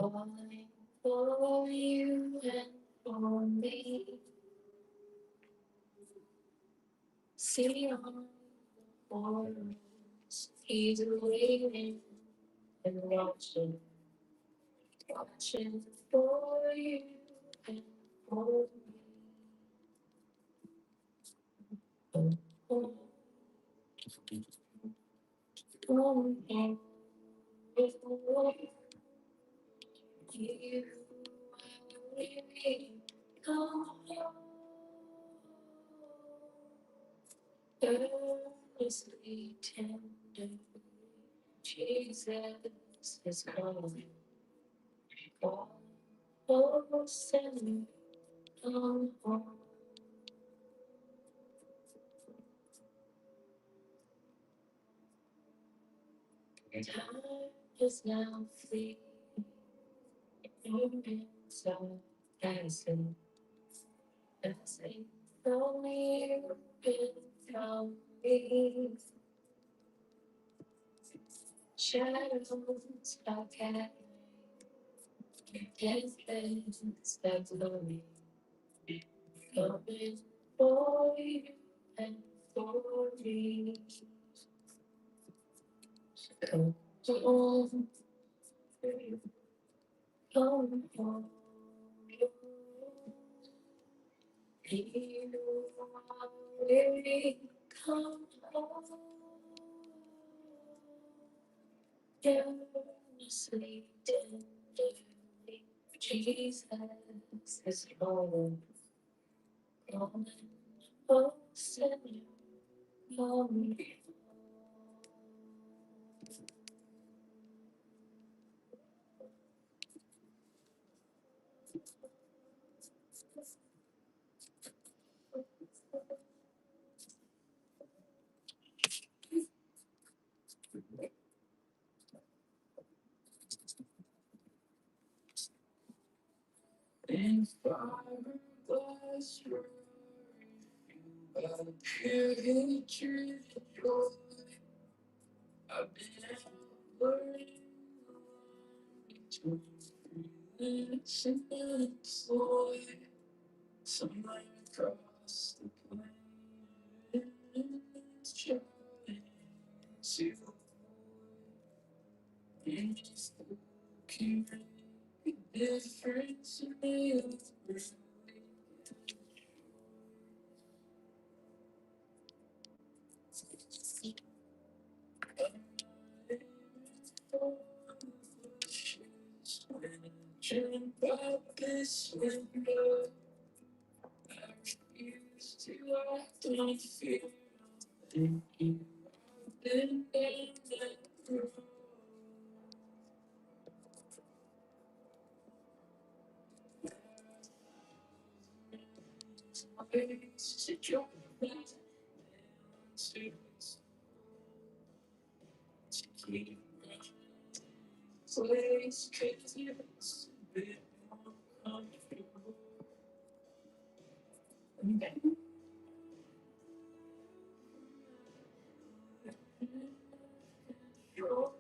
Falling for you and for me. See on the walls, he's waiting and watching for you and for me. Oh, oh, oh, oh, you are really come home. Earnestly, tenderly, Jesus is calling. Oh, oh, send me come home. Time is now fleeing, moments are passing, passing from you and from me. Shadows are gathering, and things that glory coming for you and for me. Come on, come on. You are weary, come home. Earnestly, tenderly, Jesus is calling. Come, oh, sinner, come. In fiberglass room, a picture joy. I've been learning between freelance and employ. Somewhere across the planet, trying to just looking a difference in the earth. Jump out this window, I refuse to act on fear. Thank you, been in that room. Ways to jump back to keep place, 'cause it's a bit more comfortable. And then you're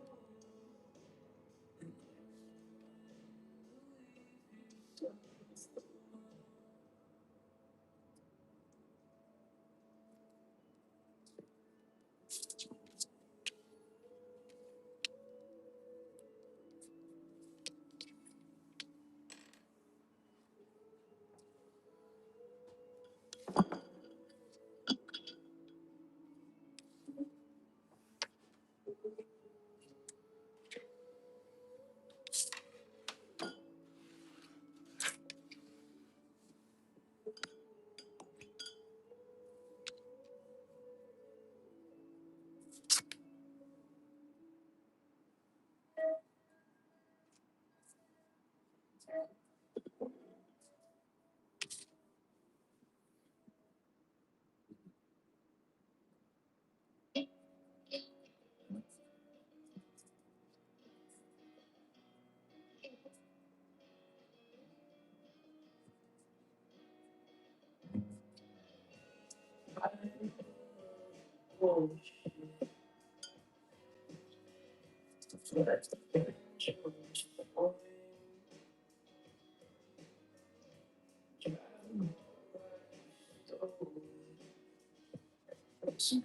oh, that's the picture. I'm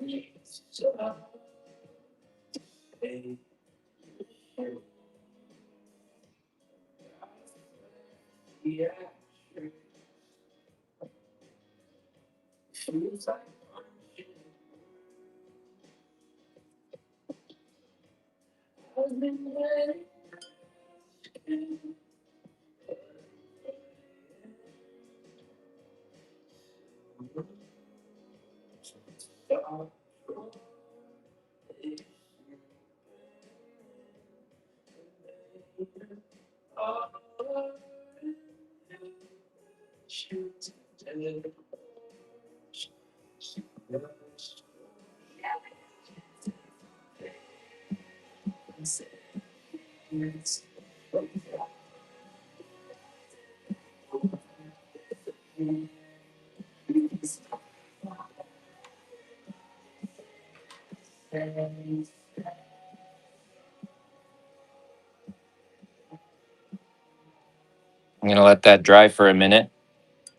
going to let that dry for a minute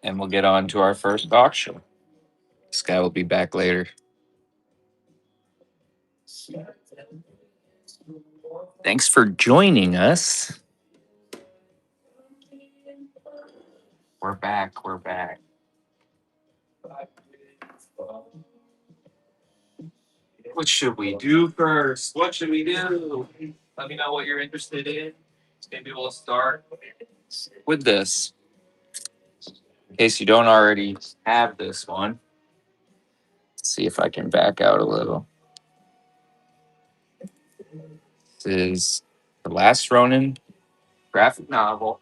and we'll get on to our first auction. This guy will be back later. Thanks for joining us. We're back. We're back. What should we do first? What should we do? Let me know what you're interested in. Maybe we'll start with this. In case you don't already have this one. Let's see if I can back out a little. This is The Last Ronin graphic novel.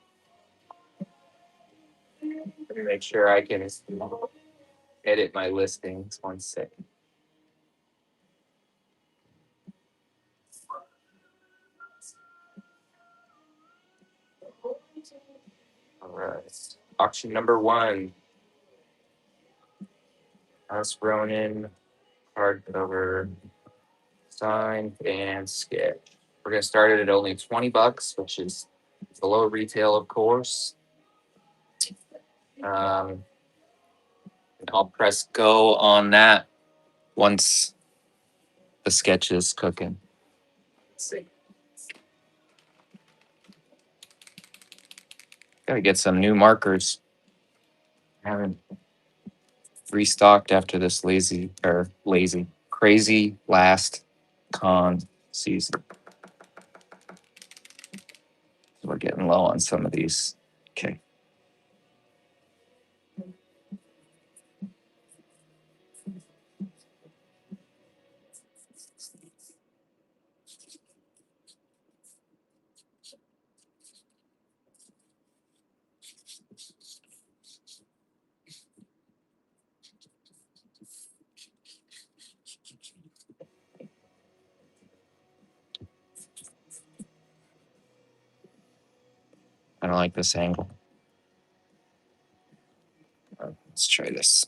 Let me make sure I can edit my listings. 1 second. All right. Auction number 1. Last Ronin hardcover, signed and sketch. We're gonna start it at only $20, which is below retail, of course. And I'll press go on that once the sketch is cooking. Let's see. Gotta get some new markers. I haven't restocked after this crazy last con season. We're getting low on some of these. Okay. I don't like this angle. Let's try this.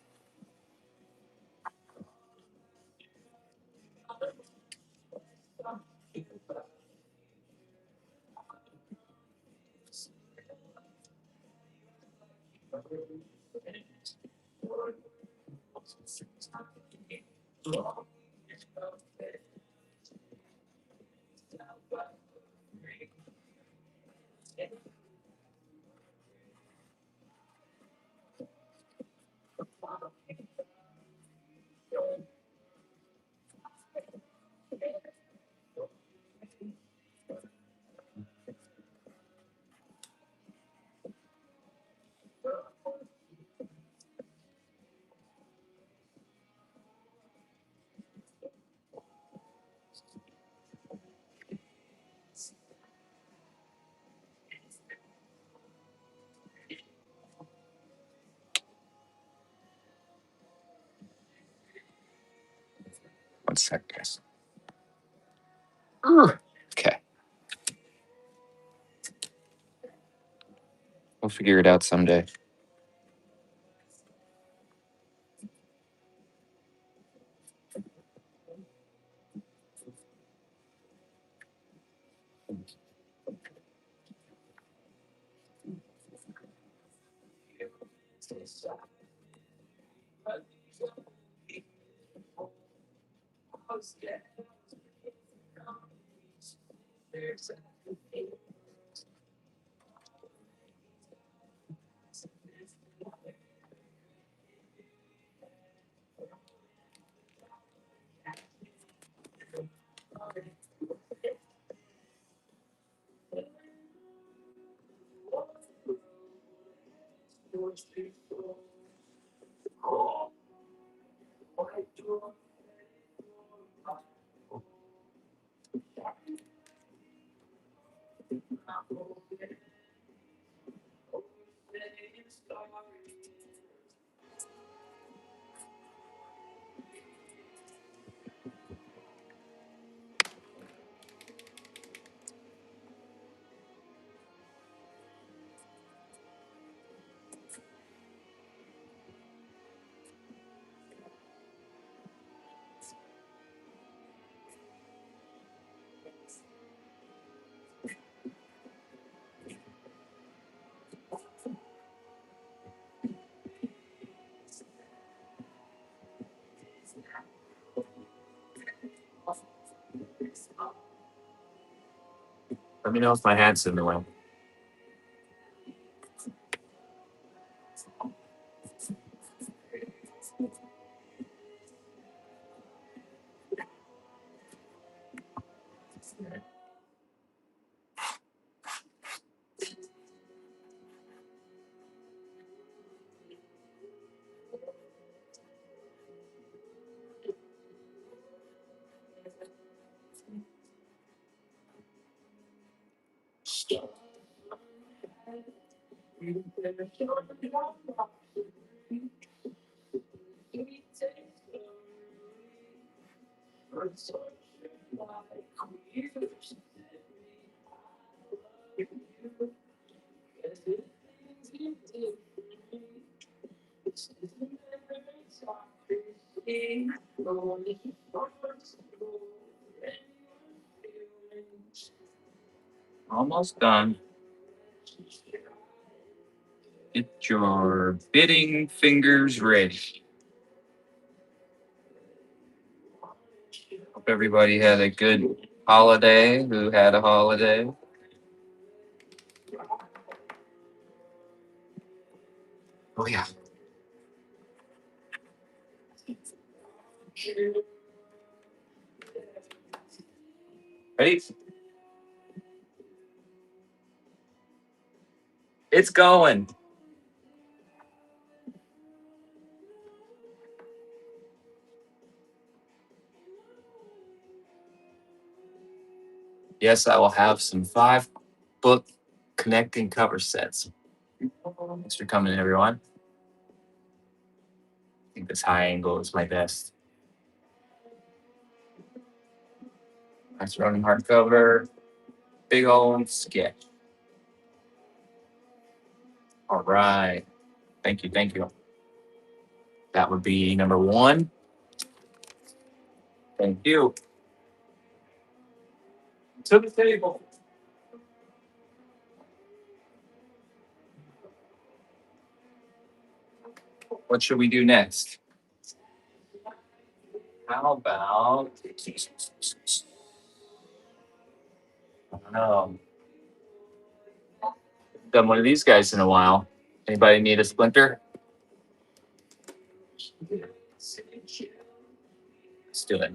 One sec, guys. Okay. We'll figure it out someday. Let me know if my hand's in the way. Almost done. Get your bidding fingers ready. Hope everybody had a good holiday who had a holiday. Oh, yeah. Ready? It's going. Yes, I will have some 5-book connecting cover sets. Thanks for coming in, everyone. I think this high angle is my best. Nice running hardcover. Big old sketch. All right. Thank you. Thank you. That would be number 1. Thank you. To the table. What should we do next? How about I don't know. Done one of these guys in a while. Anybody need a splinter? Let's do it.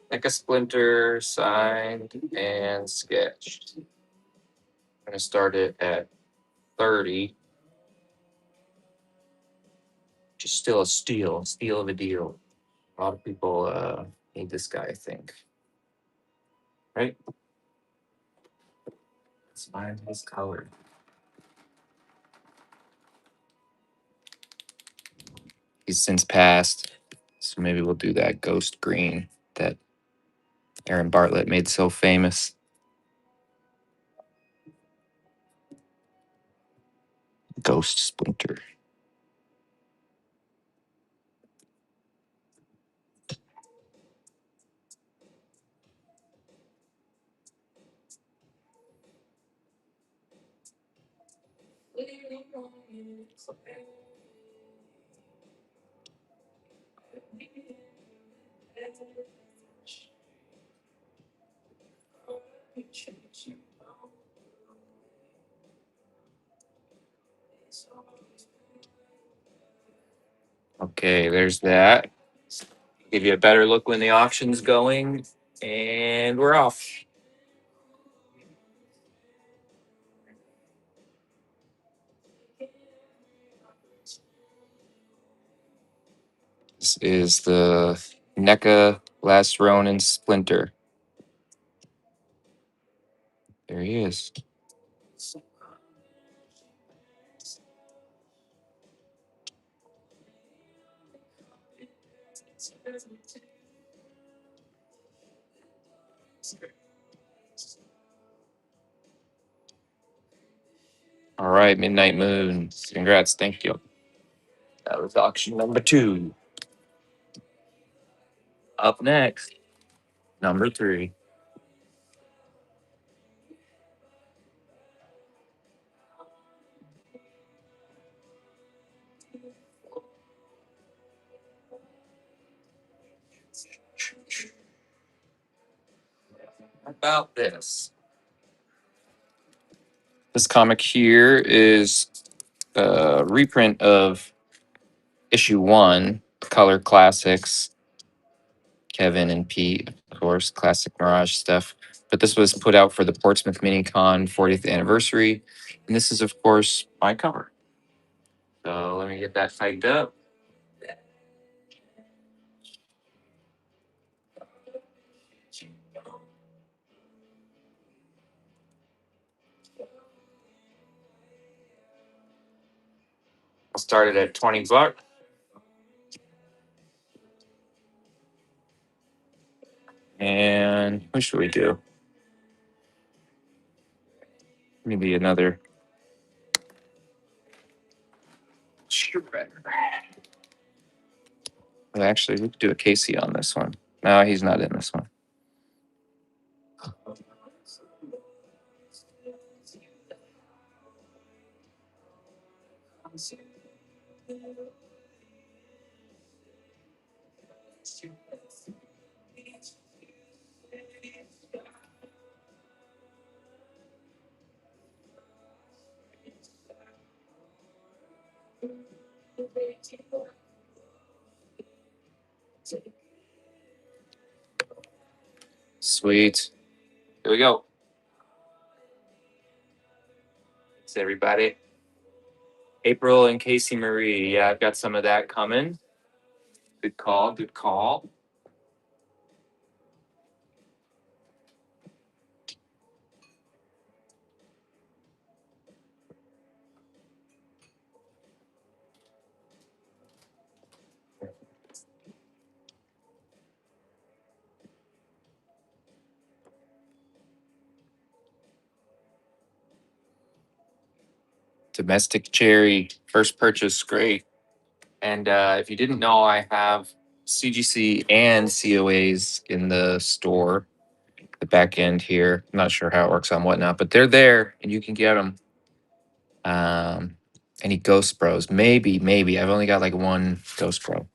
Like a splinter, signed, and sketched. I'm gonna start it at 30. Just still a steal of a deal. A lot of people need this guy, I think. Right? Let's find his color. He's since passed, so maybe we'll do that ghost green that Aaron Bartlett made so famous. Ghost Splinter. Okay, there's that. Give you a better look when the auction's going, and we're off. This is the NECA Last Ronin Splinter. There he is. All right, Midnight Moon. Congrats. Thank you. That was auction number 2. Up next, number 3. How about this? This comic here is a reprint of issue 1, Color Classics. Kevin and Pete, of course, classic Mirage stuff. But this was put out for the Portsmouth MiniCon 40th anniversary. And this is, of course, my cover. So let me get that typed up. I'll start it at $20. And what should we do? Maybe another shredder. Well, actually, we could do a Casey on this one. No, he's not in this one. Sweet. Here we go. Thanks, everybody. April and Casey Marie. Yeah, I've got some of that coming. Good call. Good call. Domestic cherry. First purchase. Great. And if you didn't know, I have CGC and COAs in the store, the back end here. I'm not sure how it works on whatnot, but they're there and you can get them. Any Ghost Bros? Maybe. I've only got like one Ghost Bro.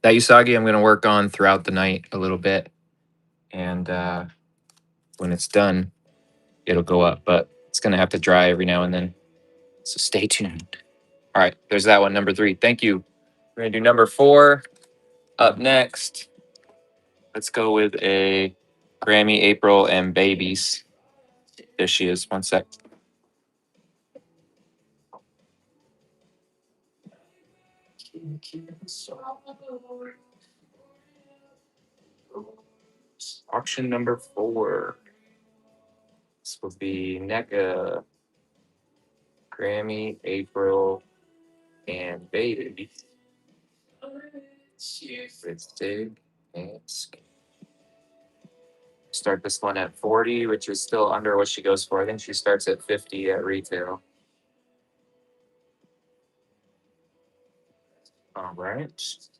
That Usagi I'm going to work on throughout the night a little bit. And when it's done, it'll go up, but it's going to have to dry every now and then. So stay tuned. All right, there's that one, number 3. Thank you. We're going to do number 4 up next. Let's go with a Grammy, April, and Babies. There she is. One sec. Auction number 4. This will be NECA, Grammy, April, and Babies. Let's dig and skip. Start this one at 40, which is still under what she goes for. I think she starts at 50 at retail. All right. Let's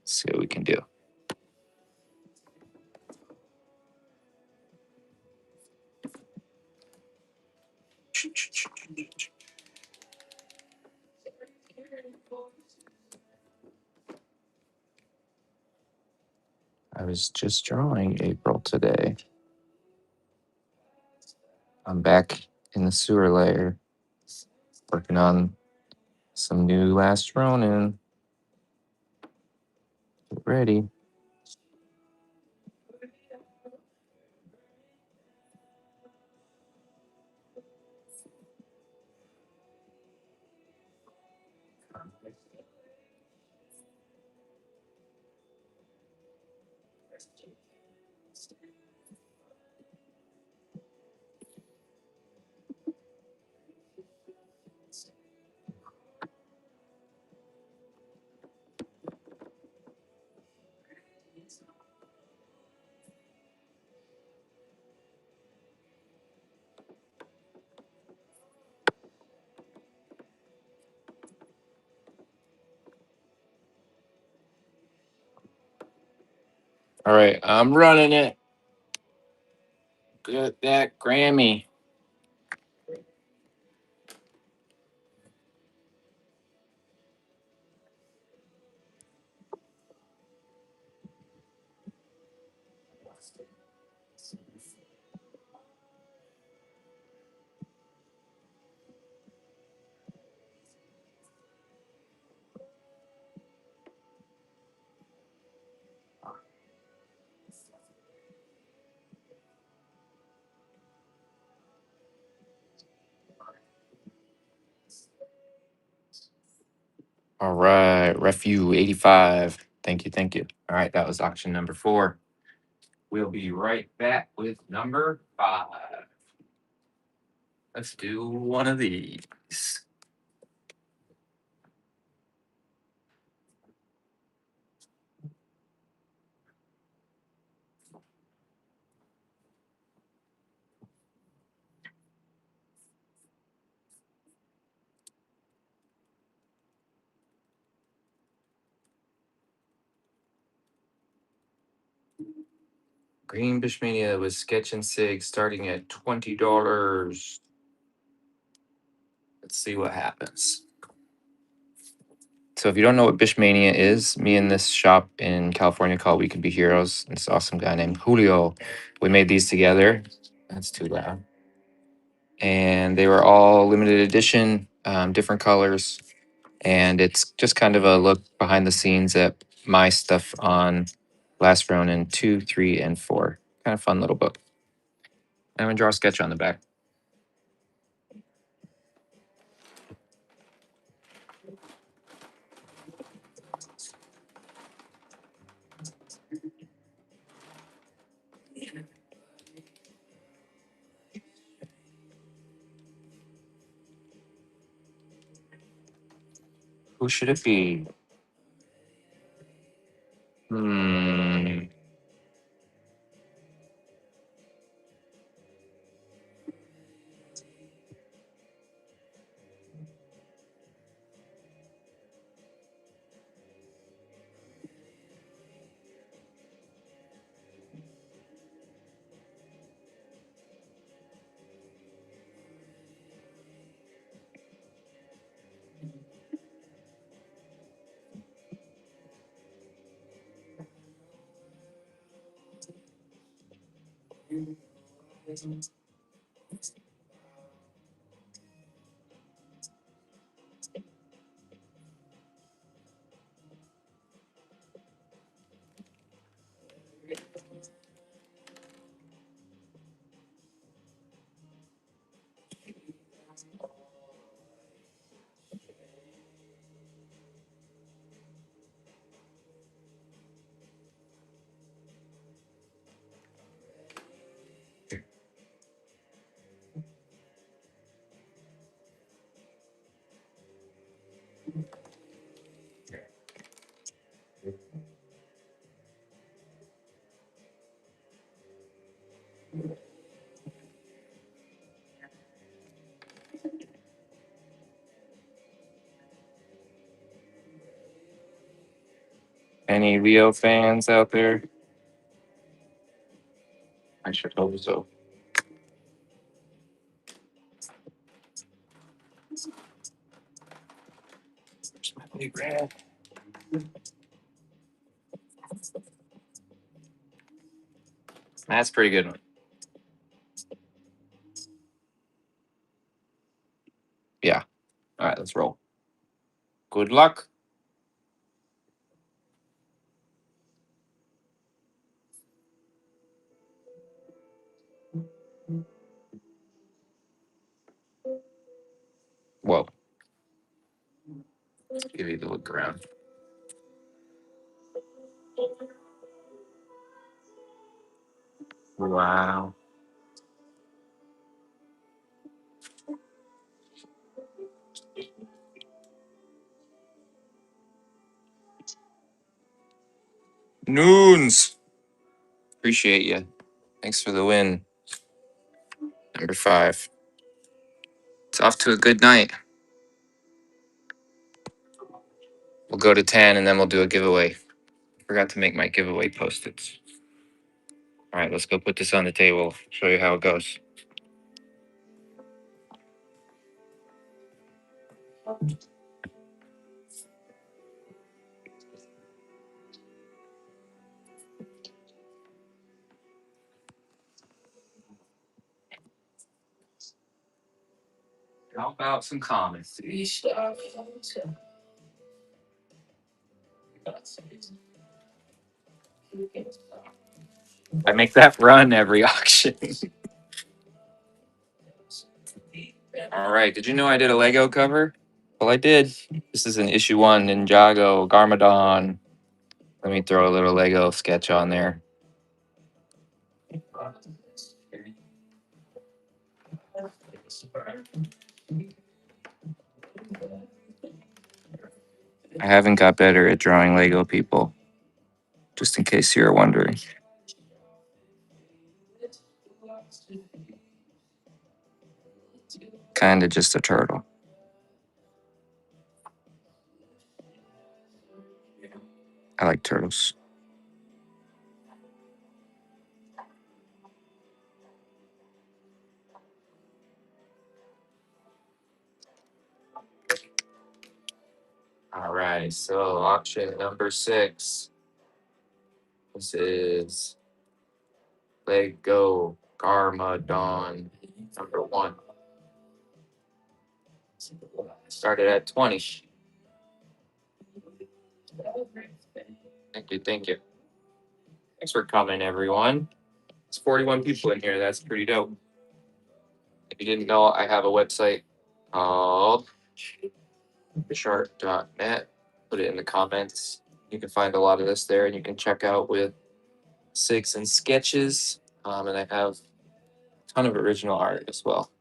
see what we can do. I was just drawing April today. I'm back in the sewer layer, working on some new Last Ronin. Get ready. All right, I'm running it. Get that Grammy. All right, Refu 85. Thank you, thank you. All right, that was auction number 4. We'll be right back with number 5. Let's do one of these. Green Bishmania with Sketch and Sig starting at $20. Let's see what happens. So if you don't know what Bishmania is, me and this shop in California called We Could Be Heroes. This awesome guy named Julio. We made these together. That's too loud. And they were all limited edition, different colors. And it's just kind of a look behind the scenes at my stuff on Last Ronin 2, 3, and 4. Kind of fun little book. I'm going to draw a sketch on the back. Who should it be? Hmm. Any Leo fans out there? I should hope so. There's my big red. That's a pretty good one. Yeah. All right, let's roll. Good luck. Whoa. Let's give you the look around. Wow. Noons. Appreciate you. Thanks for the win. Number 5. It's off to a good night. We'll go to 10 and then we'll do a giveaway. Forgot to make my giveaway post-its. All right, let's go put this on the table. Show you how it goes. How about some comments? I make that run every auction. All right. Did you know I did a Lego cover? Well, I did. This is an issue 1 Ninjago Garmadon. Let me throw a little Lego sketch on there. I haven't got better at drawing Lego people, just in case you're wondering. Kind of just a turtle. I like turtles. All right, so option number 6. This is Lego Garmadon number 1. Started at 20. Thank you, thank you. Thanks for coming, everyone. It's 41 people in here. That's pretty dope. If you didn't know, I have a website called fishart.net. Put it in the comments. You can find a lot of this there, and you can check out with 6 and sketches. And I have a ton of original art as well.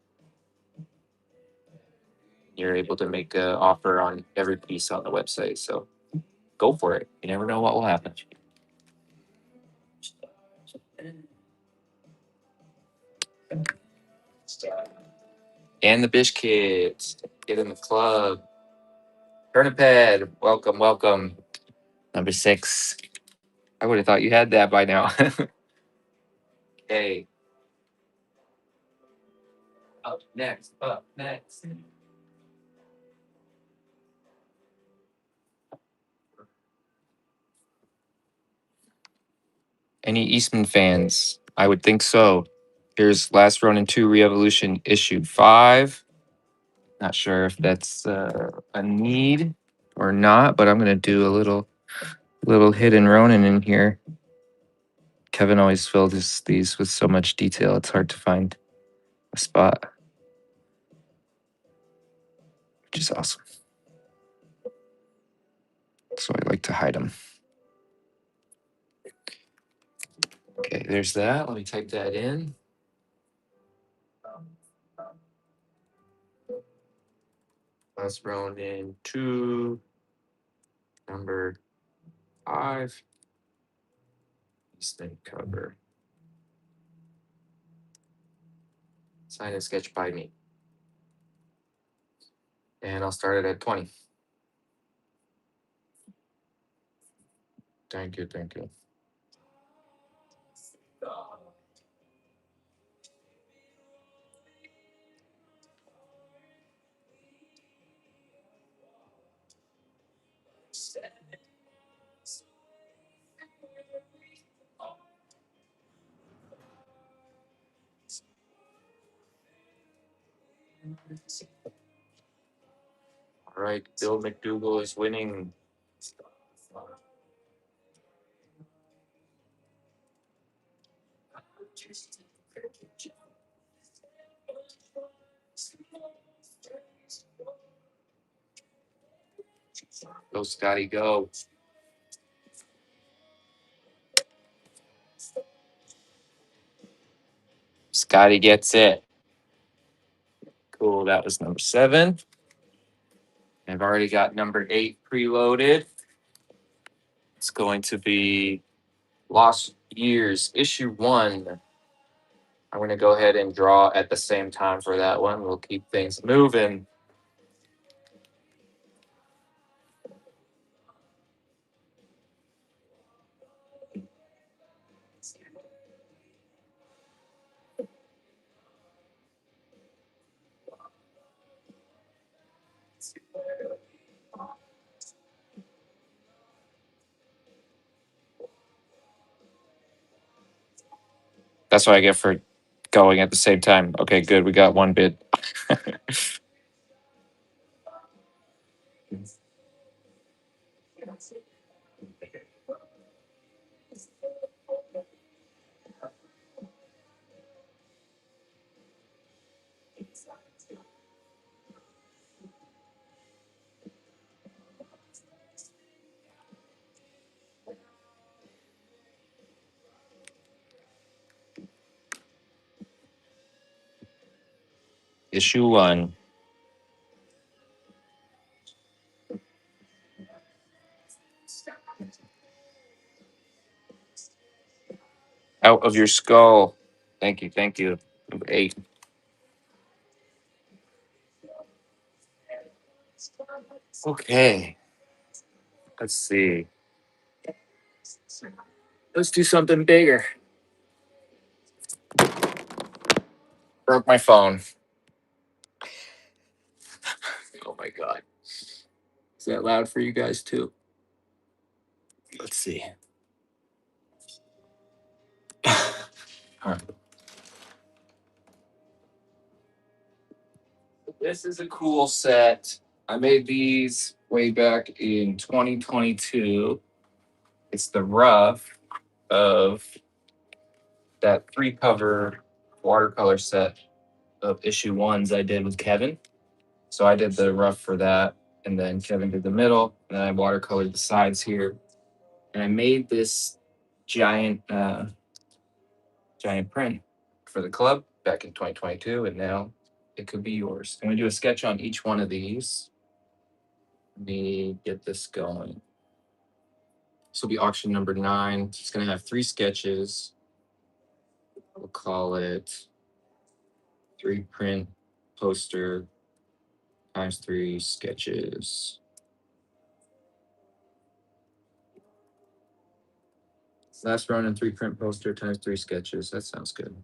You're able to make an offer on every piece on the website, so go for it. You never know what will happen. And the Bish Kids, get in the club. Turniped, welcome, welcome. Number 6. I would have thought you had that by now. Okay. Up next, up next. Any Eastman fans? I would think so. Here's Last Ronin 2 Re-Evolution issue 5. Not sure if that's a need or not, but I'm gonna do a little hidden Ronin in here. Kevin always filled these with so much detail; it's hard to find a spot, which is awesome. So I like to hide them. Okay, there's that. Let me type that in. Last Ronin 2, number 5. Eastman cover. Sign and sketch by me. And I'll start it at 20. Thank you. Thank you. All right, Bill McDougal is winning. Go, Scotty, go. Scotty gets it. Cool. That was number 7. I've already got number 8 preloaded. It's going to be Lost Years, issue 1. I'm going to go ahead and draw at the same time for that one. We'll keep things moving. That's what I get for going at the same time. Okay, good. We got one bid. Issue 1. Out of your skull. Thank you. Thank you. Number 8. Okay. Let's see. Let's do something bigger. Broke my phone. Oh my God. Is that loud for you guys too? Let's see. All right. This is a cool set. I made these way back in 2022. It's the rough of that 3-cover watercolor set of issue 1s I did with Kevin. So I did the rough for that, and then Kevin did the middle, and then I watercolored the sides here. And I made this giant giant print for the club back in 2022, and now it could be yours. I'm gonna do a sketch on each one of these. Let me get this going. This will be auction number 9. It's gonna have 3 sketches. We'll call it 3 print poster times 3 sketches. Last run and 3 print poster times 3 sketches. That sounds good.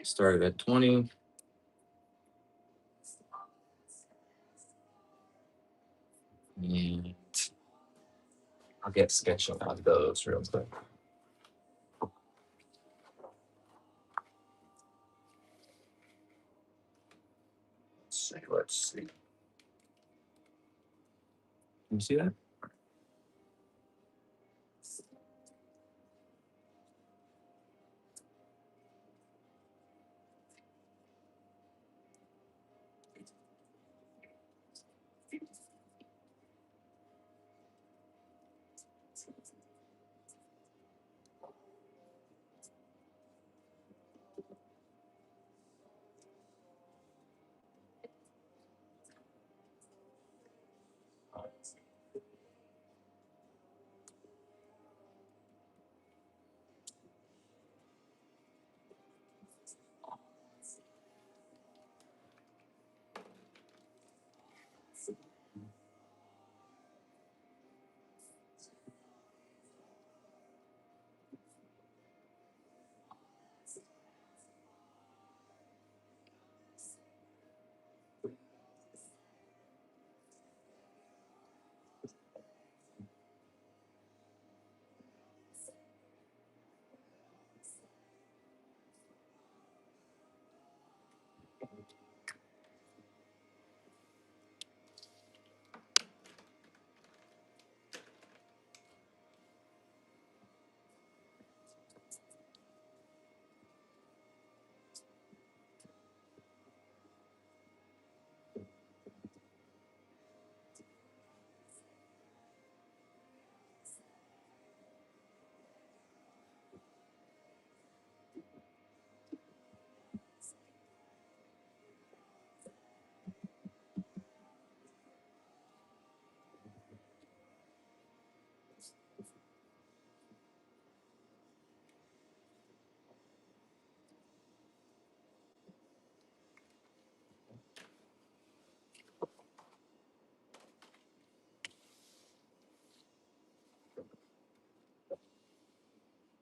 Started at 20. And I'll get sketching on those real quick. Let's see. Can you see that?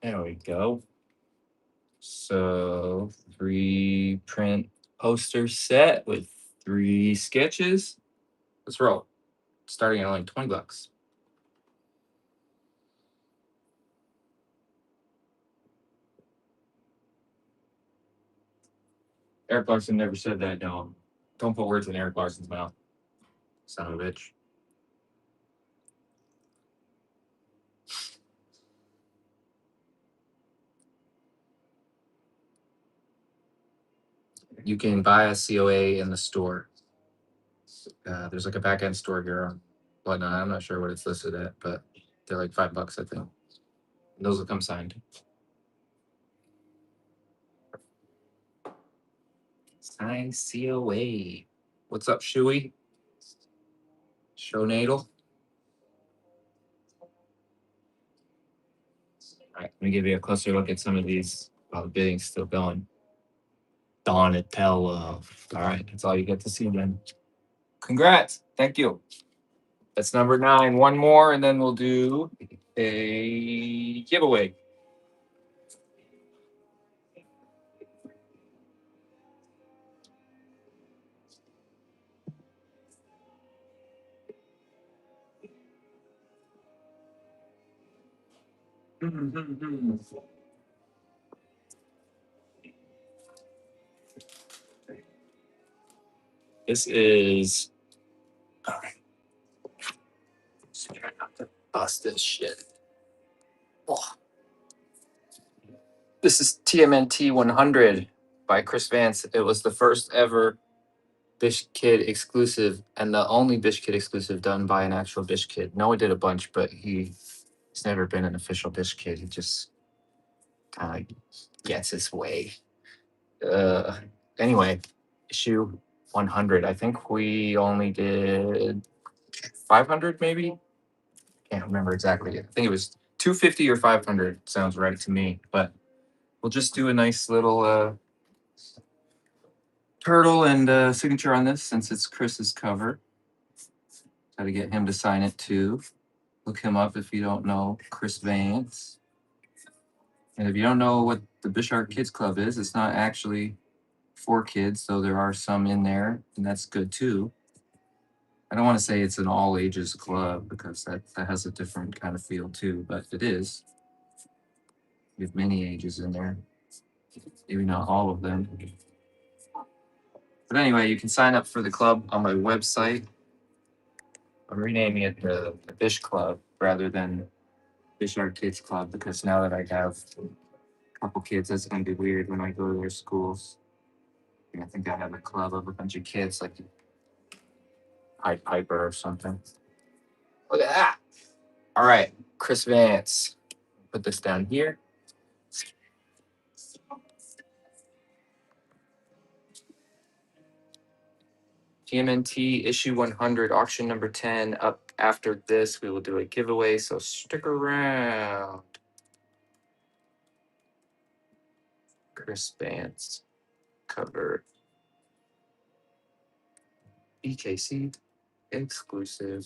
There we go. So 3 print poster set with 3 sketches. Let's roll. Starting at like $20. Eric Larson never said that. No, don't put words in Eric Larson's mouth. Son of a bitch. You can buy a COA in the store. There's like a back end store here. Well, no, I'm not sure what it's listed at, but they're like $5, I think. And those will come signed. Signed COA. What's up, Shuey? Show Nadal. All right, let me give you a closer look at some of these while the bidding's still going. Donatello. All right, that's all you get to see then. Congrats. Thank you. That's number 9. One more, and then we'll do a giveaway. This is. All right. Try not to bust this shit. Oh. This is TMNT 100 by Chris Vance. It was the first ever Bish Kid exclusive and the only Bish Kid exclusive done by an actual Bish Kid. Noah did a bunch, but he's never been an official Bish Kid. He just kind of gets his way. Anyway, issue 100. I think we only did 500, maybe. Can't remember exactly. I think it was 250 or 500. Sounds right to me. But we'll just do a nice little turtle and signature on this since it's Chris's cover. Got to get him to sign it too. Look him up if you don't know Chris Vance. And if you don't know what the Bishart Kids Club is, it's not actually for kids, though there are some in there, and that's good too. I don't want to say it's an all ages club because that has a different kind of feel too, but it is. We have many ages in there, maybe not all of them. But anyway, you can sign up for the club on my website. I'm renaming it the Bish Club rather than Bishart Kids Club because now that I have a couple kids, that's going to be weird when I go to their schools. I think I have a club of a bunch of kids like Pied Piper or something. Look at that. All right, Chris Vance. Put this down here. TMNT issue 100, auction number 10. Up after this, we will do a giveaway, so stick around. Chris Vance cover. BKC exclusive.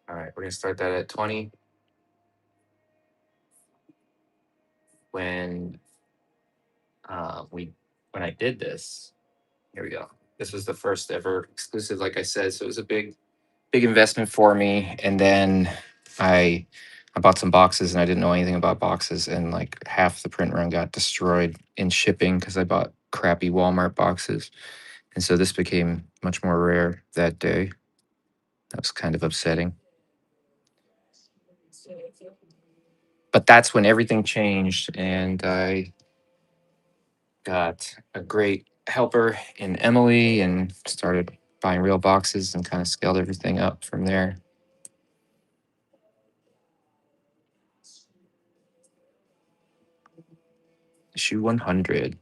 All right, we're gonna start that at 20. When when I did this, here we go. This was the first ever exclusive, like I said. So it was a big investment for me. And then I bought some boxes and I didn't know anything about boxes. And like half the print run got destroyed in shipping because I bought crappy Walmart boxes. And so this became much more rare that day. That was kind of upsetting. But that's when everything changed and I got a great helper in Emily and started buying real boxes and kind of scaled everything up from there. Issue 100,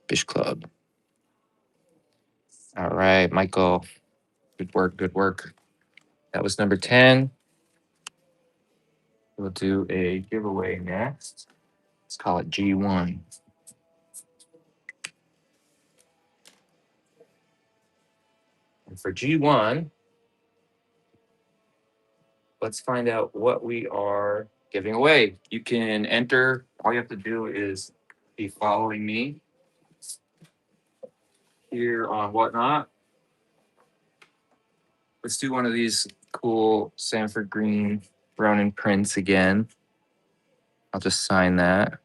Bish Club. All right, Michael. Good work, good work. That was number 10. We'll do a giveaway next. Let's call it G1. And for G1, let's find out what we are giving away. You can enter. All you have to do is be following me here on Whatnot. Let's do one of these cool Sanford Green Ronin prints again. I'll just sign that.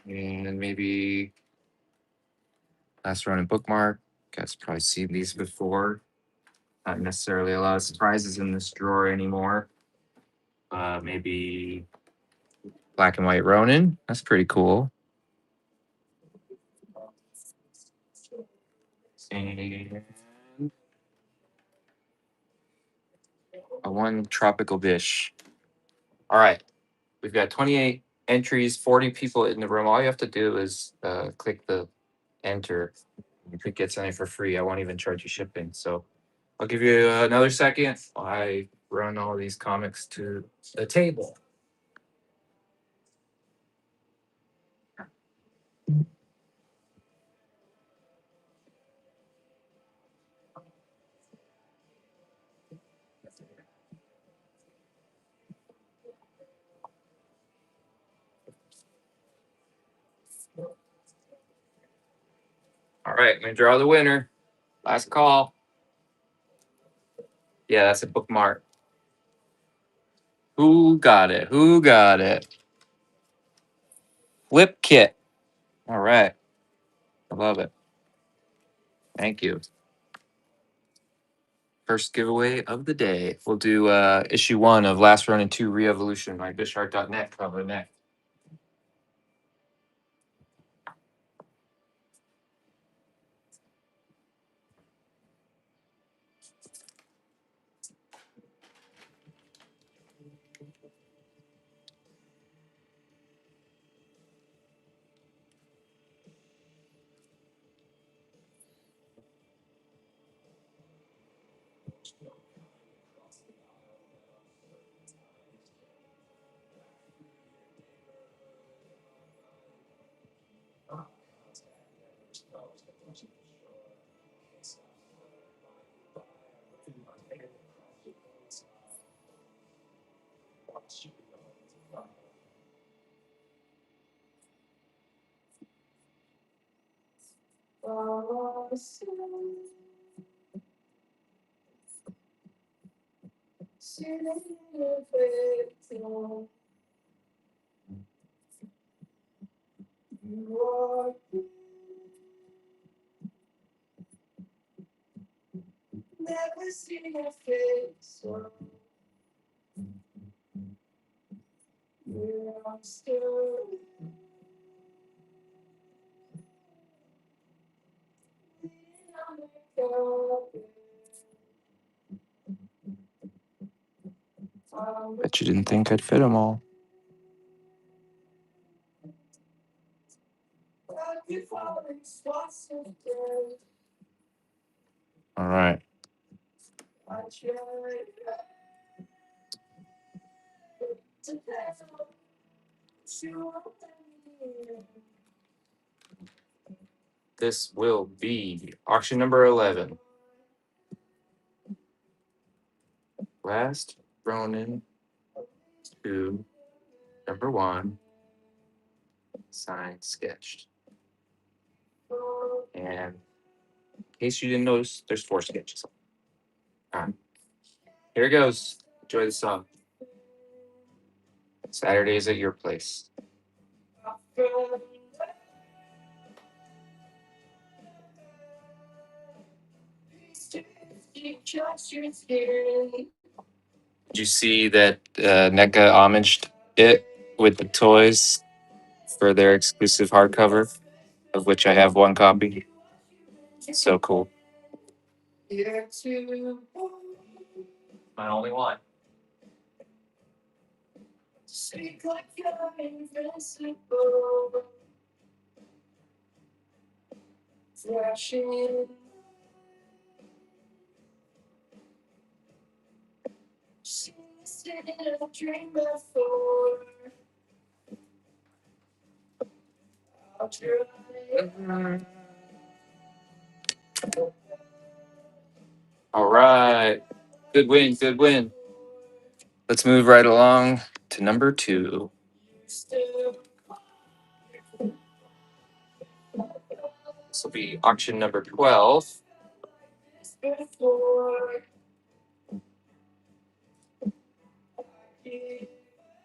And maybe last Ronin bookmark. You guys probably seen these before. Not necessarily a lot of surprises in this drawer anymore. Maybe black and white Ronin. That's pretty cool. And a one tropical dish. All right. We've got 28 entries, 40 people in the room. All you have to do is click the enter. You could get something for free. I won't even charge you shipping. So I'll give you another second while I run all these comics to the table. All right, I'm gonna draw the winner. Last call. Yeah, that's a bookmark. Who got it? Who got it? Flip kit. All right. I love it. Thank you. First giveaway of the day. We'll do issue 1 of Last Ronin 2 Re-Evolution, my bishart.net cover next. Bet you didn't think I'd fit them all. All right. This will be auction number 11. Last Ronin 2, number 1, signed, sketched. And in case you didn't notice, there's 4 sketches. All right. Here it goes. Enjoy the song. Saturdays at your place. Did you see that NECA homaged it with the toys for their exclusive hardcover, of which I have 1 copy? So cool. My only one. All right. Good win. Good win. Let's move right along to number 2. This will be auction number 12.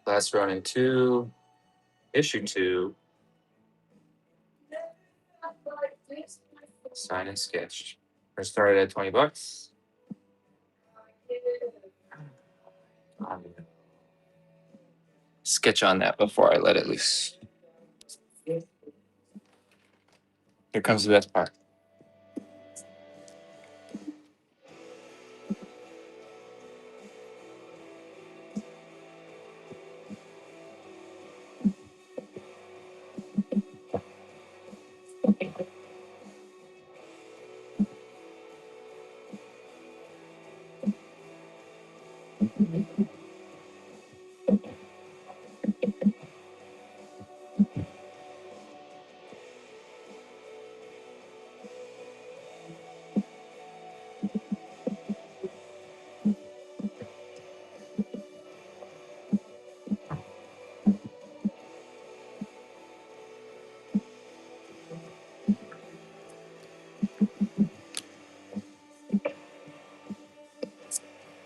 Last run in 2, issue 2, sign and sketch. We're started at $20. Sketch on that before I let it loose. Here comes the best part.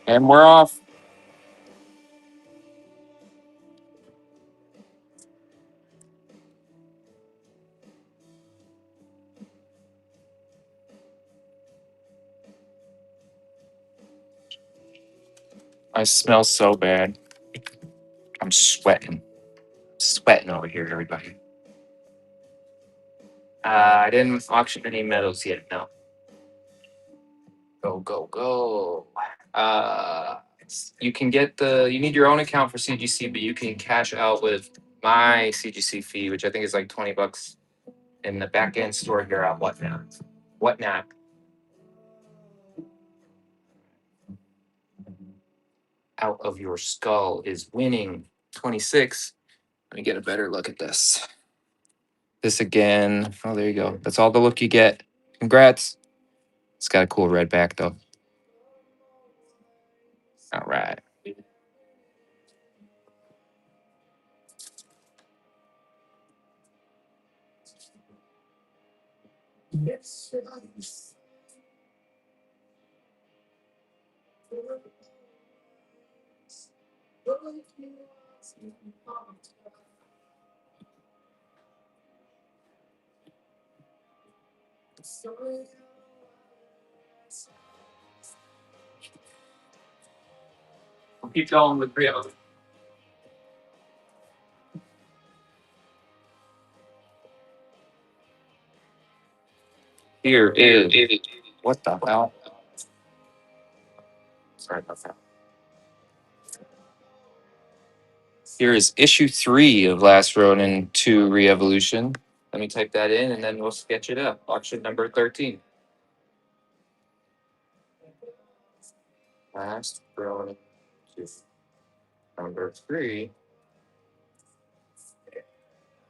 And we're off. I smell so bad. I'm sweating. Sweating over here, everybody. I didn't auction any medals yet. No. Go, go, go. You can get you need your own account for CGC, but you can cash out with my CGC fee, which I think is like $20 in the back end store here on Whatnot. Whatnot. Out of Your Skull is winning 26. Let me get a better look at this. This again. Oh, there you go. That's all the look you get. Congrats. It's got a cool red back though. All right. We'll keep going with 3 of them. Here is what the hell? Sorry about that. Here is issue 3 of Last Ronin 2 Re-Evolution. Let me type that in and then we'll sketch it up. Auction number 13. Last Ronin 2. Number 3.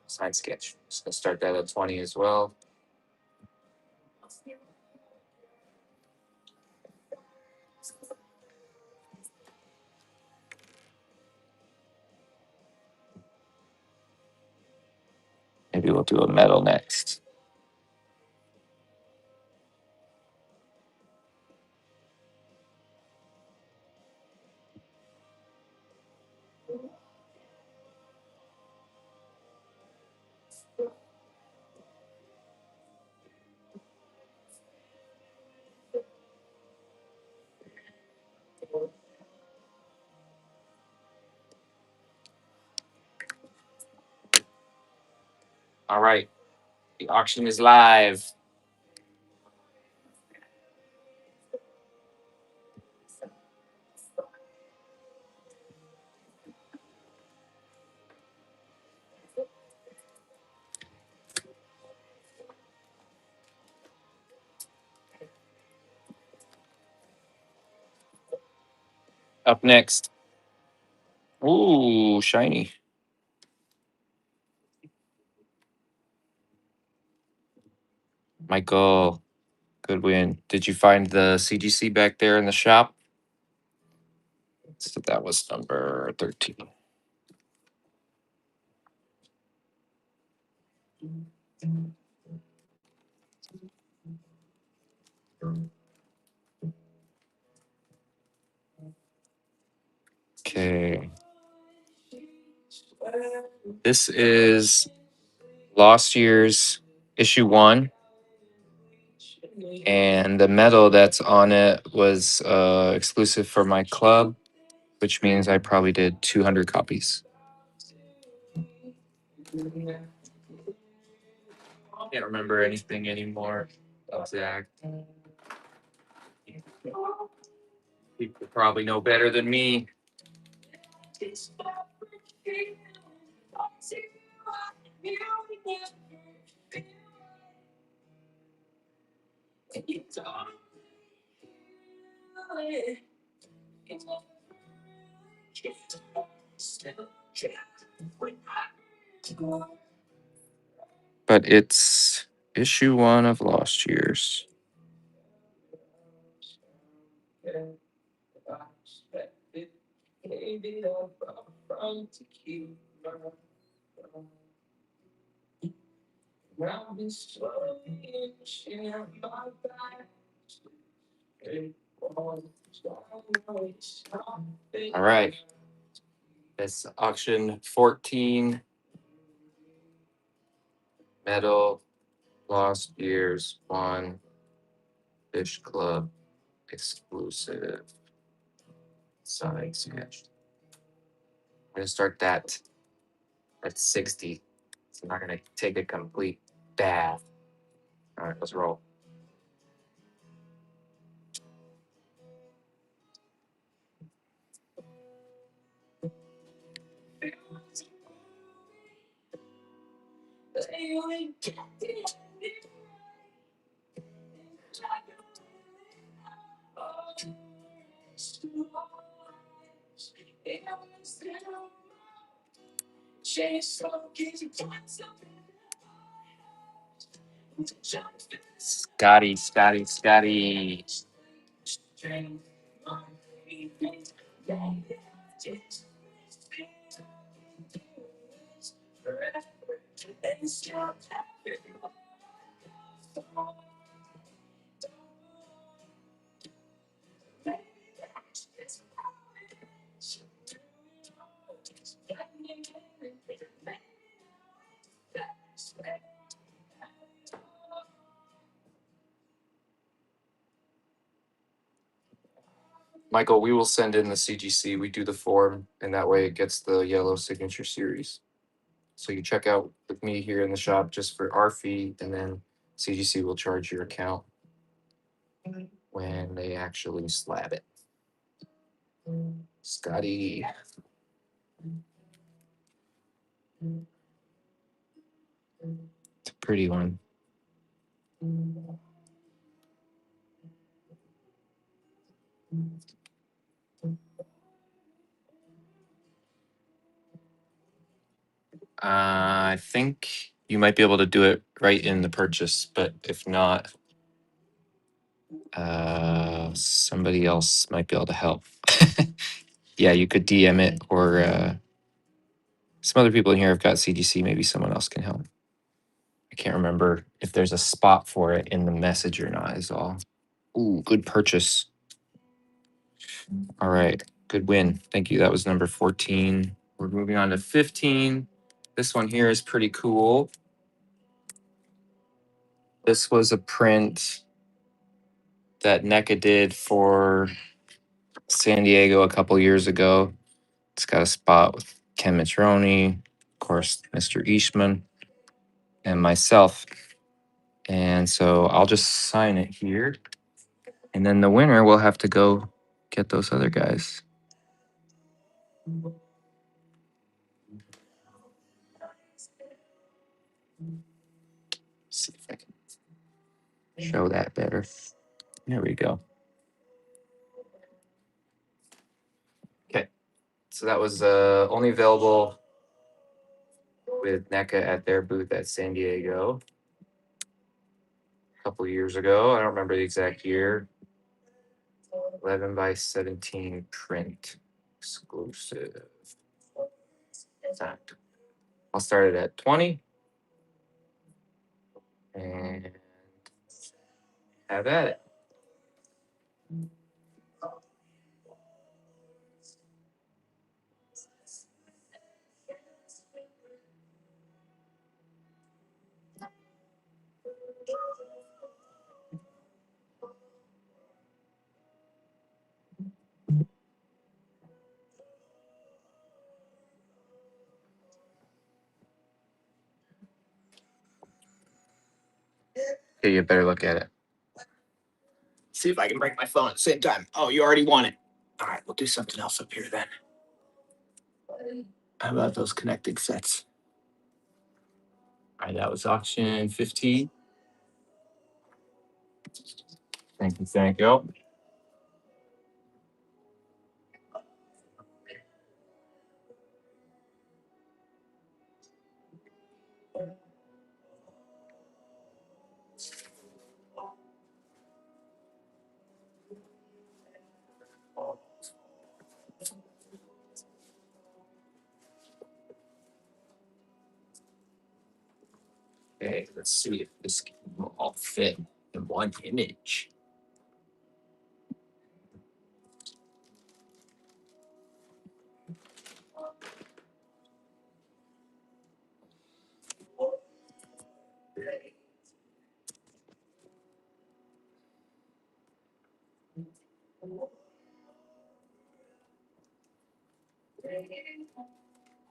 Sign sketch. Just gonna start that at 20 as well. Maybe we'll do a metal next. All right. The auction is live. Up next. Ooh, shiny. Michael. Good win. Did you find the CGC back there in the shop? So that was number 13. Okay. This is Lost Year's issue 1. And the medal that's on it was exclusive for my club, which means I probably did 200 copies. Can't remember anything anymore. Exact. People probably know better than me. But it's issue 1 of Lost Years. All right. It's auction 14 medal Lost Years 1 Fish Club exclusive signed sketch. I'm gonna start that at 60. So I'm not gonna take a complete bath. All right, let's roll. Scotty. Michael, we will send in the CGC. We do the form, and that way it gets the yellow signature series. So you check out with me here in the shop just for our fee, and then CGC will charge your account when they actually slab it. Scotty. It's a pretty one. I think you might be able to do it right in the purchase, but if not, somebody else might be able to help. Yeah, you could DM it, or some other people in here have got CGC. Maybe someone else can help. I can't remember if there's a spot for it in the message or not, is all. Ooh, good purchase. All right, good win. Thank you. That was number 14. We're moving on to 15. This one here is pretty cool. This was a print that NECA did for San Diego a couple years ago. It's got a spot with Ken Mitroni, of course, Mr. Eastman, and myself. And so I'll just sign it here. And then the winner will have to go get those other guys. See if I can show that better. There we go. Okay. So that was only available with NECA at their booth at San Diego. couple years ago. I don't remember the exact year. 11 by 17 print exclusive. Exact. I'll start it at 20 and have at it. Okay, you better look at it. See if I can break my phone at the same time. Oh, you already want it. All right, we'll do something else up here then. How about those connecting sets? All right, that was auction 15. Thank you, thank you. Okay, let's see if this can all fit in one image.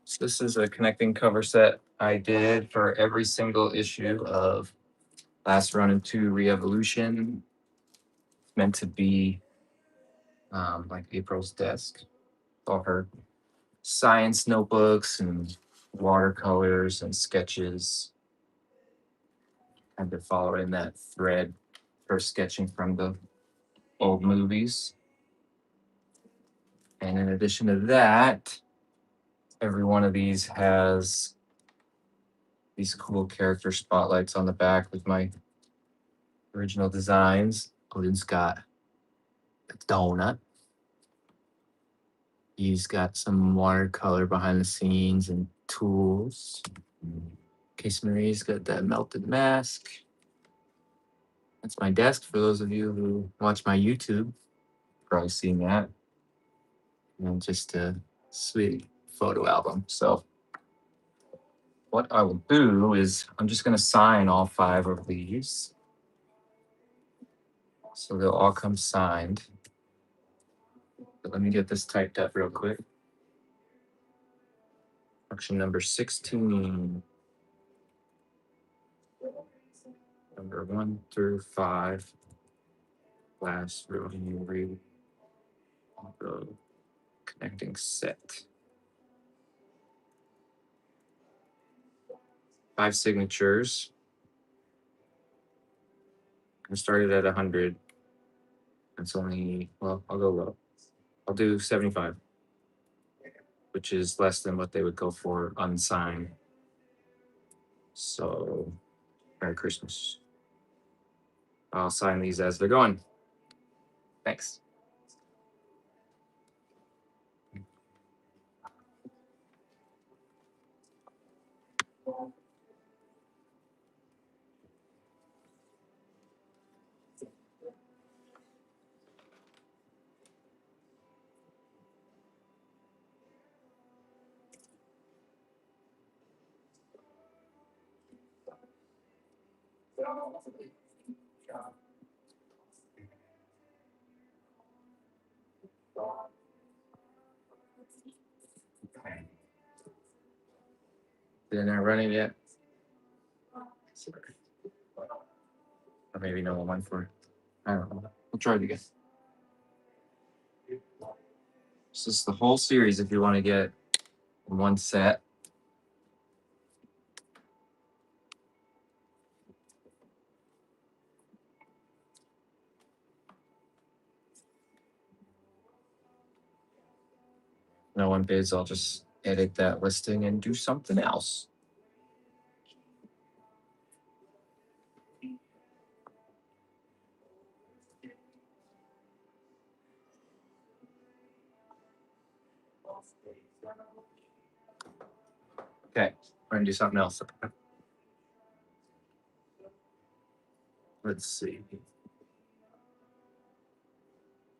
So this is a connecting cover set I did for every single issue of Last Run and 2 Re-Evolution. It's meant to be like April's desk. All her science notebooks and watercolors and sketches. Kind of following that thread for sketching from the old movies. And in addition to that, every one of these has these cool character spotlights on the back with my original designs. Odin's got a donut. He's got some watercolor behind the scenes and tools. Case Marie's got that melted mask. That's my desk for those of you who watch my YouTube. Probably seen that. And just a sweet photo album. So what I will do is I'm just going to sign all 5 of these. So they'll all come signed. But let me get this typed up real quick. Auction number 16. Number 1 through 5. Last review the connecting set. 5 signatures. I started at 100. It's only, well, I'll go low. I'll do 75, which is less than what they would go for unsigned. So, Merry Christmas. I'll sign these as they're going. Thanks. They're not running yet. Sorry. Or maybe no one went for it. I don't know. We'll try it again. This is the whole series if you want to get one set. No one bids, I'll just edit that listing and do something else. Okay, we're gonna do something else. Let's see.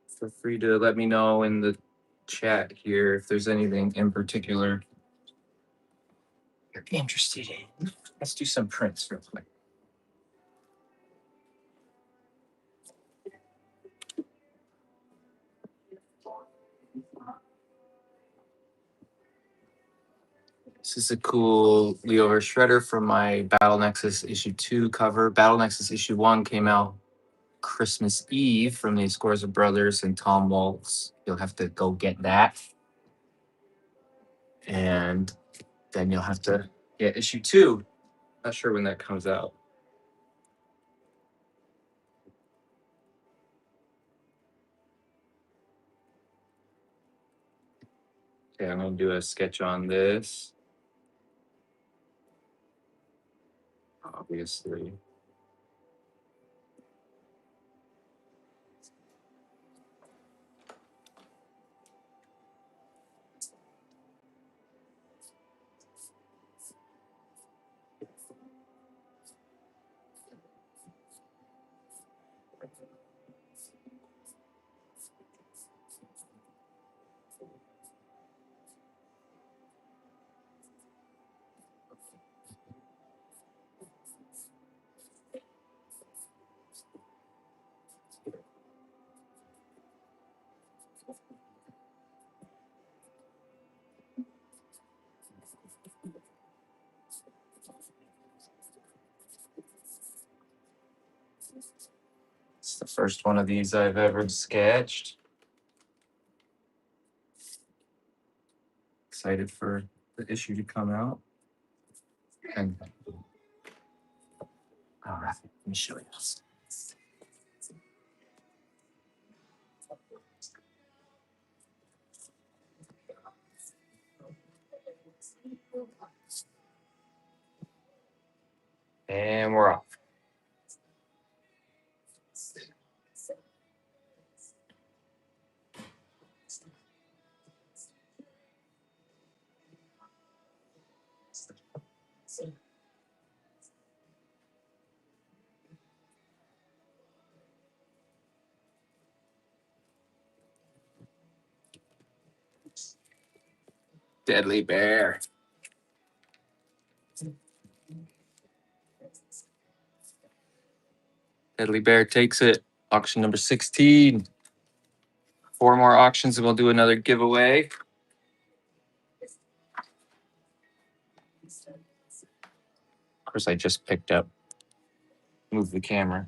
Feel free to let me know in the chat here if there's anything in particular you're interested in. Let's do some prints real quick. This is a cool Leover shredder from my Battle Nexus issue 2 cover. Battle Nexus issue 1 came out Christmas Eve from the Scores of Brothers and Tom Waltz. You'll have to go get that. And then you'll have to get issue 2. Not sure when that comes out. Okay, I'm going to do a sketch on this. Obviously. It's the first one of these I've ever sketched. Excited for the issue to come out. And all right, let me show you this. And we're off. Deadly Bear. Deadly Bear takes it. Auction number 16. 4 more auctions and we'll do another giveaway. Of course, I just picked up. Move the camera.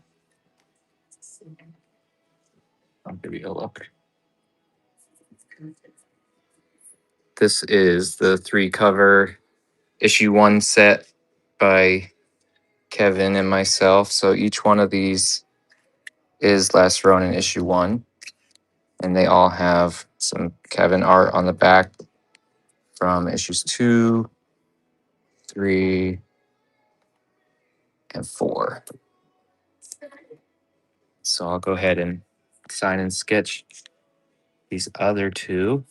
I'll give you a look. This is the 3 cover issue 1 set by Kevin and myself. So each one of these is Last Ronin issue 1. And they all have some Kevin art on the back from issues 2, 3, and 4. So I'll go ahead and sign and sketch these other 2.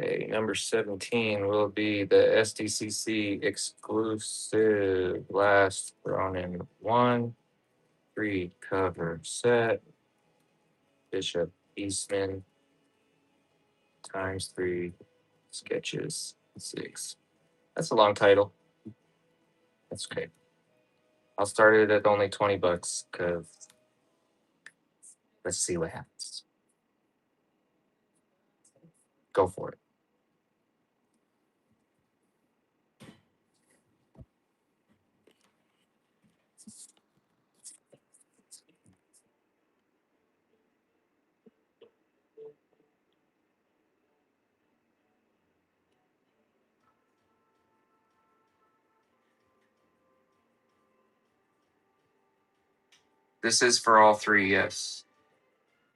Okay, number 17 will be the SDCC exclusive last Ronin 1 3 cover set. Bishop Eastman times 3 sketches 6. That's a long title. That's okay. I'll start it at only $20 because let's see what happens. Go for it. This is for all three, yes.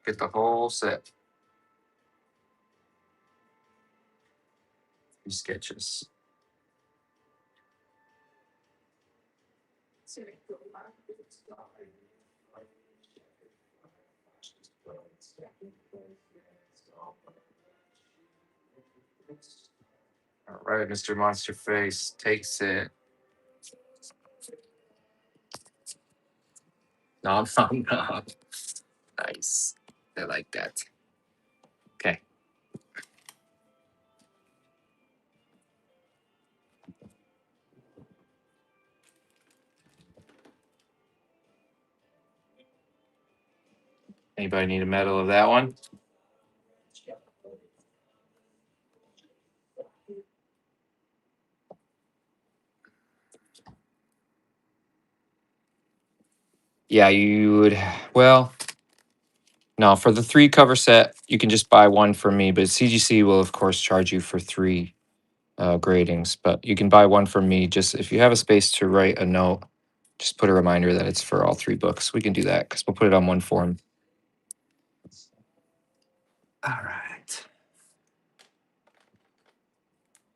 Get the whole set. 3 sketches. All right, Mr. Monster Face takes it. Nom nom nom. Nice. I like that. Okay. Anybody need a medal of that one? Yeah, you would. Well, no, for the 3 cover set, you can just buy one from me, but CGC will, of course, charge you for 3 gradings. But you can buy one from me. Just if you have a space to write a note, just put a reminder that it's for all 3 books. We can do that because we'll put it on one form. All right.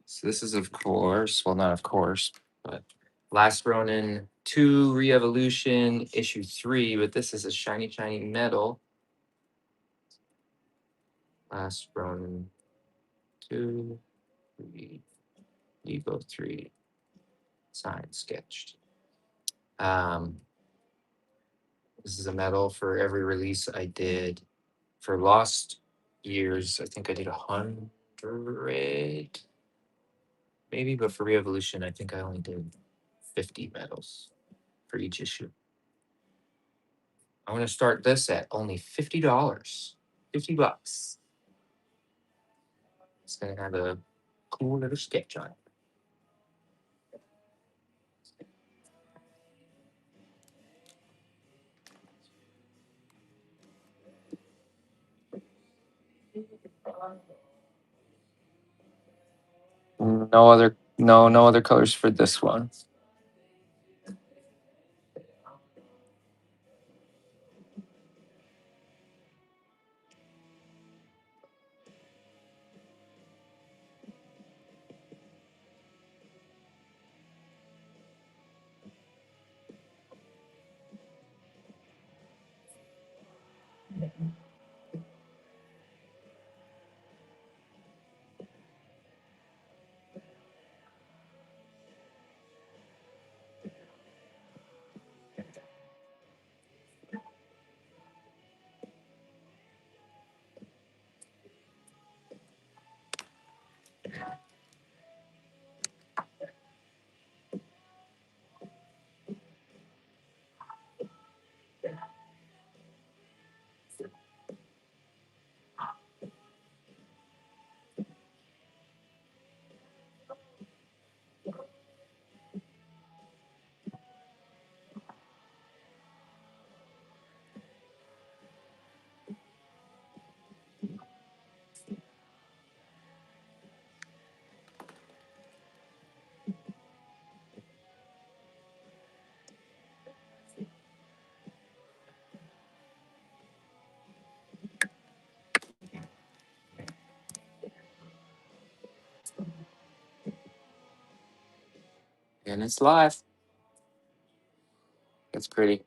So this is, of course, well, not of course, but Last Ronin 2 Re-Evolution issue 3, but this is a shiny, shiny metal. Last Ronin 2, 3, Evo 3, signed, sketched. This is a medal for every release I did. For Lost Years, I think I did 100, maybe, but for Re-Evolution, I think I only did 50 medals for each issue. I'm going to start this at only $50. $50. It's going to have a cool little sketch on it. No other colors for this one. And it's live. It's pretty.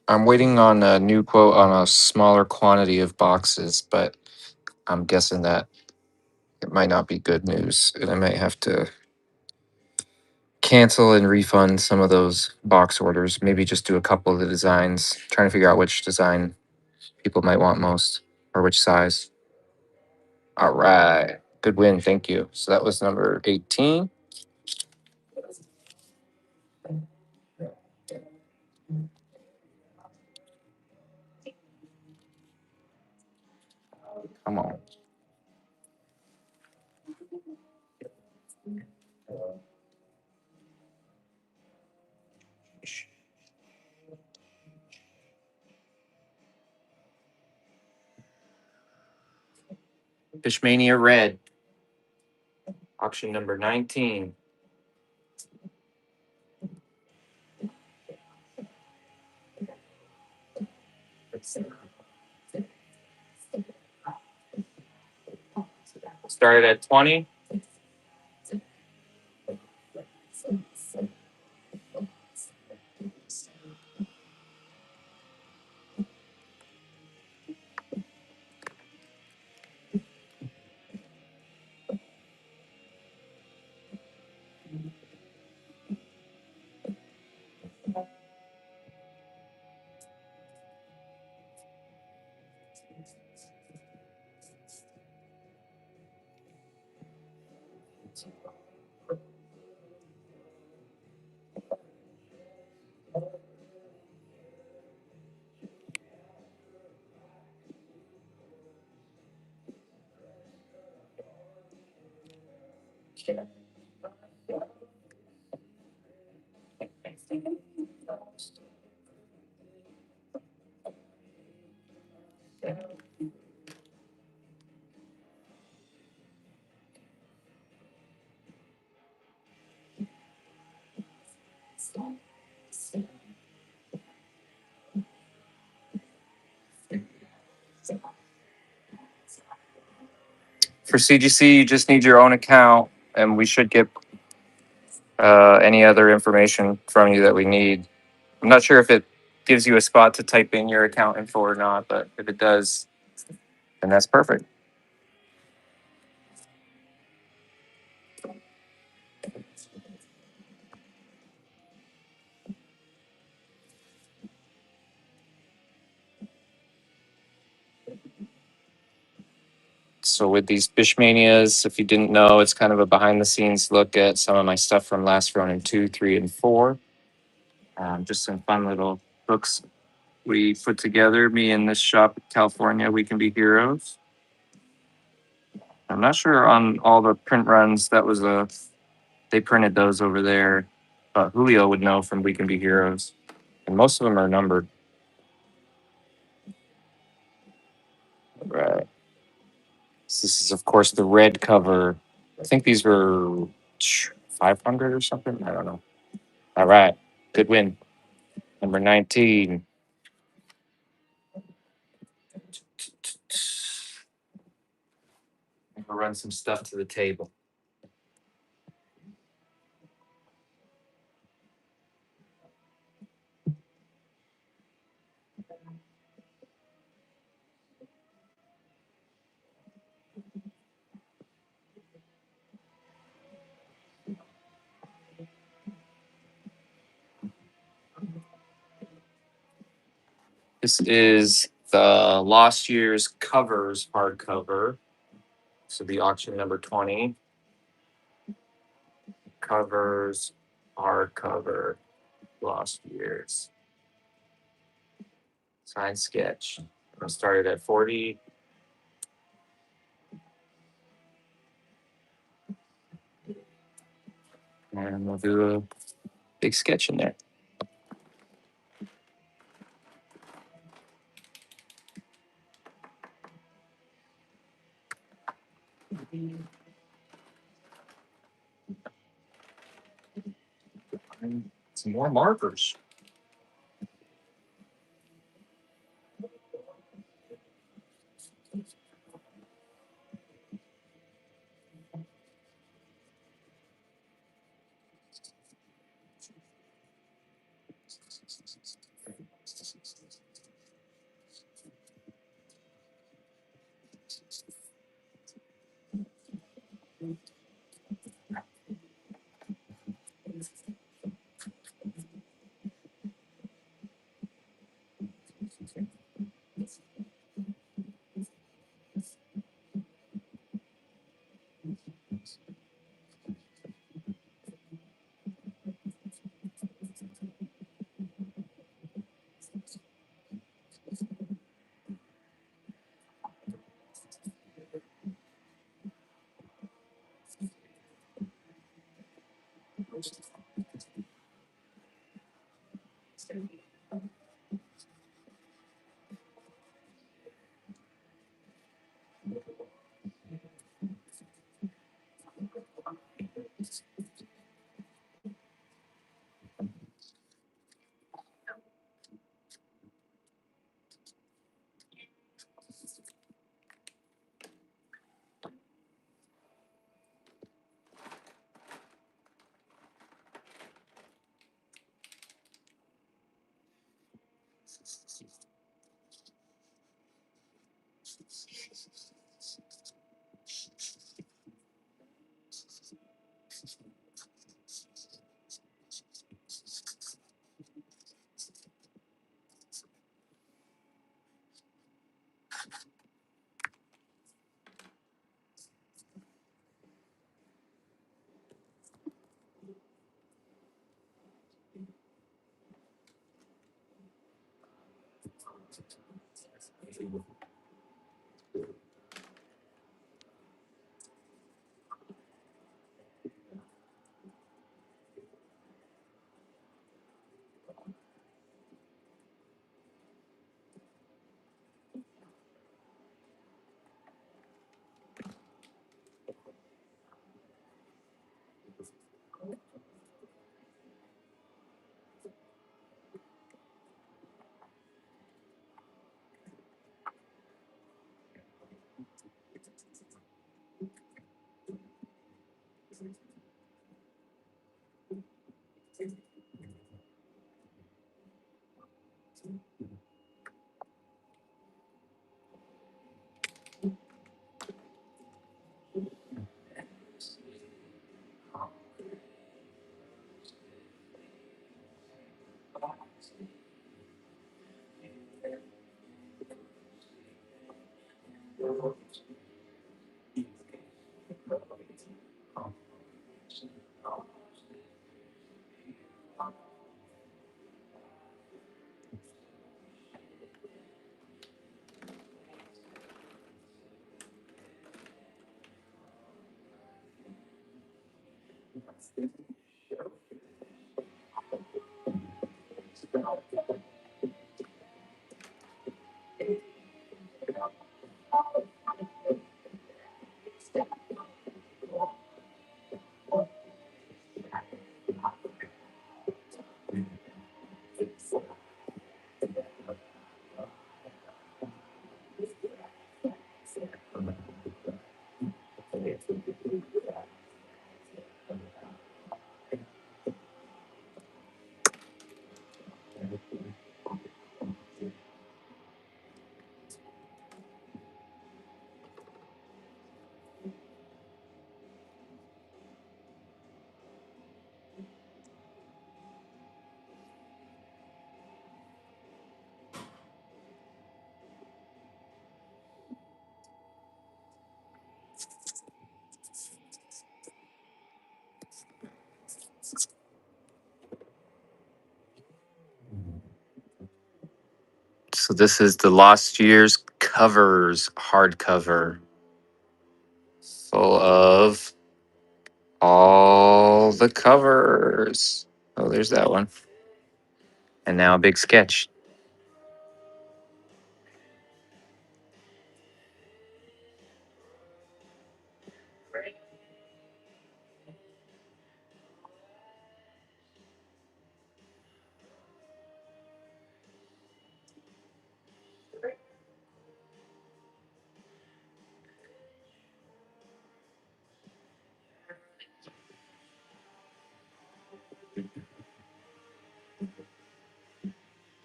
I'm waiting on a new quote on a smaller quantity of boxes, but I'm guessing that it might not be good news, and I might have to cancel and refund some of those box orders. Maybe just do a couple of the designs, trying to figure out which design people might want most or which size. All right. Good win. Thank you. So that was number 18. Come on. Fishmania Red, auction number 19. Started at 20. For CGC, you just need your own account, and we should get any other information from you that we need. I'm not sure if it gives you a spot to type in your account info or not, but if it does, then that's perfect. So with these Fishmanias, if you didn't know, it's kind of a behind the scenes look at some of my stuff from last Ronin 2, 3, and 4. Just some fun little books we put together, me and this shop in California, We Can Be Heroes. I'm not sure on all the print runs, they printed those over there, but Julio would know from We Can Be Heroes. And most of them are numbered. Right. So this is, of course, the red cover. I think these were 500 or something. I don't know. All right. Good win. Number 19. We'll run some stuff to the table. This is the Lost Years covers hardcover. So the auction number 20. Covers hardcover. Lost Years. Signed sketch. I started at 40. And we'll do a big sketch in there. And some more markers. So this is the last year's covers hardcover, full of all the covers. Oh, there's that one. And now a big sketch.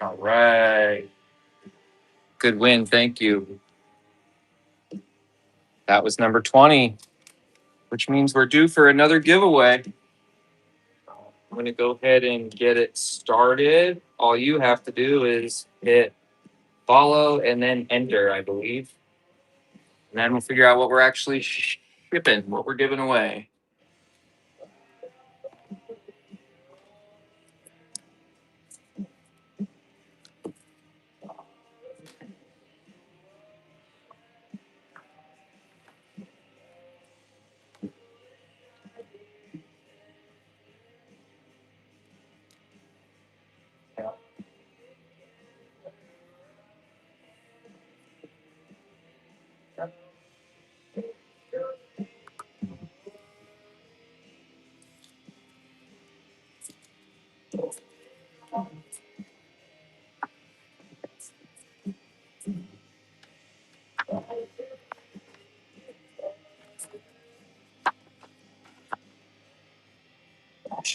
All right. Good win. Thank you. That was number 20, which means we're due for another giveaway. I'm going to go ahead and get it started. All you have to do is hit follow and then enter, I believe. And then we'll figure out what we're actually shipping, what we're giving away.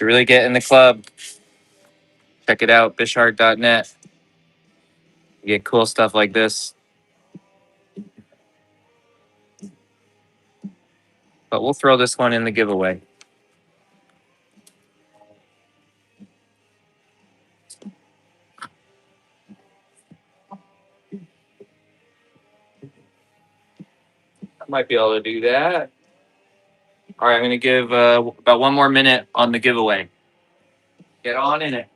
To really get in the club, check it out, bishart.net. You get cool stuff like this. But we'll throw this one in the giveaway. I might be able to do that. All right, I'm going to give about 1 more minute on the giveaway. Get on in it.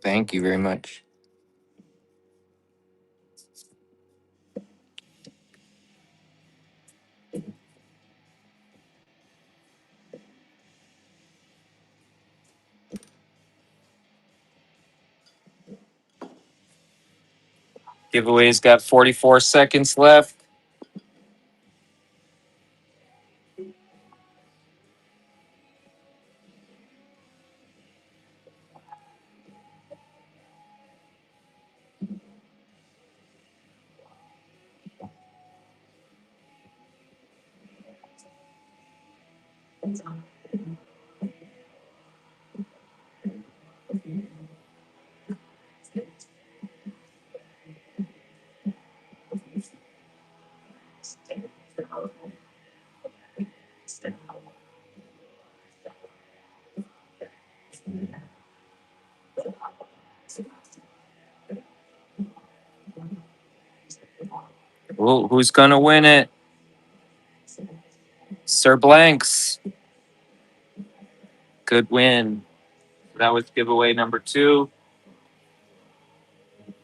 Thank you very much. Giveaway's got 44 seconds left. Who's going to win it? Sir Blanks. Good win. That was giveaway number 2.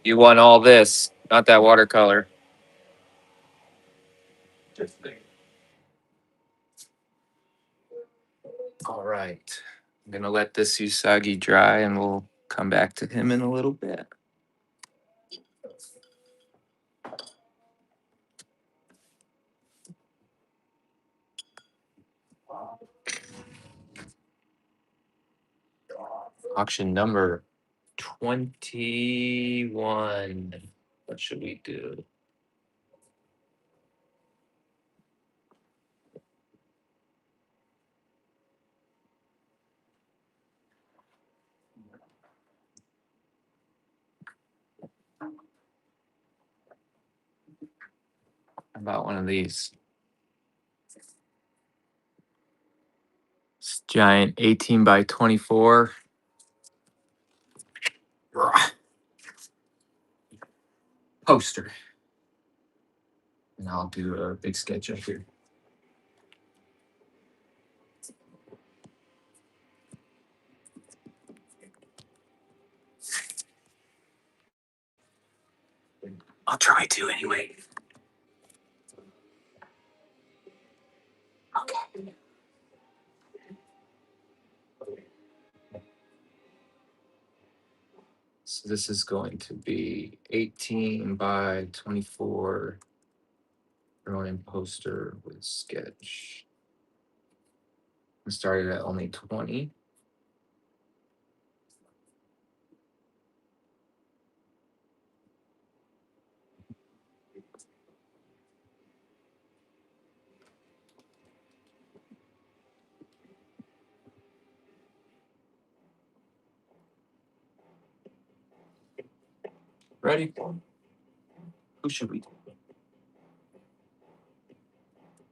You won all this, not that watercolor. All right. I'm going to let this Usagi dry and we'll come back to him in a little bit. Auction number 21. What should we do? about one of these? This giant 18 by 24 poster. And I'll do a big sketch up here. I'll try to anyway. Okay. So this is going to be 18 by 24 drawing poster with sketch. I started at only 20. Ready? Who should we do?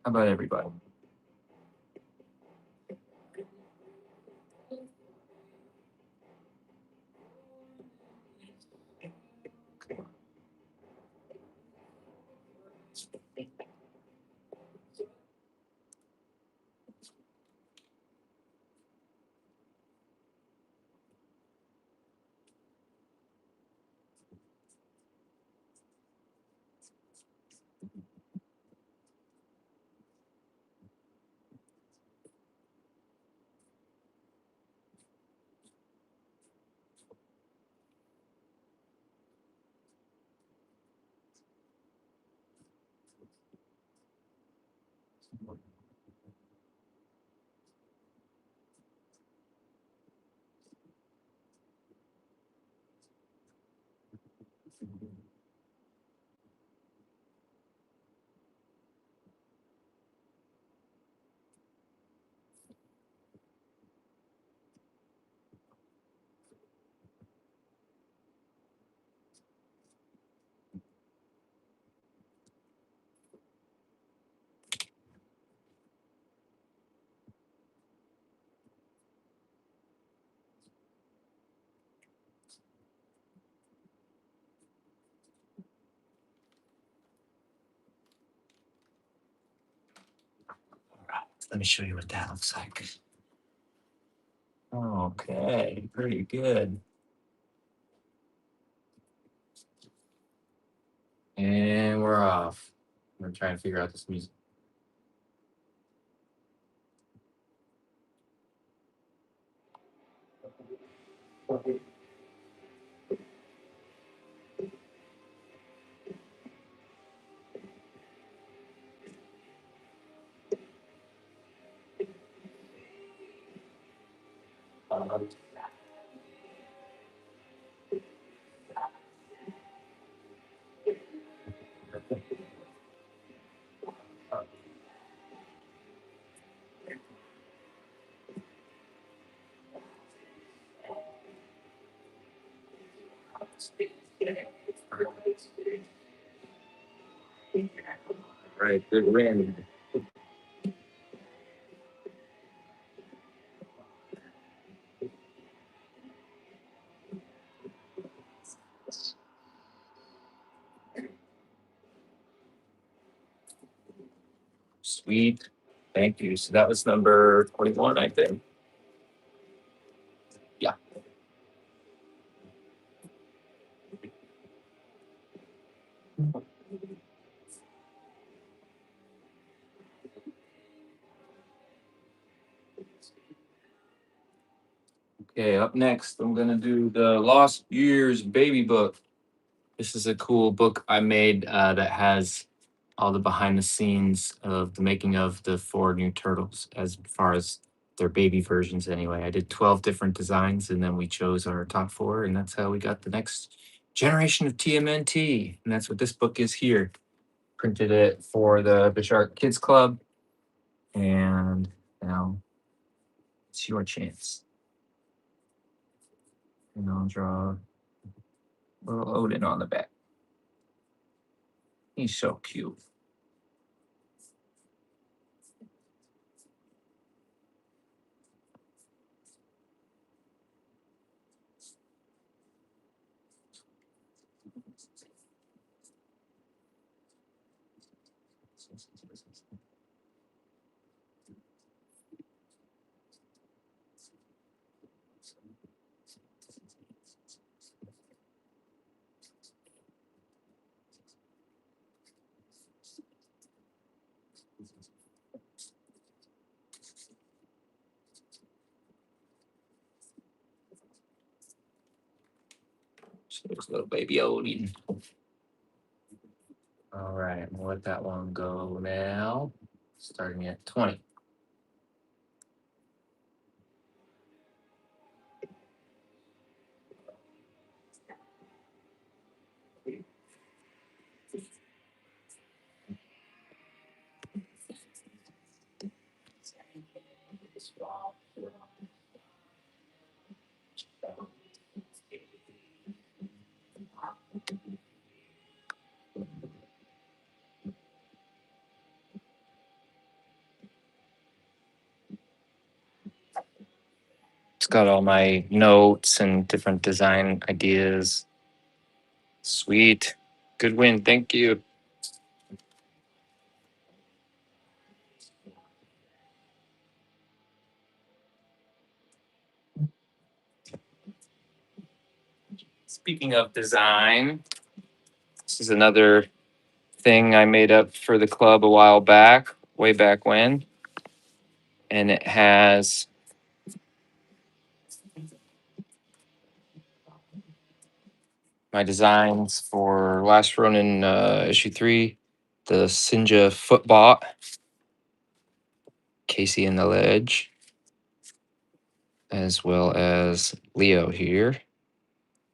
How about everybody? All right, let me show you what that looks like. Okay, pretty good. And we're off. I'm trying to figure out this music. Right, good wind. Sweet. Thank you. So that was number 21, I think. Yeah. Okay, up next, I'm going to do the Lost Years Baby book. This is a cool book I made that has all the behind the scenes of the making of the four new turtles as far as their baby versions anyway. I did 12 different designs and then we chose our top four, and that's how we got the next generation of TMNT. And that's what this book is here. Printed it for the Bishark Kids Club, and now it's your chance. And I'll draw a little Odin on the back. He's so cute. So there's little baby Odin. All right, we'll let that one go now. Starting at 20. It's got all my notes and different design ideas. Sweet. Good win. Thank you. Speaking of design, this is another thing I made up for the club a while back, way back when. And it has my designs for Last Ronin issue 3, the Sinja Footbot, Casey and the Ledge, as well as Leo here.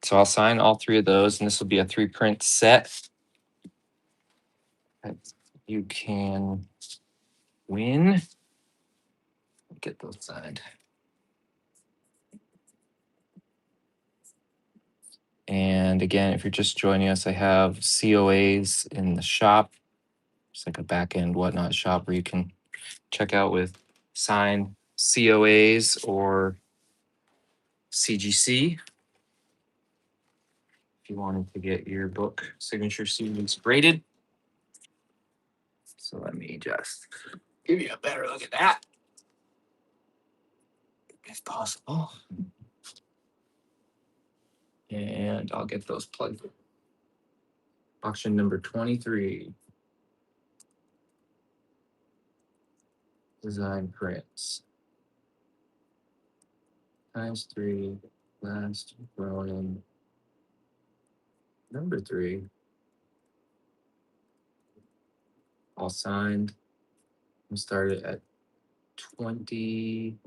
So I'll sign all 3 of those, and this will be a 3-print set that you can win. Get those signed. And again, if you're just joining us, I have COAs in the shop. It's like a back end whatnot shop where you can check out with signed COAs or CGC. If you wanted to get your book signature series graded. So let me just give you a better look at that, if possible. And I'll get those plugged. Auction number 23. Design prints. ×3. Last Ronin. Number 3. All signed. We started at 20.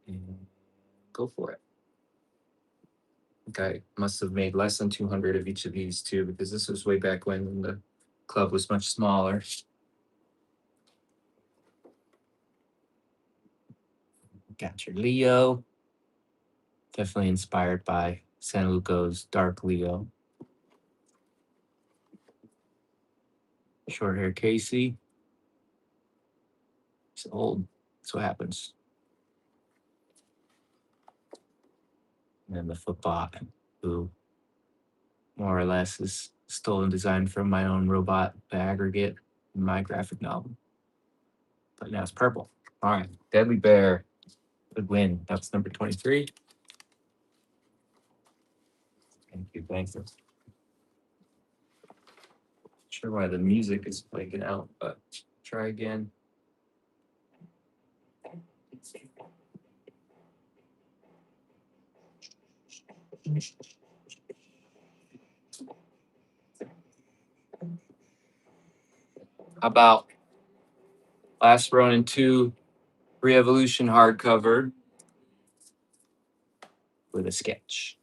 And go for it. I think I must have made less than 200 of each of these too, because this was way back when the club was much smaller. Got your Leo. Definitely inspired by San Luco's Dark Leo. Short hair Casey. He's old. That's what happens. And then the Footbot, who more or less is stolen design from my own robot, the aggregate, in my graphic novel. But now it's purple. All right. Deadly Bear. Good win. That's number 23. Thank you. Thank you. Sure why the music is blanking out, but try again. How about Last Ronin 2 Re-Evolution hardcover with a sketch?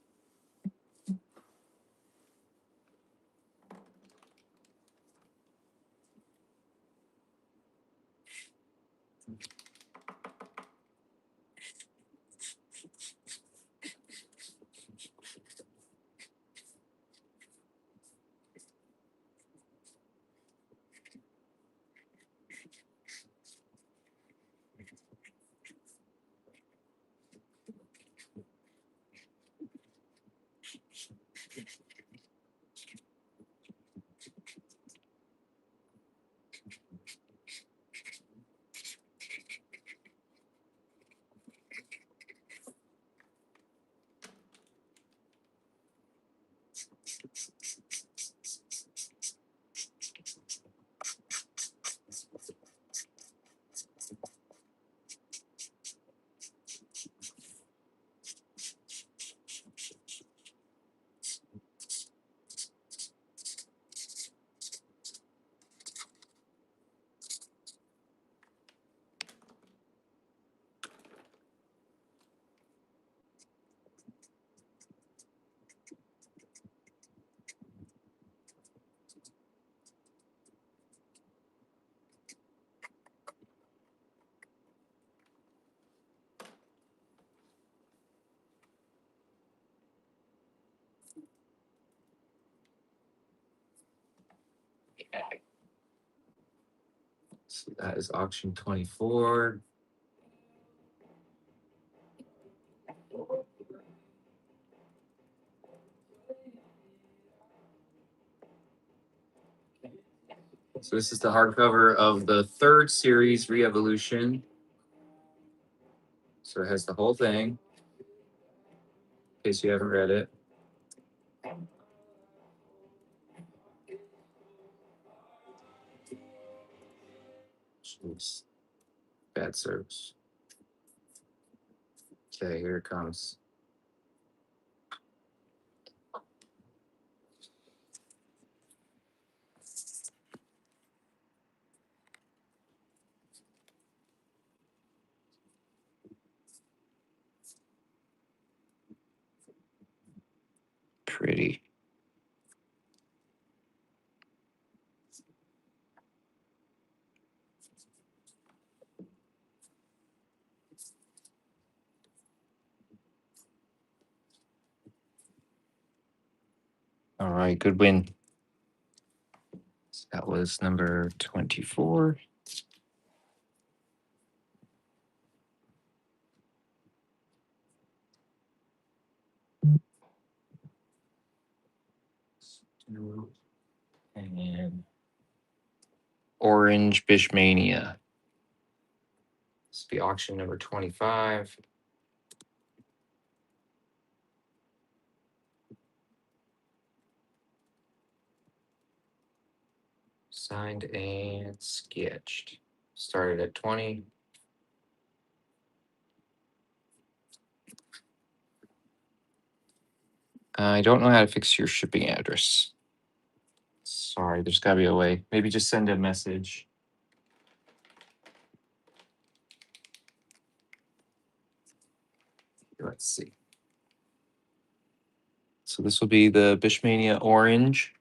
So that is auction 24. So this is the hardcover of the third series, Re-Evolution. So it has the whole thing, in case you haven't read it. Oops. Bad service. Okay, here it comes. Pretty. All right, good win. So that was number 24. And Orange Bishmania. This will be auction number 25. Signed and sketched. Started at 20. I don't know how to fix your shipping address. Sorry, there's got to be a way. Maybe just send a message. Let's see. So this will be the Bishmania Orange.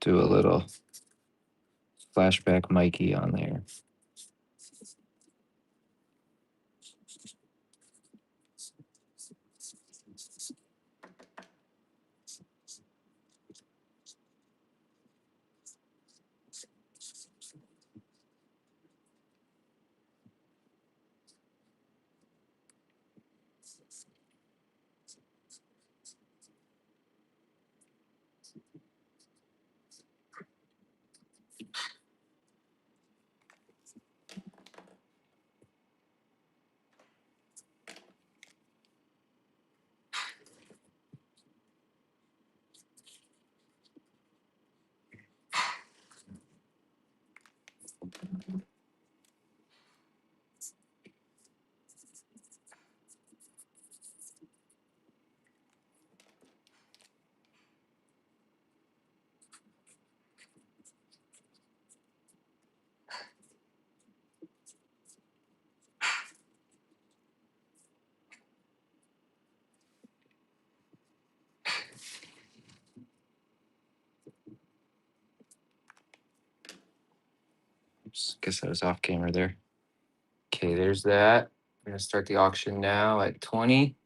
Do a little flashback Mikey on there. Oops, guess I was off camera there. Okay, there's that. I'm going to start the auction now at 20.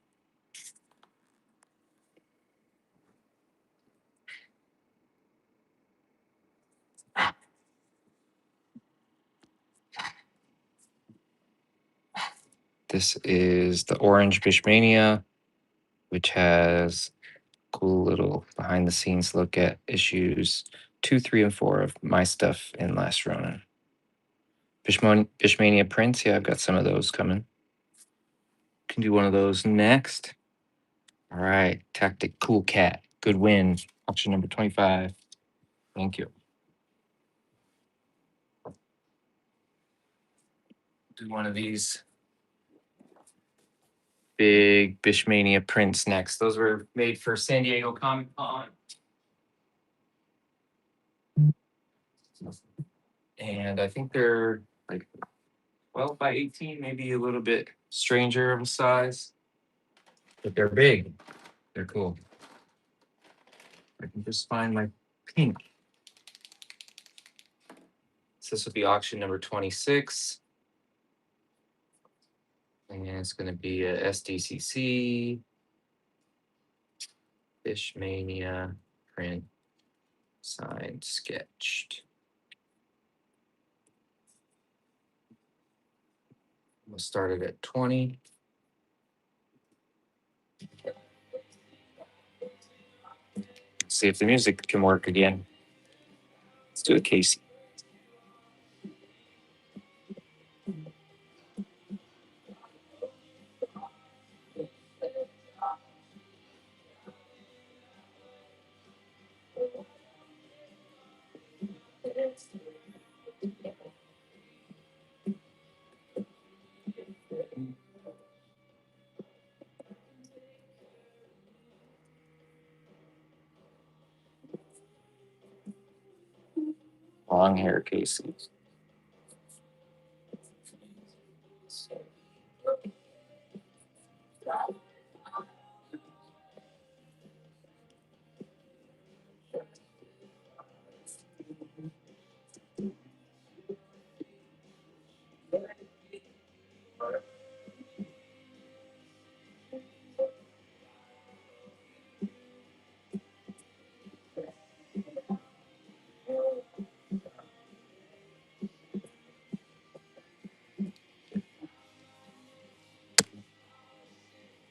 This is the Orange Bishmania, which has a cool little behind the scenes look at issues 2, 3, and 4 of my stuff in Last Ronin. Bishmania prints, yeah, I've got some of those coming. Can do one of those next. All right, Tactic Cool Cat. Good win. Auction number 25. Thank you. Do one of these big Bishmania prints next. Those were made for San Diego Comic Con. And I think they're like 12 by 18, maybe a little bit stranger of a size. But they're big. They're cool. I can just find my pink. So this will be auction number 26. And it's going to be a SDCC Fishmania print signed sketched. We'll start it at 20. See if the music can work again. Let's do it, Casey. Long hair, Casey.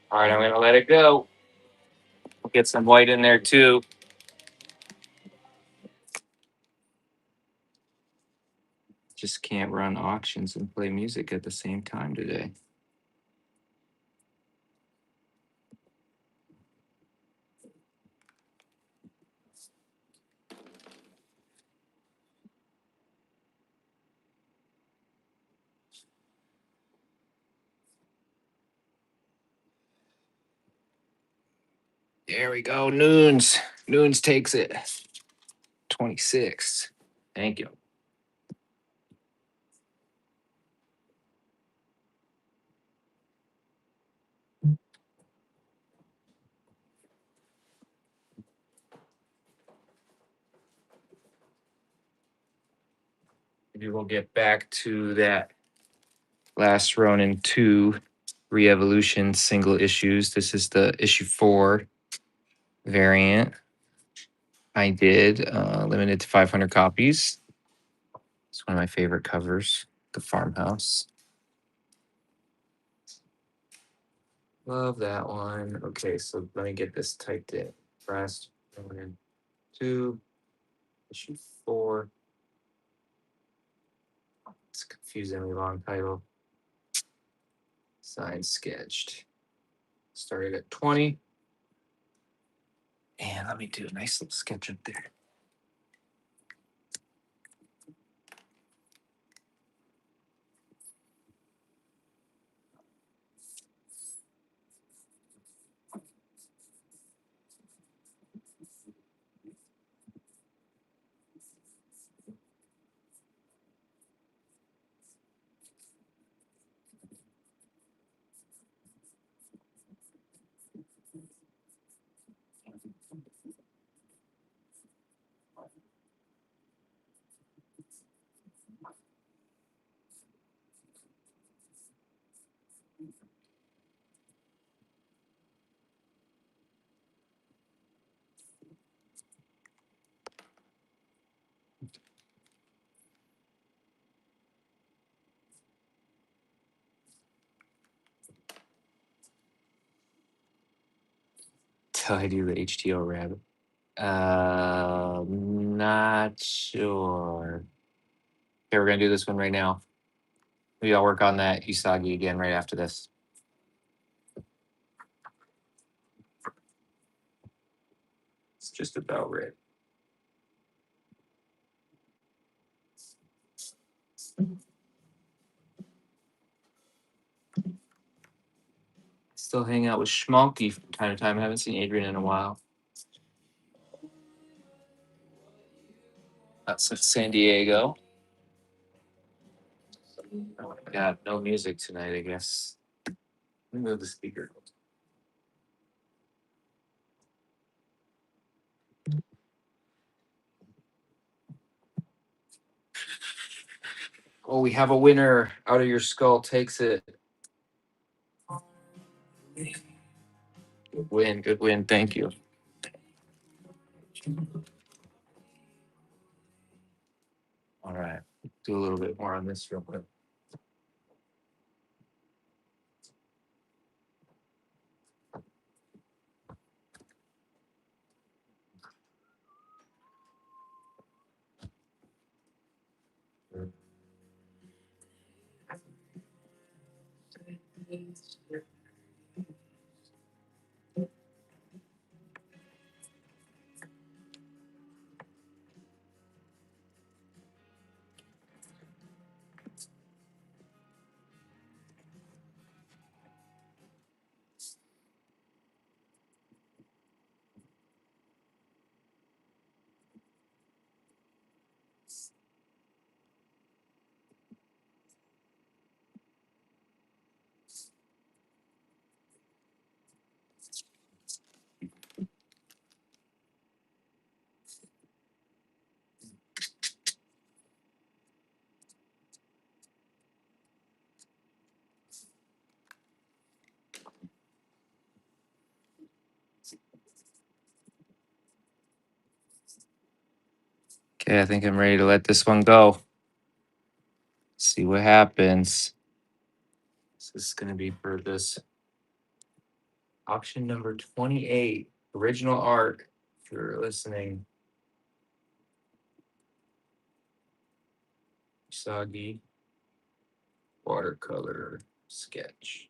All right, I'm going to let it go. We'll get some white in there too. Just can't run auctions and play music at the same time today. There we go. Noons. Noons takes it. 26. Thank you. Maybe we'll get back to that Last Ronin 2 Re-Evolution single issues. This is the issue 4 variant. I did limited to 500 copies. It's one of my favorite covers, the farmhouse. Love that one. Okay, so let me get this typed in. Last Ronin 2, issue 4. It's a confusingly long title. Signed, sketched. Started at 20. And let me do a nice little sketch up there. until I do the HTO rabbit. Not sure. Okay, we're gonna do this one right now. Maybe I'll work on that Usagi again right after this. It's just about right. Still hang out with Schmalky from time to time. I haven't seen Adrian in a while. That's San Diego. Oh my god, no music tonight, I guess. Let me move the speaker. Oh, we have a winner. Out of your skull takes it. Good win, good win. Thank you. All right, do a little bit more on this real quick. Okay, I think I'm ready to let this one go. See what happens. So this is going to be for this auction number 28, original art. If you're listening, Usagi watercolor sketch.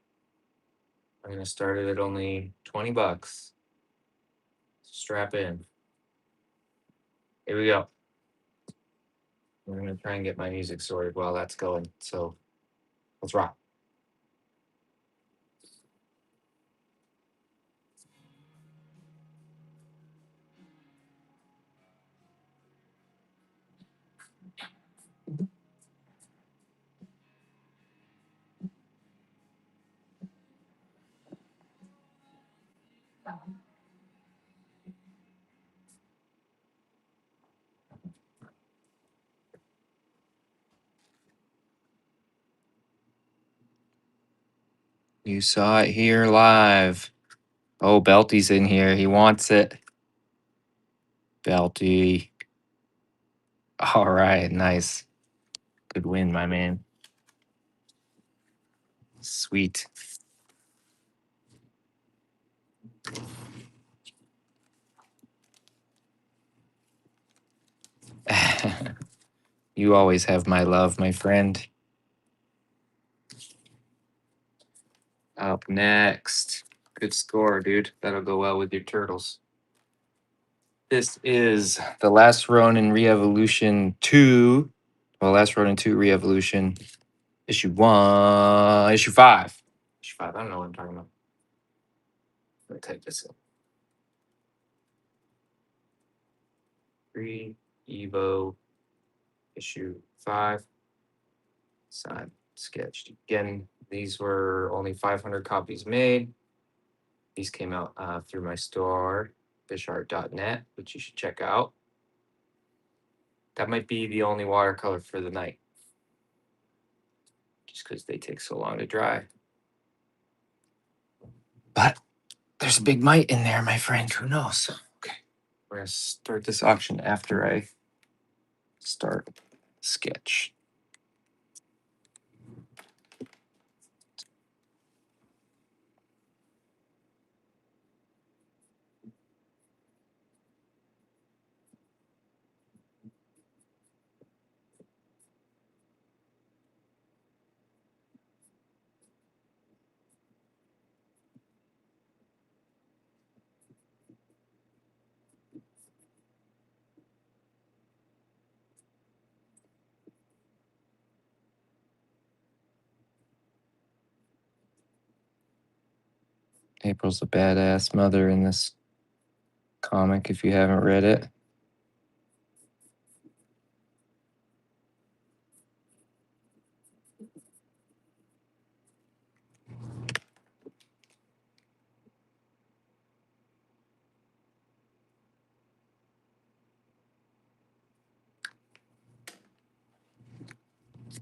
I'm going to start it at only $20. Strap in. Here we go. I'm going to try and get my music sorted while that's going. So let's rock. You saw it here live. Oh, Belty's in here. He wants it. Belty. All right, nice. Good win, my man. Sweet. You always have my love, my friend. Up next. Good score, dude. That'll go well with your turtles. This is the Last Ronin Re-Evolution 2. Well, Last Ronin 2 Re-Evolution. Issue 1. Issue 5. Issue 5. I don't know what I'm talking about. Let me type this in. 3 Evo. Issue 5. Signed, sketched. Again, these were only 500 copies made. These came out through my store, fishart.net, which you should check out. That might be the only watercolor for the night, just because they take so long to dry. But there's a big mite in there, my friend. Who knows? Okay. We're going to start this auction after I start sketch. April's a badass mother in this comic if you haven't read it.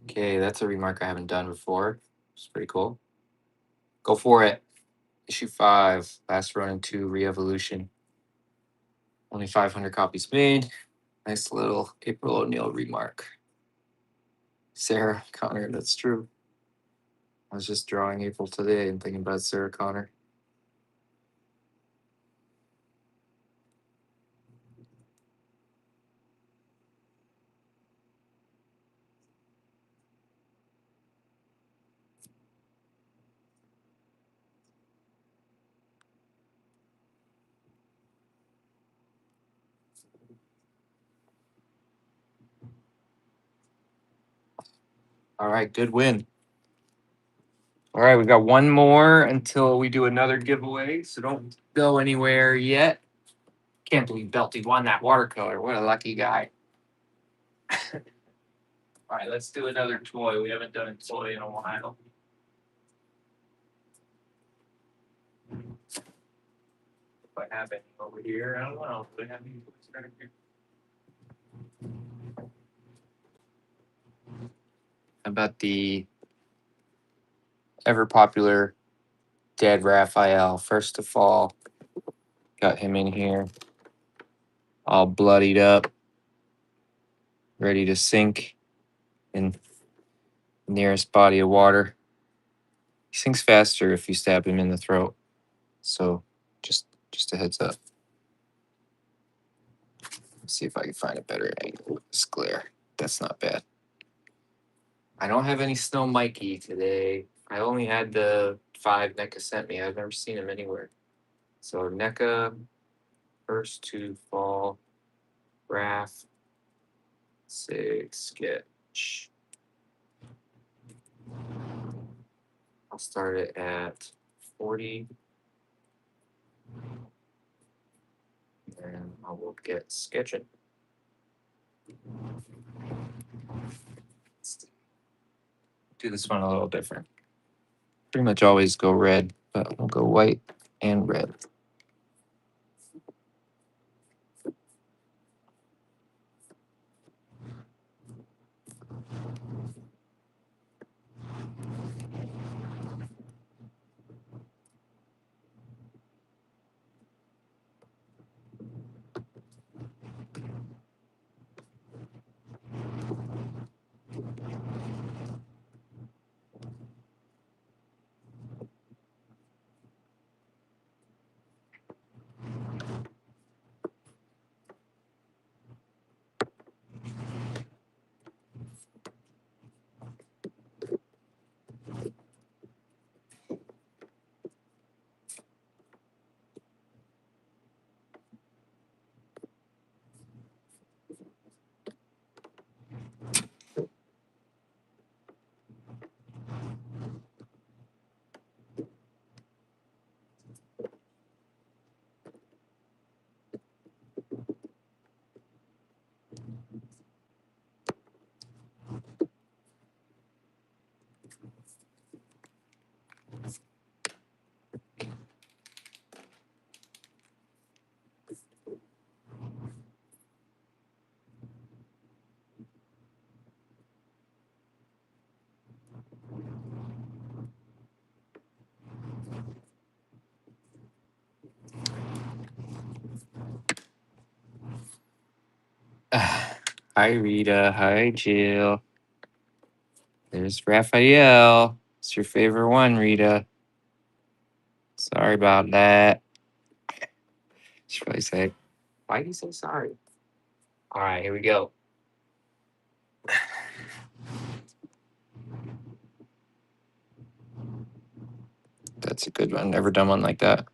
Okay, that's a remark I haven't done before. It's pretty cool. Go for it. Issue 5, last run in 2, Re-Evolution. Only 500 copies made. Nice little April O'Neil remark. Sarah Connor, that's true. I was just drawing April today and thinking about Sarah Connor. All right, good win. All right, we got one more until we do another giveaway, so don't go anywhere yet. Can't believe Belty won that watercolor. What a lucky guy. All right, let's do another toy. We haven't done a toy in a while. If I have any over here, I don't know. Do I have any toys right here? How about the ever popular Dead Raphael, first to fall? Got him in here, all bloodied up, ready to sink in the nearest body of water. He sinks faster if you stab him in the throat. So just a heads up. Let's see if I can find a better angle with this glare. That's not bad. I don't have any Snow Mikey today. I only had the 5 NECA sent me. I've never seen him anywhere. So NECA, first to fall, Raph, 6 sketch. I'll start it at 40. And I will get sketching. Let's do this one a little different. Pretty much always go red, but we'll go white and red. Hi, Rita. Hi, Jill. There's Raphael. It's your favorite one, Rita. Sorry about that. Should probably say, why do you say sorry? All right, here we go. That's a good one. Never done one like that.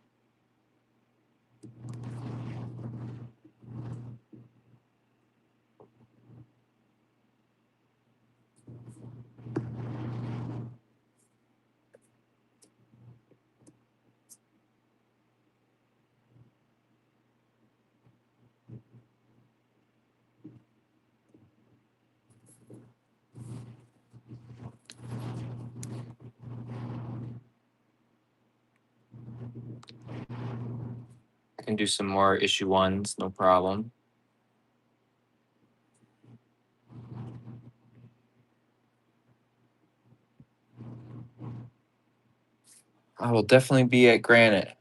I can do some more issue ones, no problem. I will definitely be at Granite.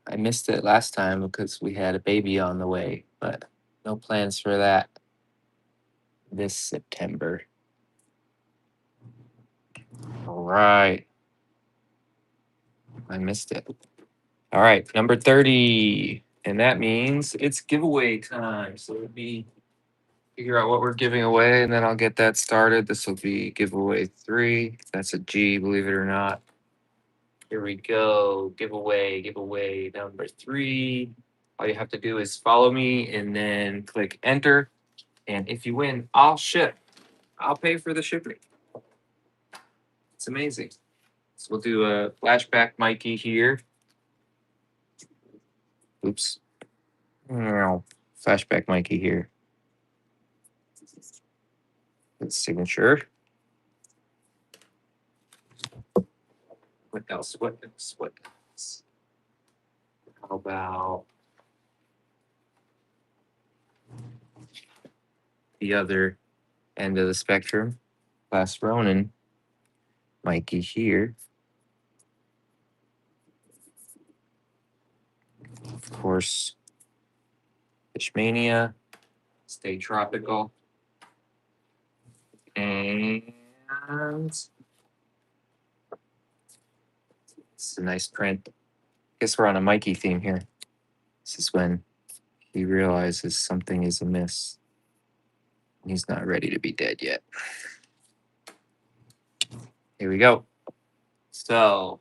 I missed it last time because we had a baby on the way, but no plans for that this September. All right. I missed it. All right, number 30. And that means it's giveaway time. So it'll be figure out what we're giving away, and then I'll get that started. This will be giveaway 3. That's a G, believe it or not. Here we go. Giveaway number 3. All you have to do is follow me and then click enter. And if you win, I'll ship. I'll pay for the shipping. It's amazing. So we'll do a flashback Mikey here. Oops. No. Flashback Mikey here. His signature. What else? What else? What else? How about the other end of the spectrum? Last Ronin, Mikey here. Of course, Fishmania, Stay Tropical, and it's a nice print. Guess we're on a Mikey theme here. This is when he realizes something is amiss. He's not ready to be dead yet. Here we go. So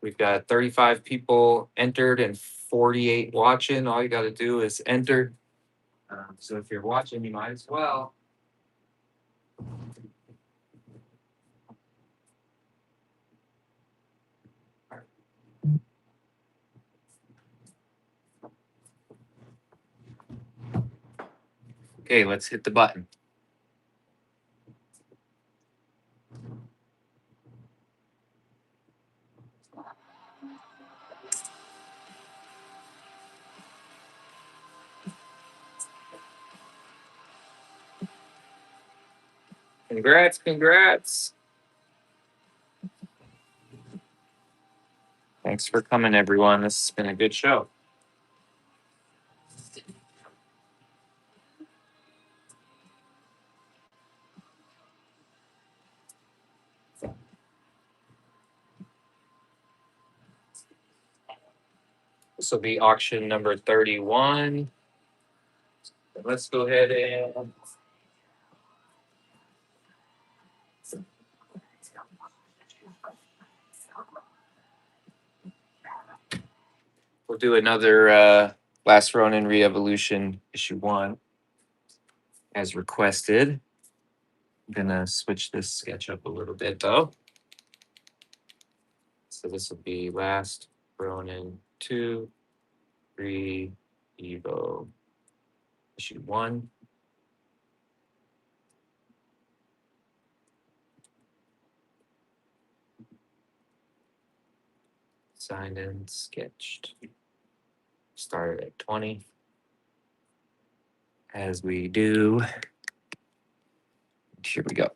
we've got 35 people entered and 48 watching. All you got to do is enter. So if you're watching, you might as well. Okay, let's hit the button. Congrats. Thanks for coming, everyone. This has been a good show. This will be auction number 31. Let's go ahead and we'll do another Last Ronin Re-Evolution issue 1 as requested. I'm gonna switch this sketch up a little bit though. So this will be Last Ronin 2, 3, Evo issue 1. Signed and sketched. Started at 20. As we do. Here we go.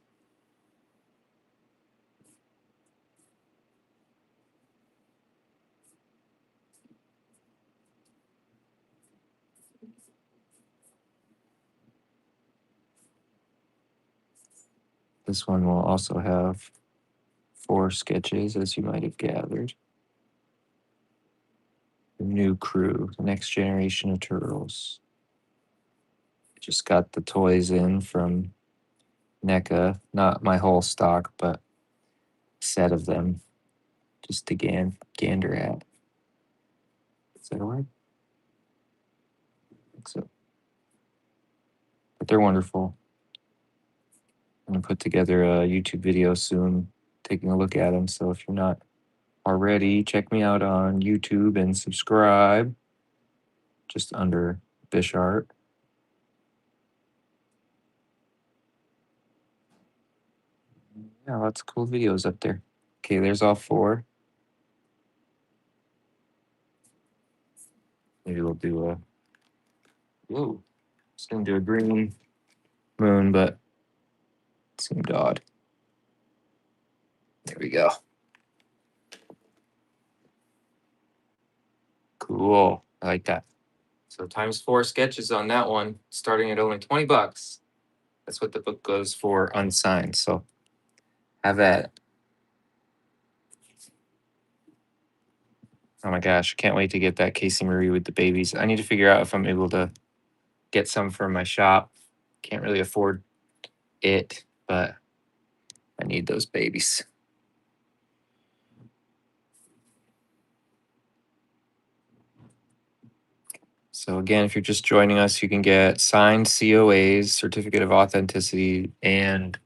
This one will also have 4 sketches, as you might have gathered. The new crew, the next generation of turtles. Just got the toys in from NECA, not my whole stock, but a set of them, just to gander at. Is that a word? I think so. But they're wonderful. I'm gonna put together a YouTube video soon, taking a look at them. So if you're not already, check me out on YouTube and subscribe. Just under Fish Art. Yeah, lots of cool videos up there. Okay, there's all 4. Maybe we'll do a. Ooh, just gonna do a green moon, but it seemed odd. There we go. Cool. I like that. So times 4 sketches on that one, starting at only $20. That's what the book goes for unsigned. So have that. Oh my gosh, I can't wait to get that Casey Marie with the babies. I need to figure out if I'm able to get some from my shop. Can't really afford it, but I need those babies. So again, if you're just joining us, you can get signed COAs, certificate of authenticity, and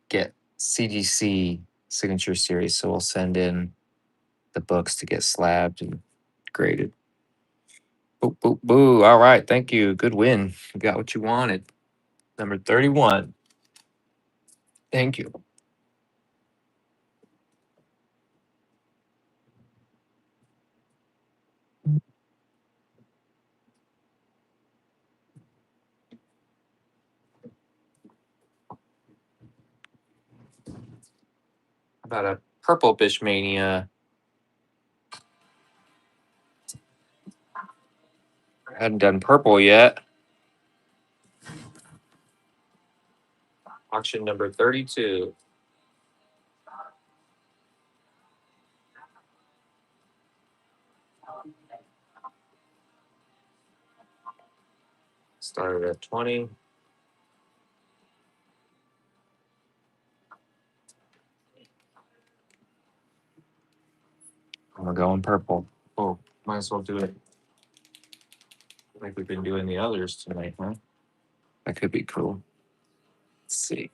get CGC signature series. So we'll send in the books to get slabbed and graded. Boo, boo, boo. All right. Thank you. Good win. You got what you wanted. Number 31. Thank you. About a purple Bishmania. I hadn't done purple yet. Auction number 32. Started at 20. I'm going purple. Oh, might as well do it like we've been doing the others tonight, huh? That could be cool. Let's see.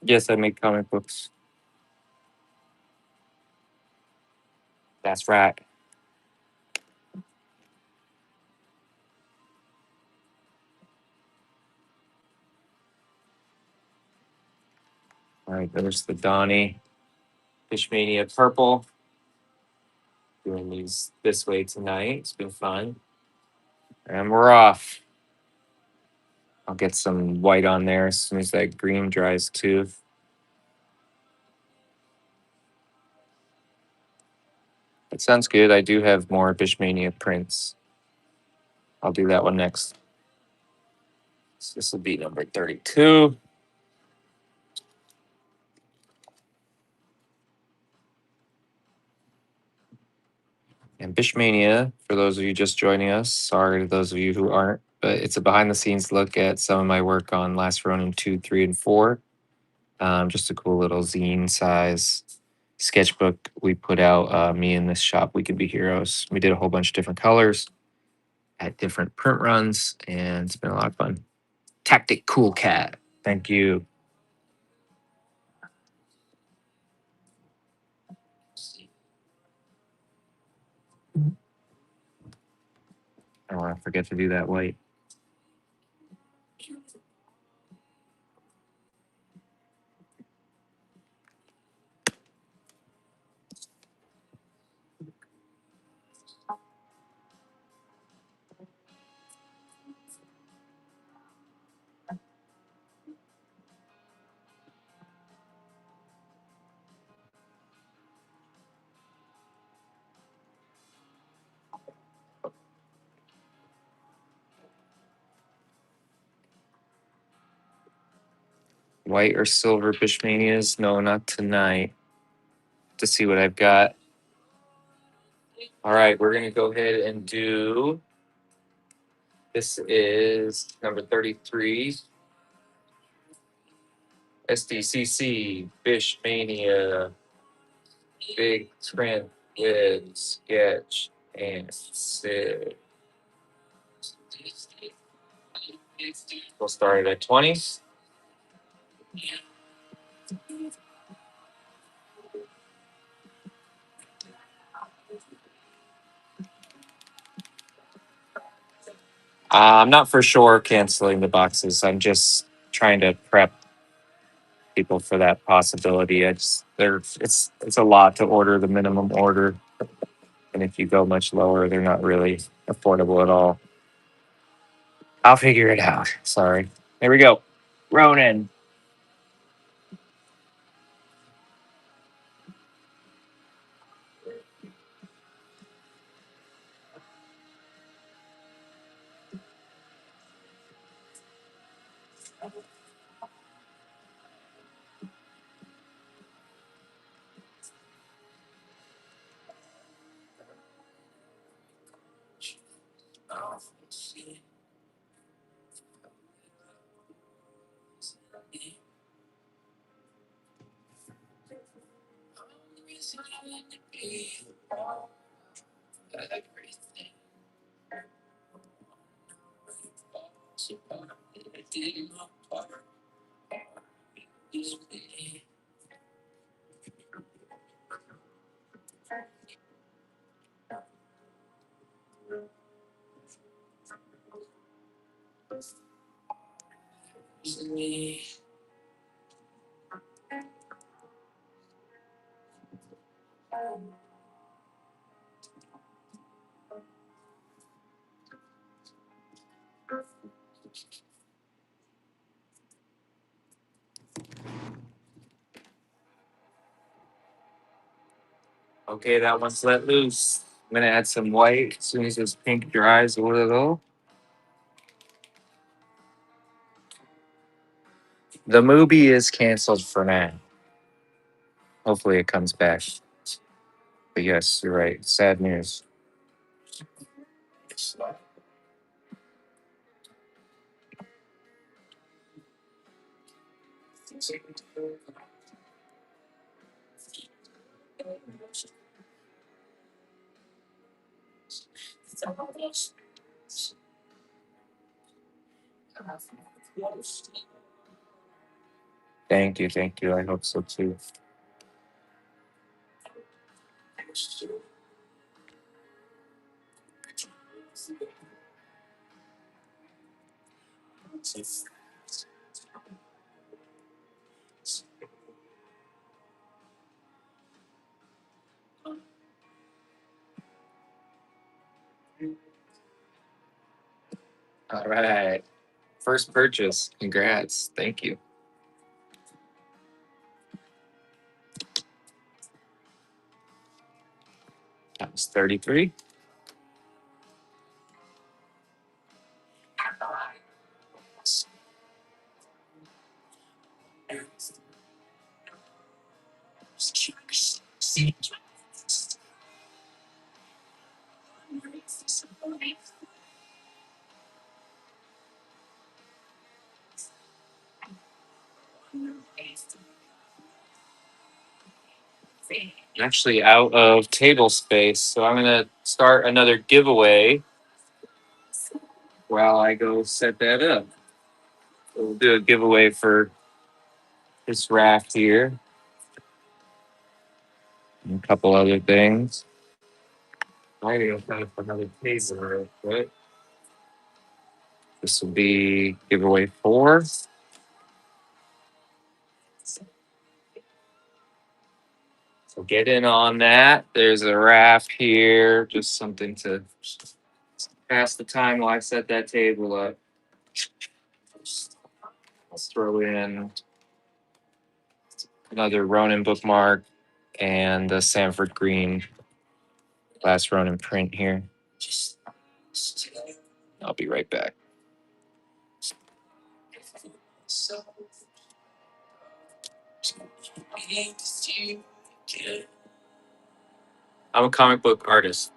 Yes, I make comic books. That's right. All right, there's the Donnie Fishmania purple. Doing these this way tonight. It's been fun. And we're off. I'll get some white on there as soon as that green dries too. That sounds good. I do have more Fishmania prints. I'll do that one next. So this will be number 32. And Fishmania, for those of you just joining us, sorry to those of you who aren't, but it's a behind the scenes look at some of my work on Last Ronin 2, 3, and 4. Just a cool little zine size sketchbook we put out. Me and this shop, We Could Be Heroes. We did a whole bunch of different colors at different print runs, and it's been a lot of fun. Tactic Cool Cat. Thank you. I don't want to forget to do that white. White or silver Bishmanias? No, not tonight. To see what I've got. All right, we're gonna go ahead and do. This is number 33. SDCC Bishmania Big Print with Sketch and Sid. We'll start it at 20. I'm not for sure canceling the boxes. I'm just trying to prep people for that possibility. It's a lot to order the minimum order, and if you go much lower, they're not really affordable at all. I'll figure it out. Sorry. Here we go. Ronan. Okay, that one's let loose. I'm gonna add some white as soon as this pink dries a little. The movie is canceled for now. Hopefully it comes back. But yes, you're right. Sad news. Thank you, thank you. I hope so too. All right. First purchase. Congrats. Thank you. That was 33. Actually out of table space. So I'm gonna start another giveaway while I go set that up. So we'll do a giveaway for this raft here and a couple other things. I gotta go find another table real quick. This will be giveaway 4. So get in on that. There's a raft here, just something to pass the time while I set that table up. Let's throw in another Ronin bookmark and the Sanford Green last Ronin print here. I'll be right back. I'm a comic book artist.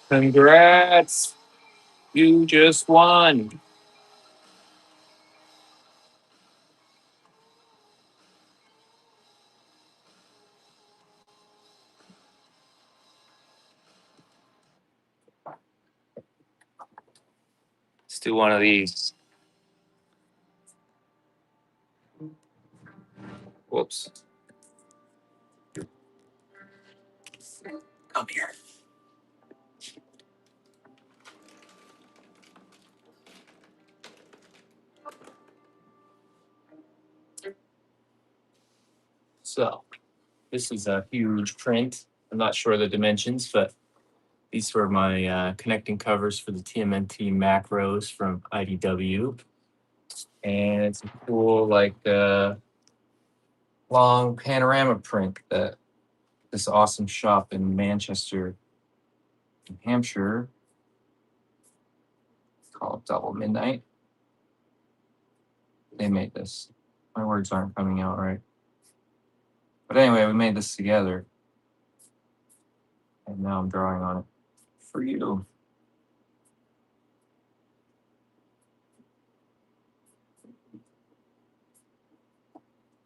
Congrats! You just won. Let's do one of these. Whoops. Come here. So, this is a huge print. I'm not sure the dimensions, but these were my connecting covers for the TMNT macros from IDW. And it's a cool, like, long panorama print that this awesome shop in Manchester, New Hampshire, called Double Midnight. They made this. My words aren't coming out right. But anyway, we made this together. And now I'm drawing on it for you.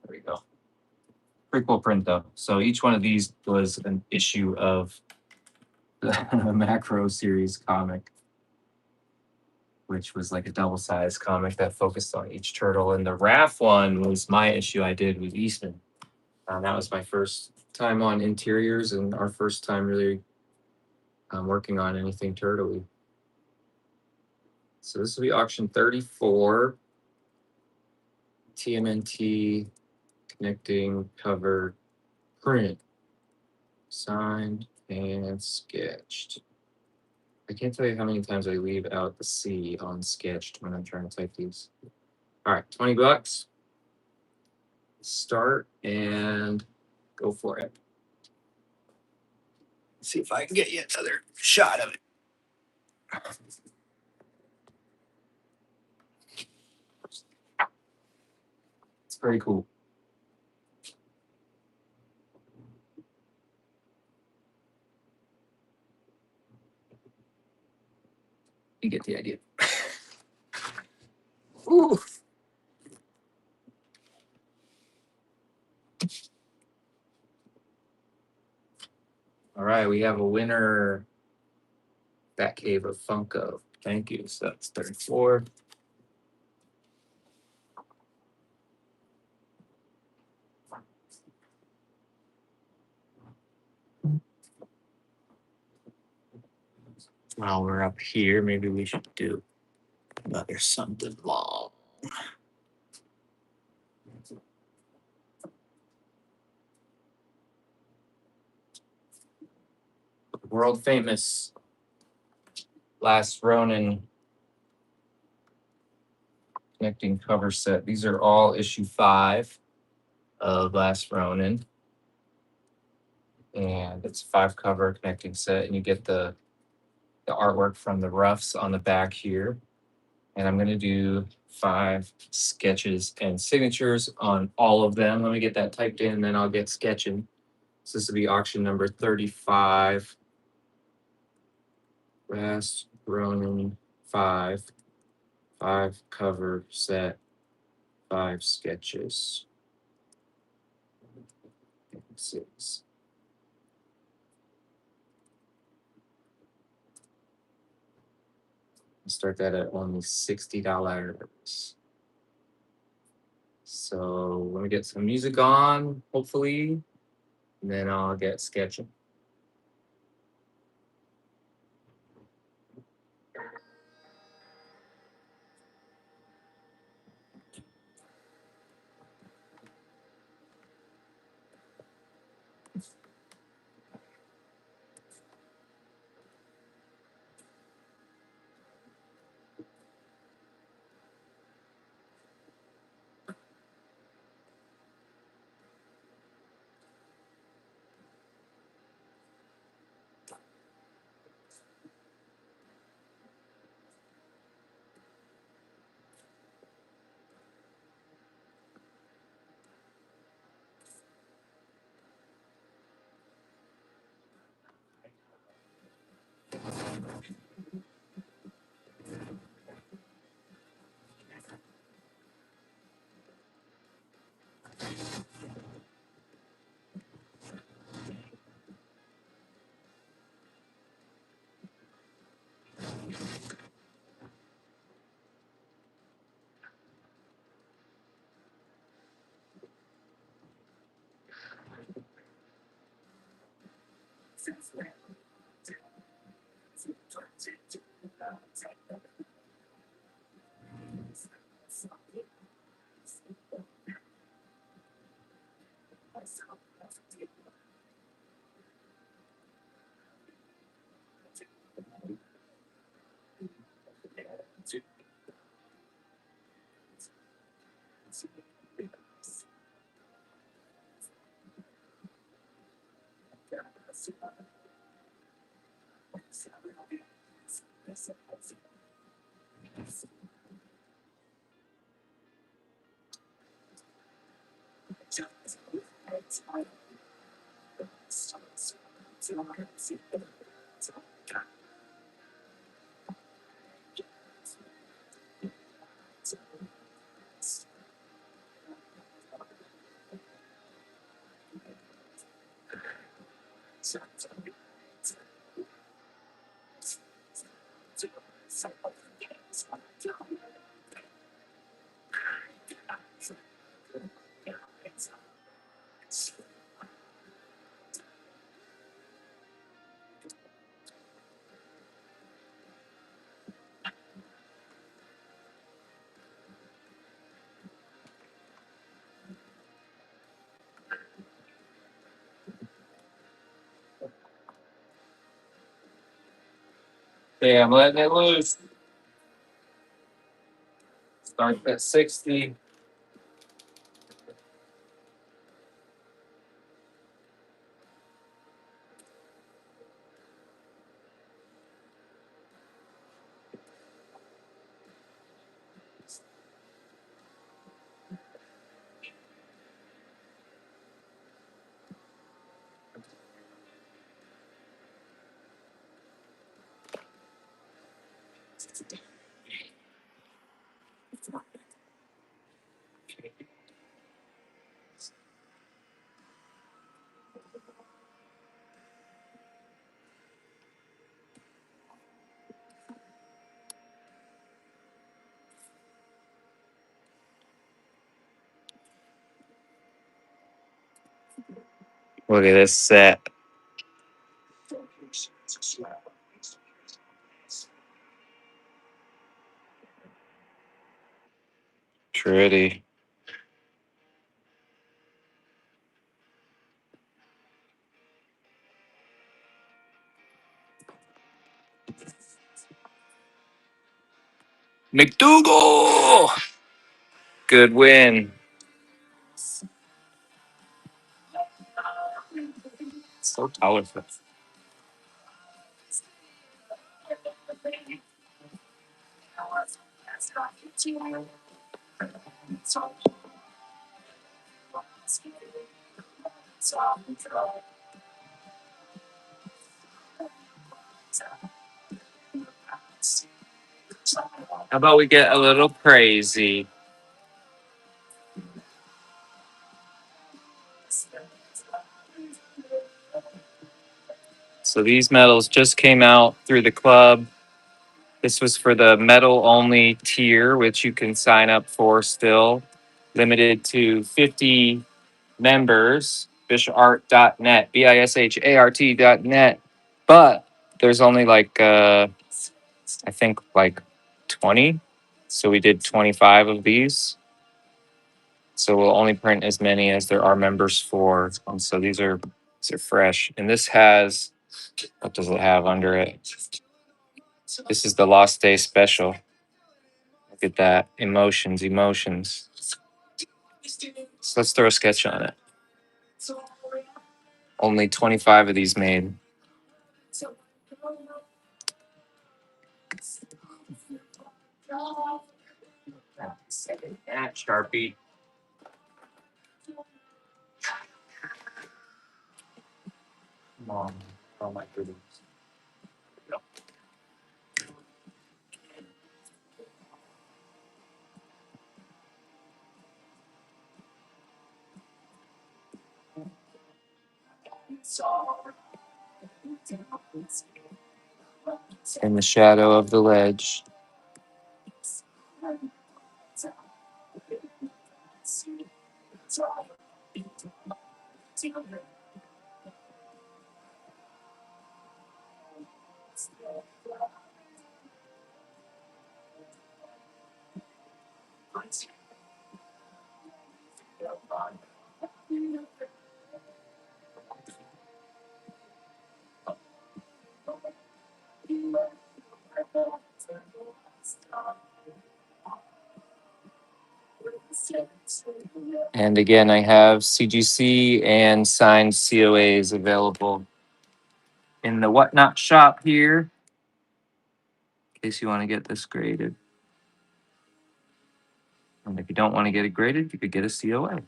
There we go. Pretty cool print though. So each one of these was an issue of the Macro series comic, which was like a double-sized comic that focused on each turtle. And the RAF one was my issue I did with Eastman. That was my first time on interiors and our first time really working on anything turtle-y. So this will be auction 34. TMNT connecting cover print. Signed and sketched. I can't tell you how many times I leave out the C on sketched when I'm trying to type these. All right, $20. Start and go for it. See if I can get you another shot of it. It's very cool. You get the idea. Ooh. All right, we have a winner. Bat Cave of Funko. Thank you. So that's 34. While we're up here, maybe we should do another something long. World famous Last Ronin connecting cover set. These are all issue 5 of Last Ronin. And it's a 5 cover connecting set, and you get the the artwork from the roughs on the back here. And I'm going to do 5 sketches and signatures on all of them. Let me get that typed in, then I'll get sketching. So this will be auction number 35. Fast Ronin 5. 5 cover set, 5 sketches. 6. Start that at only $60. So let me get some music on, hopefully, and then I'll get sketching. Okay, I'm letting it loose. Start at 60. Look at this set. Pretty. McDougal! Good win. So colorful. How about we get a little crazy? So these medals just came out through the club. This was for the metal only tier, which you can sign up for still. Limited to 50 members, bishart.net, BISHART.net. But there's only like, I think like 20. So we did 25 of these. So we'll only print as many as there are members for. And so these are fresh. And this has, what does it have under it? This is the Lost Day special. Look at that. Emotions. So let's throw a sketch on it. Only 25 of these made. Sharpie. Come on. Oh my goodness. In the shadow of the ledge. And again, I have CGC and signed COAs available in the Whatnot shop here, in case you want to get this graded. And if you don't want to get it graded, you could get a COA.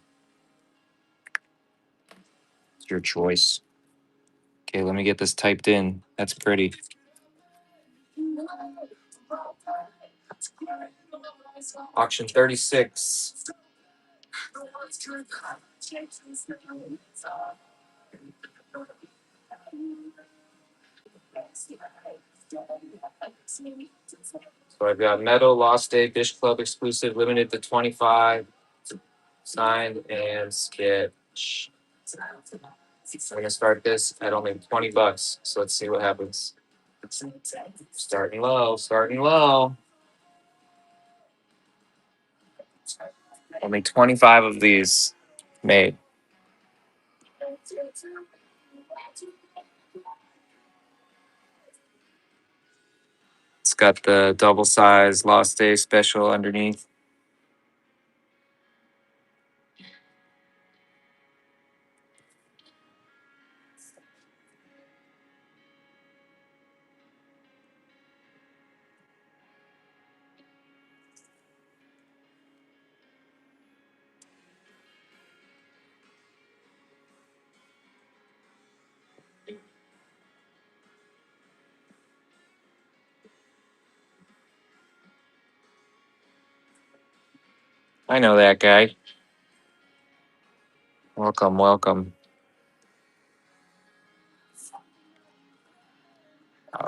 It's your choice. Okay, let me get this typed in. That's pretty. Auction 36. So I've got Metal, Lost Day, Bish Club exclusive, limited to 25. Signed and sketch. I'm gonna start this at only $20. So let's see what happens. Starting low. Only 25 of these made. It's got the double size Lost Day special underneath. I know that guy. Welcome. All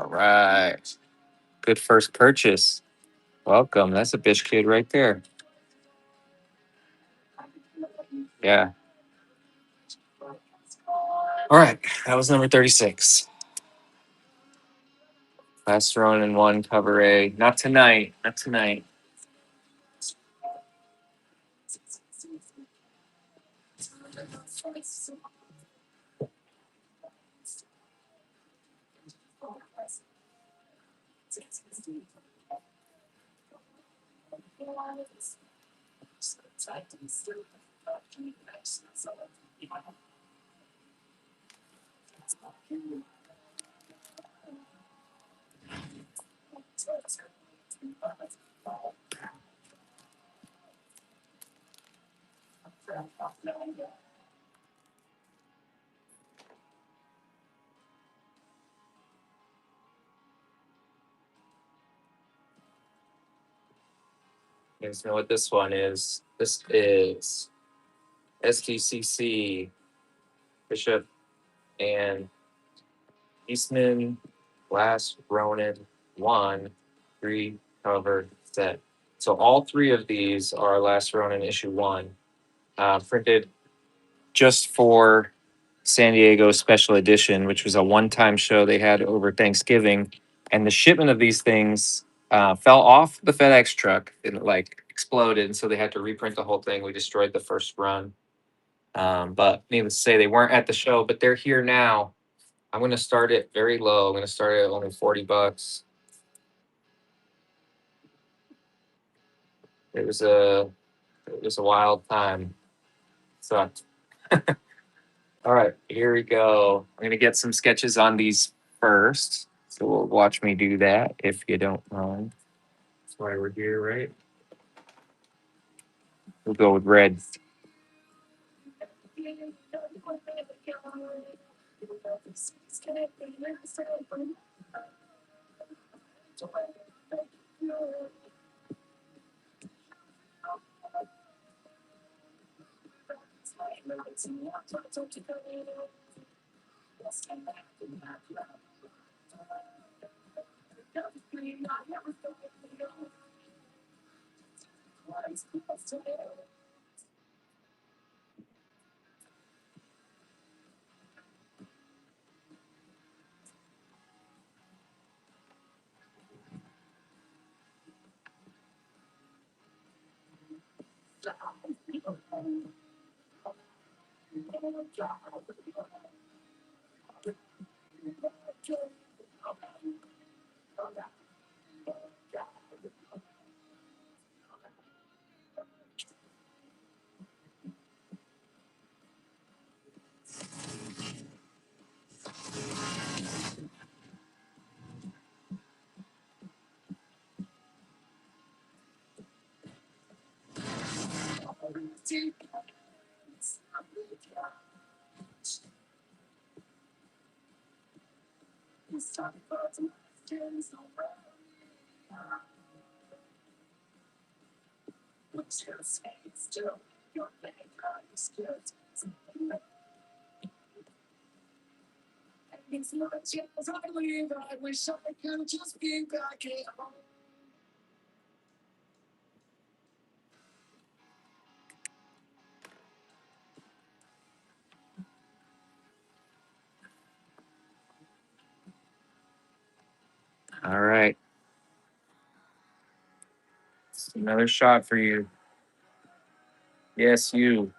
right. Good first purchase. Welcome. That's a Bish kid right there. Yeah. All right. That was number 36. Last thrown in one, cover A. Not tonight. You guys know what this one is? This is STCC Bishop and Eastman Glass Ronin 1 3 cover set. So all three of these are Last Ronin issue 1, printed just for San Diego special edition, which was a one-time show they had over Thanksgiving. And the shipment of these things fell off the FedEx truck and it like exploded. And so they had to reprint the whole thing. We destroyed the first run. But needless to say, they weren't at the show, but they're here now. I'm going to start it very low. I'm going to start it at only $40. It was a wild time. Sucked. All right, here we go. I'm gonna get some sketches on these first. So we'll watch me do that if you don't mind. That's why we're here, right? We'll go with red. All right. Another shot for you. Yes, you.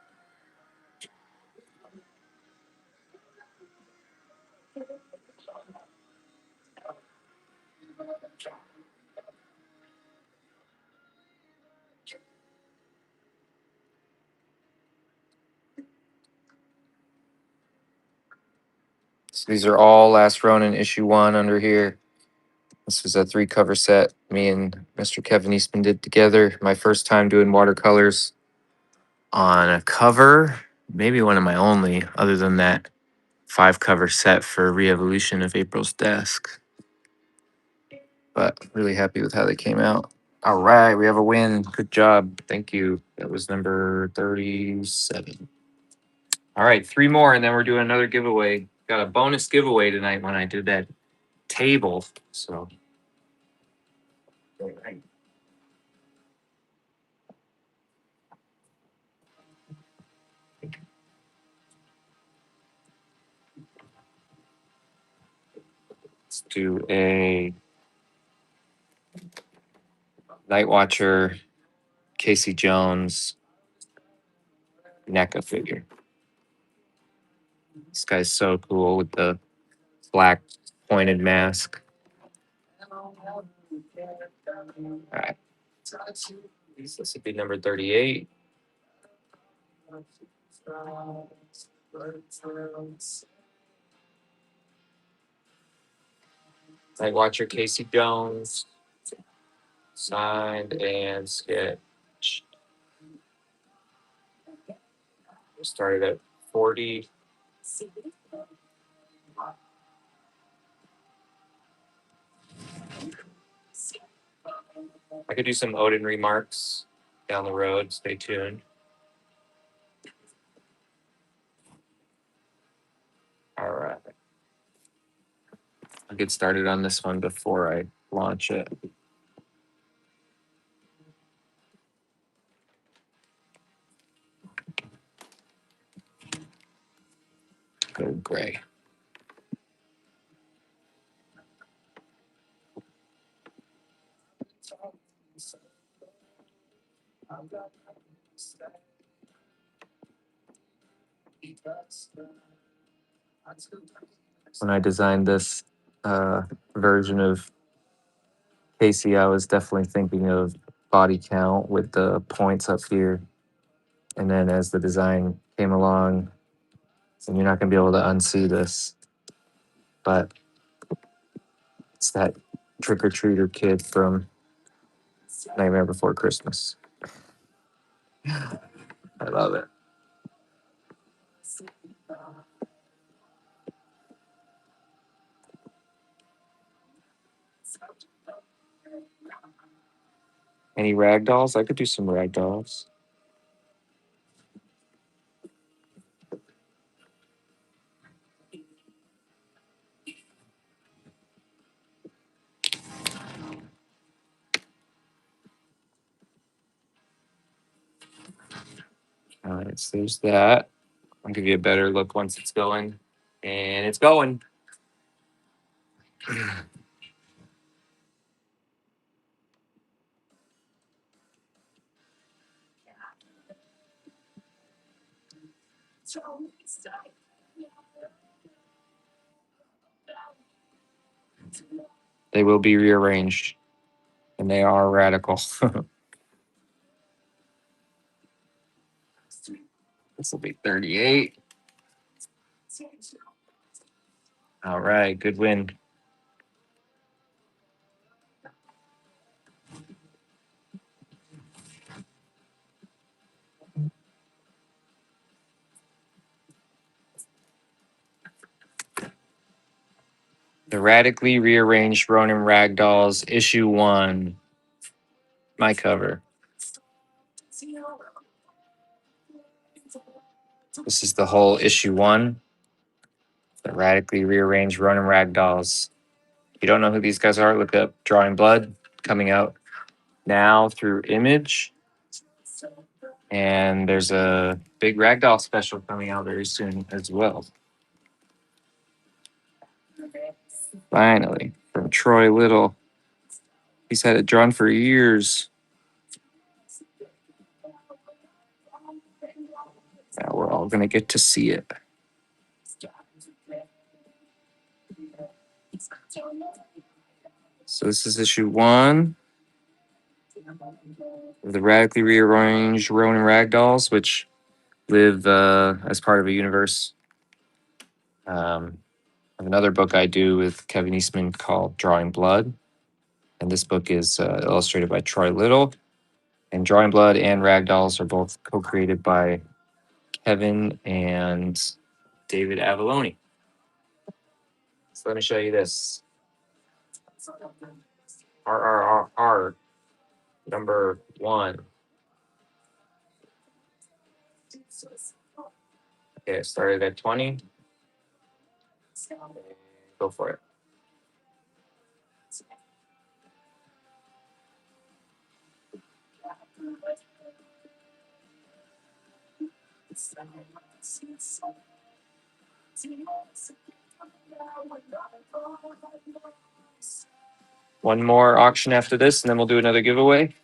So these are all Last Ronin issue 1 under here. This was a 3 cover set me and Mr. Kevin Eastman did together. My first time doing watercolors on a cover, maybe one of my only, other than that 5 cover set for Re-Evolution of April's Desk. But really happy with how they came out. All right, we have a win. Good job. Thank you. That was number 37. All right, 3 more, and then we're doing another giveaway. Got a bonus giveaway tonight when I did that table. So, all right. Let's do a Night Watcher, Casey Jones, NECA figure. This guy's so cool with the black pointed mask. All right. So this would be number 38. Night Watcher Casey Jones. Signed and sketched. Started at 40. I could do some Odin remarks down the road. Stay tuned. All right. I'll get started on this one before I launch it. Go gray. When I designed this version of Casey, I was definitely thinking of body count with the points up here. And then as the design came along, and you're not going to be able to unsee this, but it's that trick or treater kid from Nightmare Before Christmas. I love it. Any rag dolls? I could do some rag dolls. All right, so there's that. I'll give you a better look once it's going. And it's going. They will be rearranged, and they are radical. This will be 38. All right, good win. The Radically Rearranged Ronin Ragdolls, issue 1. My cover. This is the whole issue 1. The Radically Rearranged Ronin Ragdolls. If you don't know who these guys are, look up Drawing Blood, coming out now through Image. And there's a big Ragdoll special coming out very soon as well. Finally, from Troy Little. He's had it drawn for years. Now we're all going to get to see it. So this is issue 1 of the Radically Rearranged Ronin Ragdolls, which live as part of a universe. Of another book I do with Kevin Eastman called Drawing Blood. And this book is illustrated by Troy Little. And Drawing Blood and Ragdolls are both co-created by Kevin and David Avalone. So let me show you this. RRR number 1. Okay, I started at 20. Go for it. One more auction after this, and then we'll do another giveaway.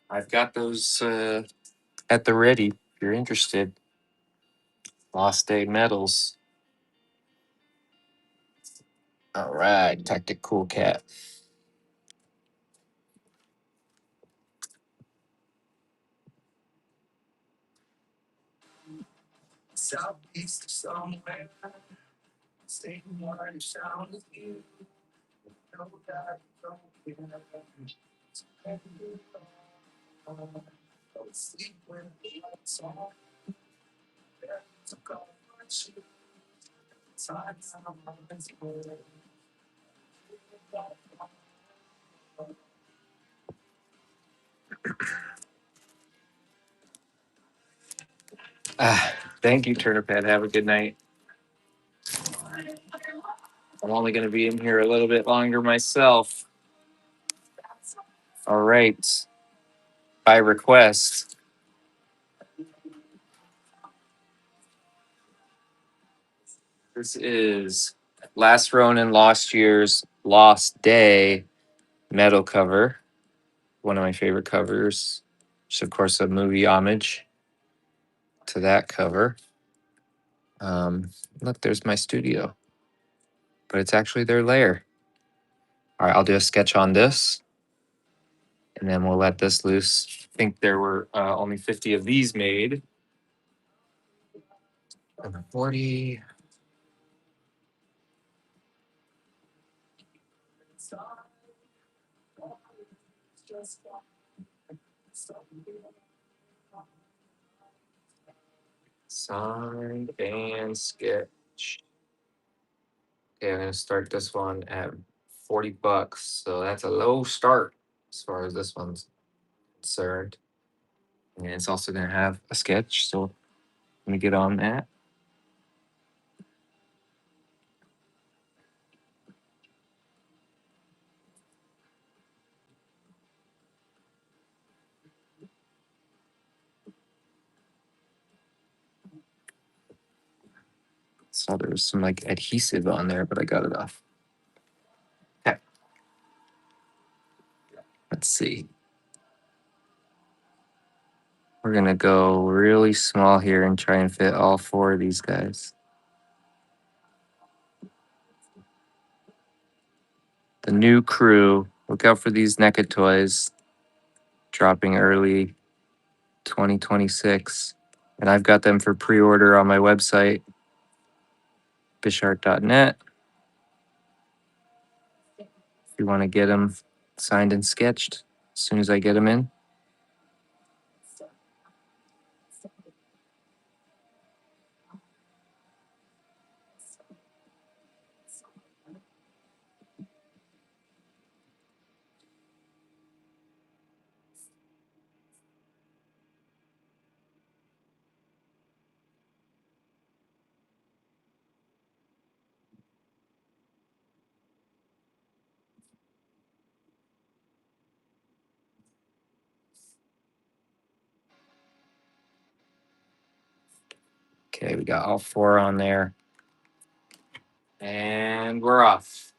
I've got those at the ready if you're interested. Lost Day medals. All right, Tactic Cool Cat. Thank you, Turniphead. Have a good night. I'm only going to be in here a little bit longer myself. All right. By request. This is Last Ronin Lost Year's Lost Day metal cover. One of my favorite covers. It's, of course, a movie homage to that cover. Look, there's my studio, but it's actually their lair. All right, I'll do a sketch on this, and then we'll let this loose. I think there were only 50 of these made. 40. Signed and sketch. Okay, I'm gonna start this one at $40, so that's a low start as far as this one's concerned. And it's also gonna have a sketch, so let me get on that. Saw there was some like adhesive on there, but I got it off. Okay. Let's see. We're gonna go really small here and try and fit all four of these guys. The new crew. Look out for these NECA toys dropping early 2026. And I've got them for pre-order on my website, bishart.net. If you want to get them signed and sketched as soon as I get them in. Okay, we got all four on there. And we're off.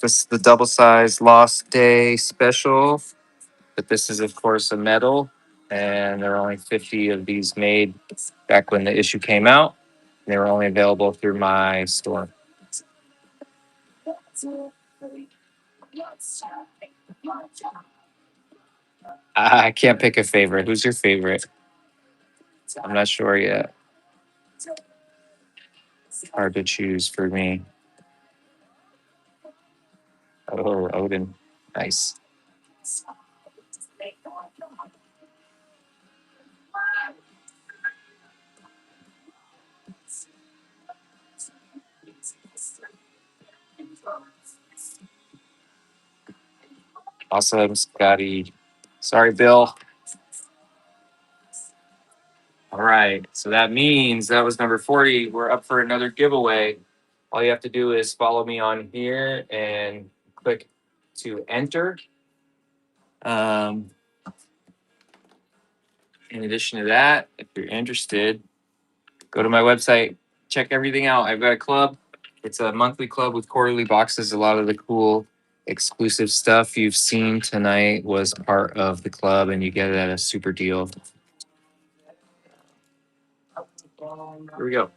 This is the double size Lost Day special. But this is, of course, a metal. And there are only 50 of these made back when the issue came out. They were only available through my store. I can't pick a favorite. Who's your favorite? I'm not sure yet. Hard to choose for me. Oh, Odin. Nice. Awesome, Scotty. Sorry, Bill. All right. So that means that was number 40. We're up for another giveaway. All you have to do is follow me on here and click to enter. In addition to that, if you're interested, go to my website, check everything out. I've got a club. It's a monthly club with quarterly boxes, a lot of the cool exclusive stuff you've seen tonight was part of the club and you get it at a super deal. Here we go.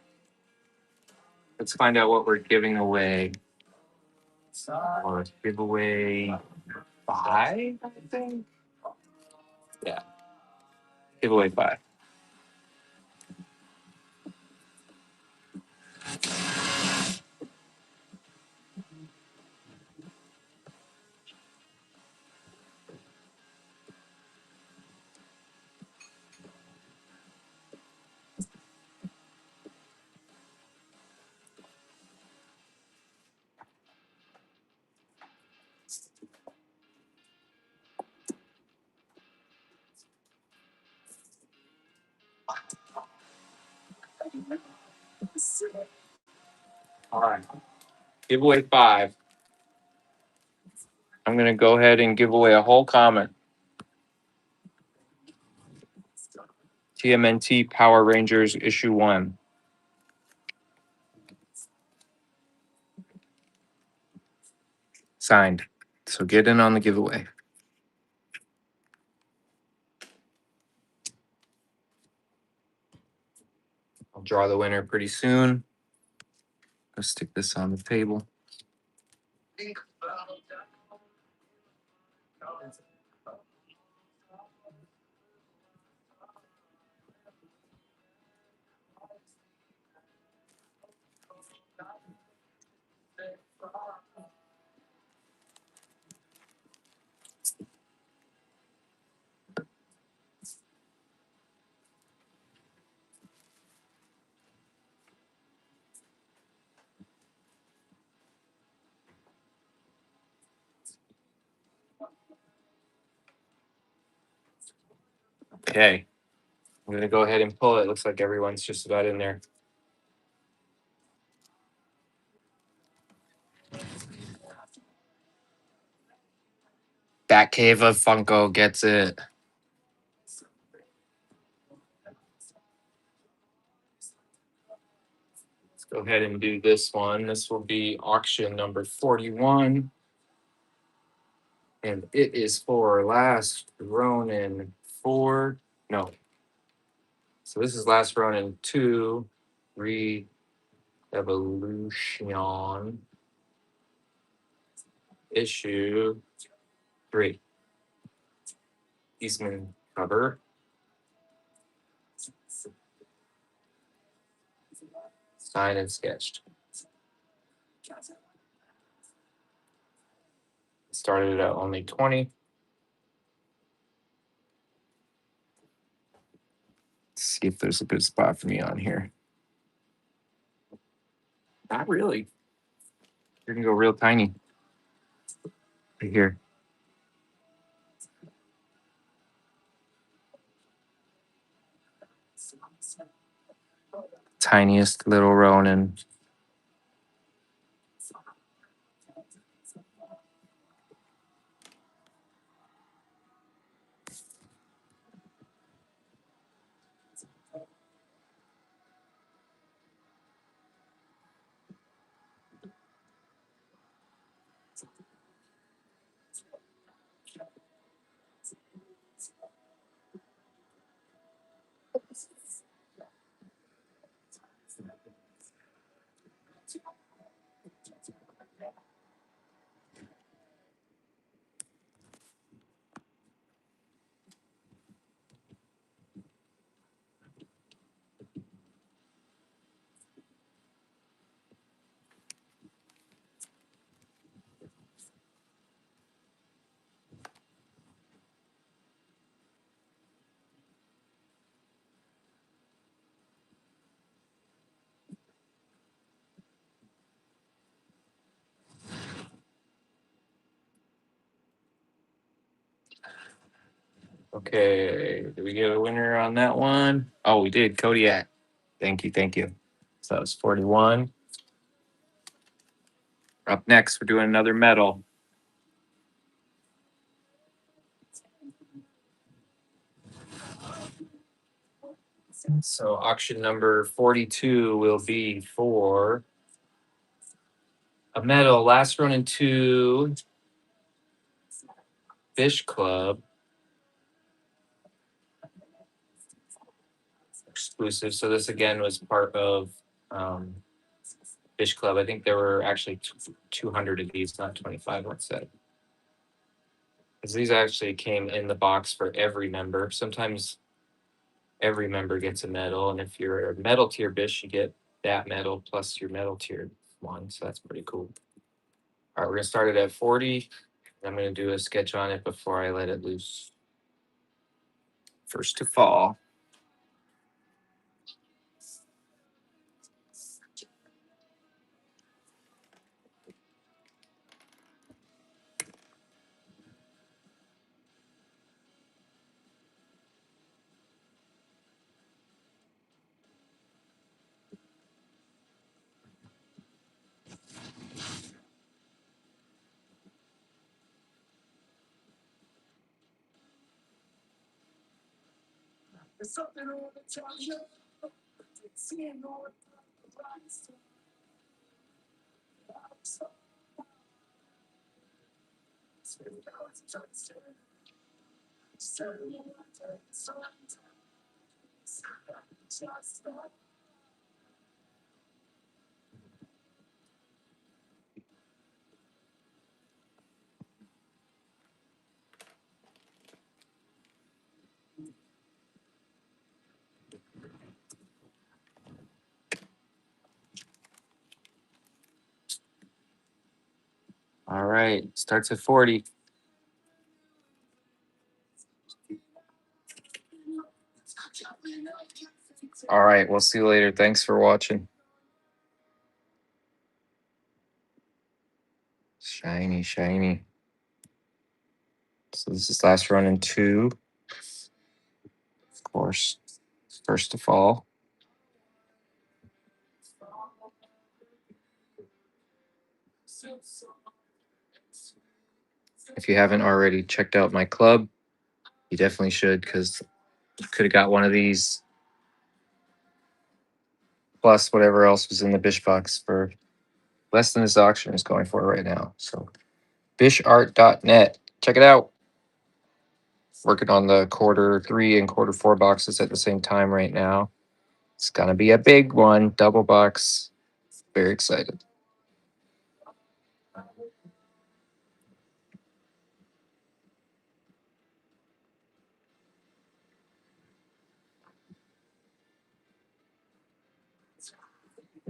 Let's find out what we're giving away. Or giveaway 5, I think. Yeah. Giveaway 5. All right. Giveaway 5. I'm going to go ahead and give away a whole comic. TMNT Power Rangers issue 1. Signed. So get in on the giveaway. I'll draw the winner pretty soon. Let's stick this on the table. Okay. I'm going to go ahead and pull it. Looks like everyone's just about in there. Batcave of Funko gets it. Let's go ahead and do this one. This will be auction number 41. And it is for Last Ronin 4. No. So this is Last Ronin 2. Re-Evolution. Issue 3. Eastman cover. Signed and sketched. Started at only 20. Let's see if there's a good spot for me on here. Not really. You're gonna go real tiny. Right here. Tiniest little Ronin. Okay, did we get a winner on that one? Oh, we did. Kodiak. Thank you, thank you. So that was 41. Up next, we're doing another medal. So auction number 42 will be for a medal, Last Ronin 2, Fish Club exclusive. So this again was part of um, Fish Club. I think there were actually 200 of these, not 25. What's that? Because these actually came in the box for every member. Sometimes every member gets a medal, and if you're a metal tier bish, you get that medal plus your metal tier one. So that's pretty cool. All right, we're gonna start it at 40. I'm gonna do a sketch on it before I let it loose. First to fall. All right, starts at 40. All right, we'll see you later. Thanks for watching. Shiny, shiny. So this is last run in 2. Of course, first to fall. If you haven't already checked out my club, you definitely should, because you could have got one of these plus whatever else was in the Bish box for less than this auction is going for right now. So bishart.net. Check it out. Working on the quarter 3 and quarter 4 boxes at the same time right now. It's gonna be a big one, double box. Very excited.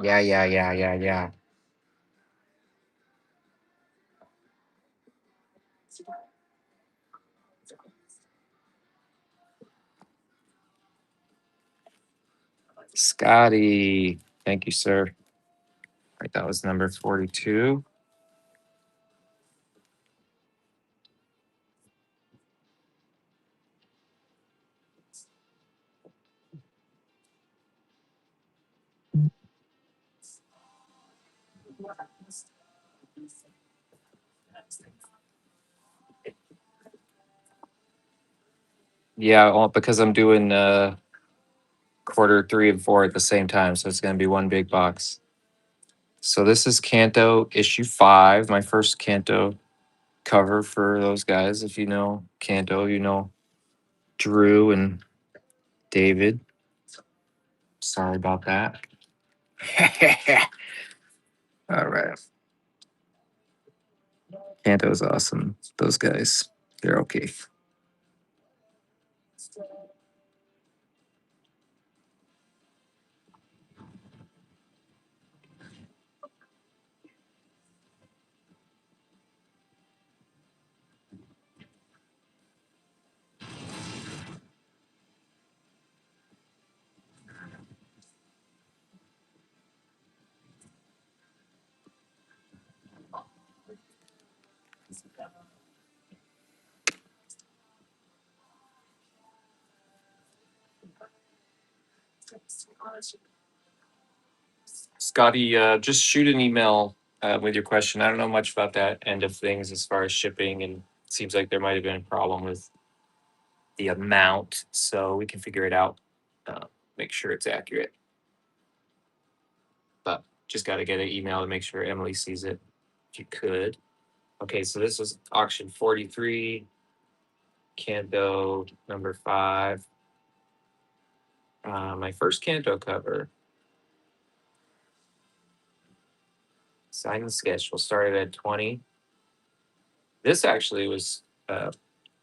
Yeah. Scotty. Thank you, sir. All right, that was number 42. Yeah, well, because I'm doing quarter 3 and 4 at the same time, so it's gonna be one big box. So this is Kanto issue 5, my first Kanto cover for those guys. If you know Kanto, you know Drew and David. Sorry about that. All right. Kanto's awesome. Those guys, they're okay. Scotty, just shoot an email with your question. I don't know much about that end of things as far as shipping, and it seems like there might have been a problem with the amount, so we can figure it out. Make sure it's accurate. But just got to get an email to make sure Emily sees it. If you could. Okay, so this was auction 43. Canto number 5. My first Canto cover. Sign and sketch. We'll start it at 20. This actually was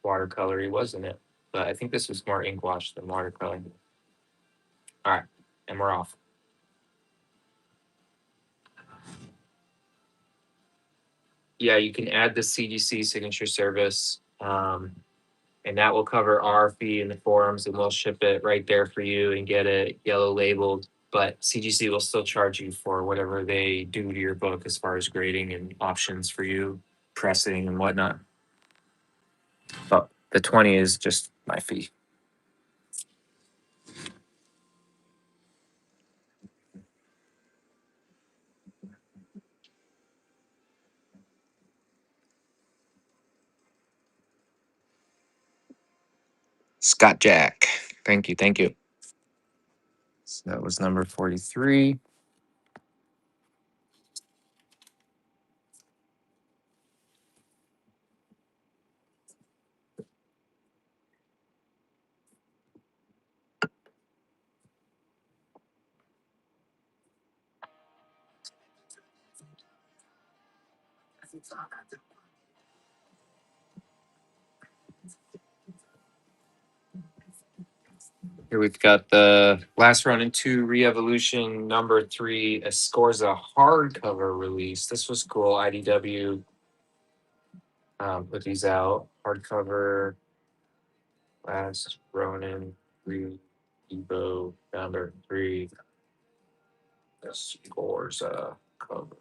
watercolory, wasn't it? But I think this was more ink wash than watercolor. All right, and we're off. Yeah, you can add the CGC signature service, and that will cover our fee in the forums, and we'll ship it right there for you and get it yellow labeled. But CGC will still charge you for whatever they do to your book as far as grading and options for you, pressing and whatnot. But the 20 is just my fee. Scott Jack. Thank you. Thank you. So that was number 43. Here we've got the last run in 2 Re-Evolution number 3. A Scorza hardcover release. This was cool. IDW put these out. Hardcover. Last Ronin 3 Evo number 3. The Scorza cover.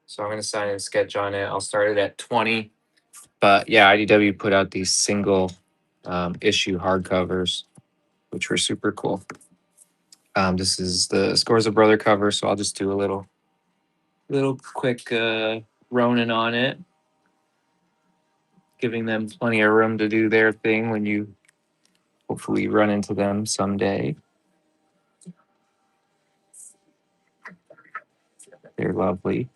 So I'm going to sign and sketch on it. I'll start it at 20. But yeah, IDW put out these single issue hardcovers, which were super cool. This is the Scores of Brother cover, so I'll just do a little quick Ronin on it, giving them plenty of room to do their thing when you hopefully run into them someday. They're lovely.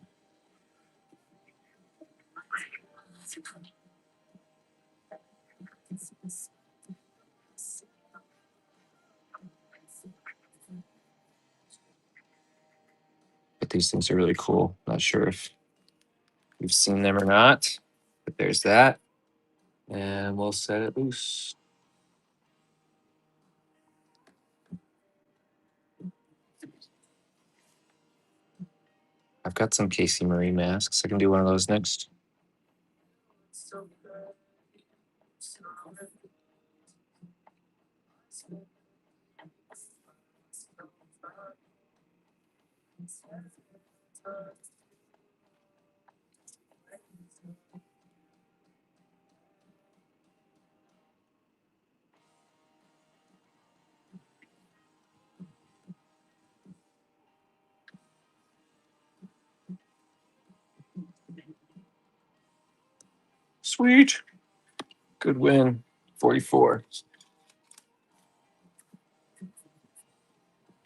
But these things are really cool. Not sure if you've seen them or not, but there's that. And we'll set it loose. I've got some Casey Marie masks. I can do one of those next. Sweet. Good win. 44.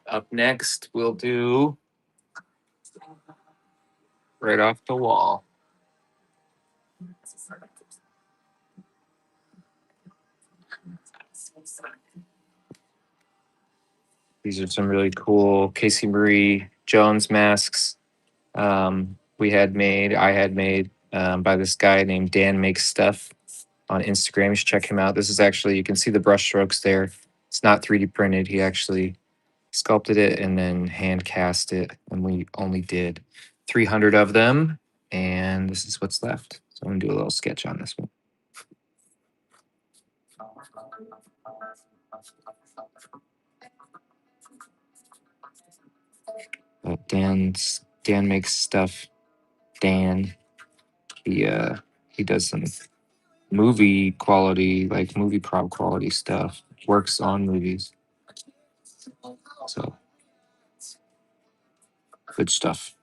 Up next, we'll do Right Off the Wall. These are some really cool Casey Marie Jones masks. I had made by this guy named Dan Makes Stuff on Instagram. You should check him out. This is actually, you can see the brush strokes there. It's not 3D printed. He actually sculpted it and then hand cast it. And we only did 300 of them. And this is what's left. So I'm gonna do a little sketch on this one. Dan Makes Stuff. Dan, he does some movie quality, like movie prop quality stuff. Works on movies. So good stuff.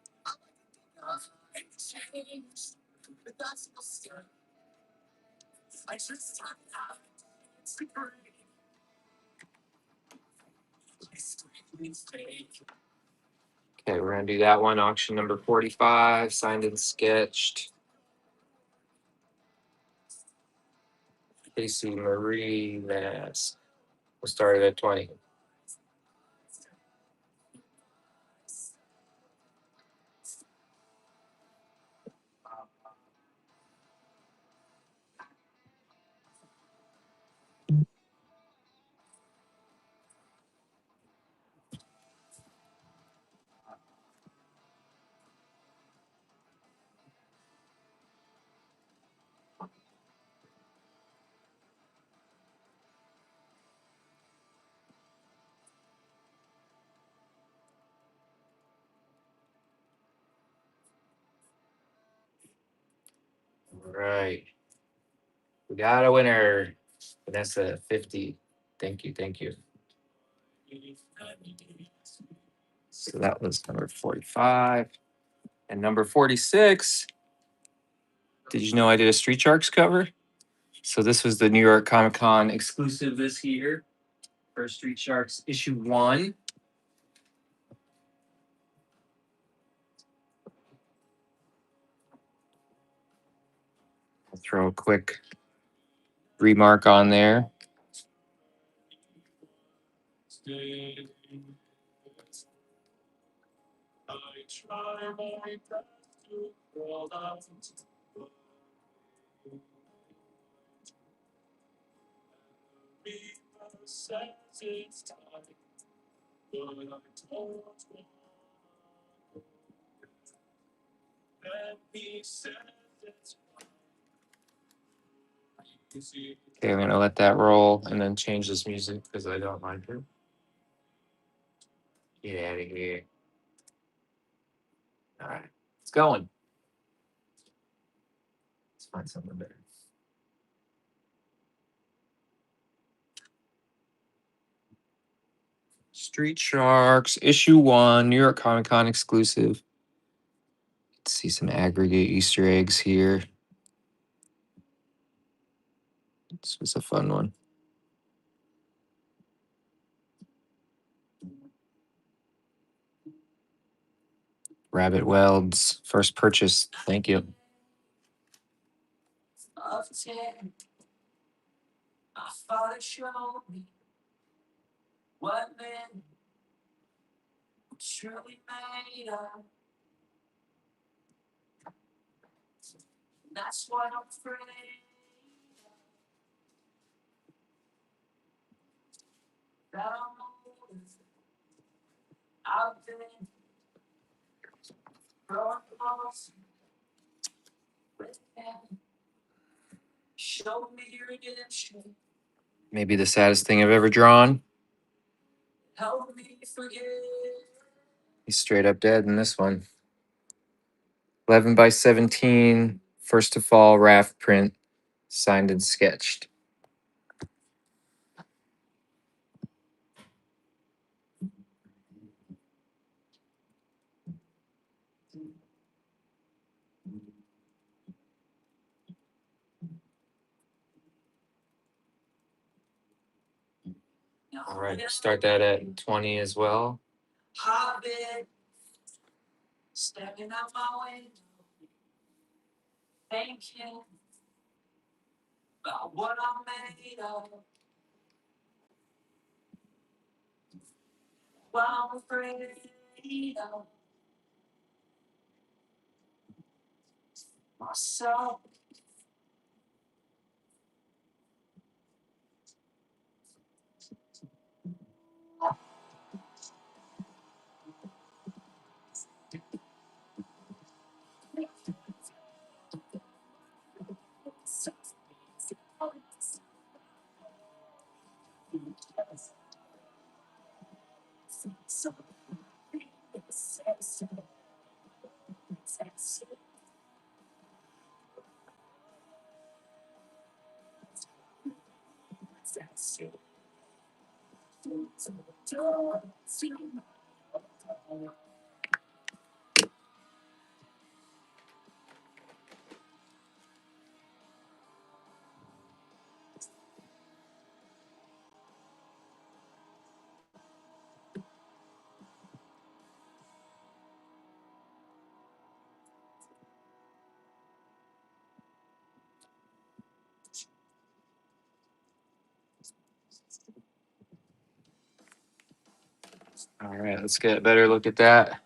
Okay, we're gonna do that one. Auction number 45, signed and sketched. Casey Marie Mask. We'll start it at 20. All right. We got a winner. Vanessa 50. Thank you. Thank you. So that was number 45. And number 46. Did you know I did a Street Sharks cover? So this was the New York Comic Con exclusive this year for Street Sharks issue 1. I'll throw a quick remark on there. Okay, I'm gonna let that roll and then change this music because I don't like it. Get out of here. All right, it's going. Let's find something better. Street Sharks issue 1, New York Comic Con exclusive. Let's see some aggregate Easter eggs here. This was a fun one. Rabbit Welds, first purchase. Thank you. Maybe the saddest thing I've ever drawn. He's straight up dead in this one. 11 by 17, first to fall raft print, signed and sketched. All right, start that at 20 as well. All right, let's get a better look at that.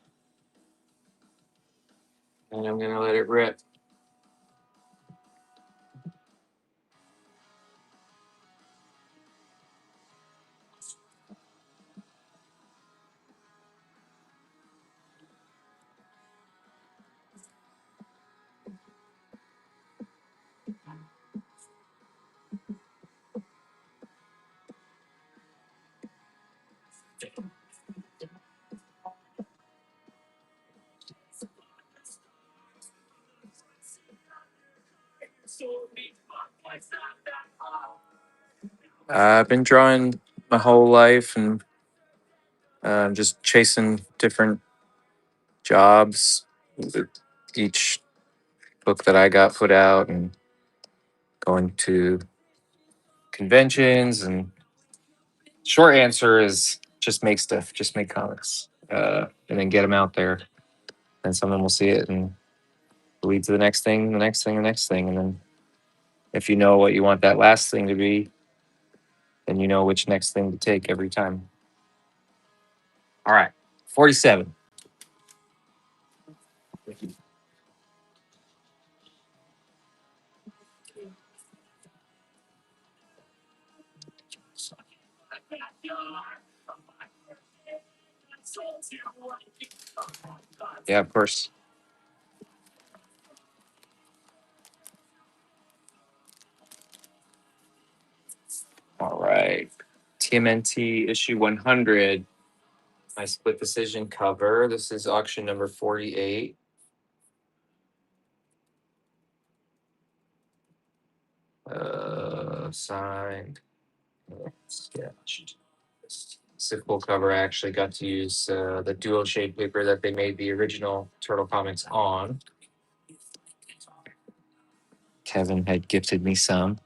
And I'm gonna let it rip. I've been drawing my whole life and just chasing different jobs with each book that I got put out and going to conventions. And short answer is just make stuff, just make comics, and then get them out there. And someone will see it and lead to the next thing, the next thing, the next thing. And then if you know what you want that last thing to be, then you know which next thing to take every time. All right, 47. Yeah, of course. All right. TMNT issue 100. My split decision cover. This is auction number 48. Signed. Sketched. It's a cool cover. I actually got to use the dual shade paper that they made the original Turtle Comics on. Kevin had gifted me some.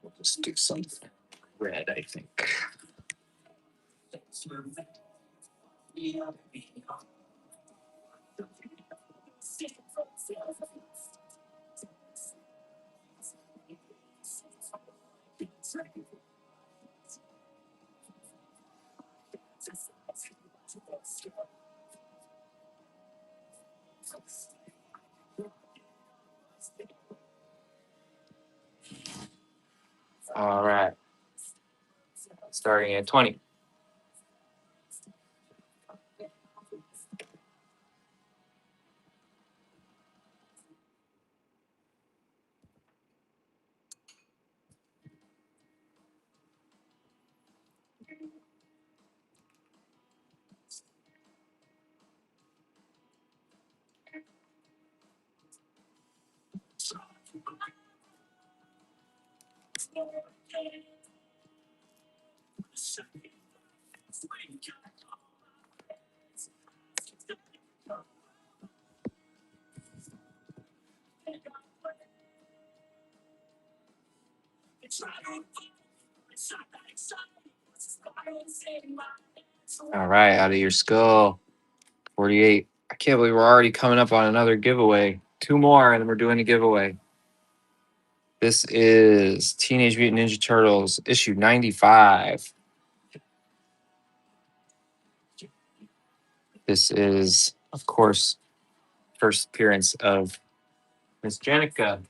We'll just do some red, I think. All right. Starting at 20. All right, out of your skull. 48. I can't believe we're already coming up on another giveaway. Two more, and then we're doing a giveaway. This is Teenage Mutant Ninja Turtles, issue 95. This is, of course, first appearance of Miss Janica.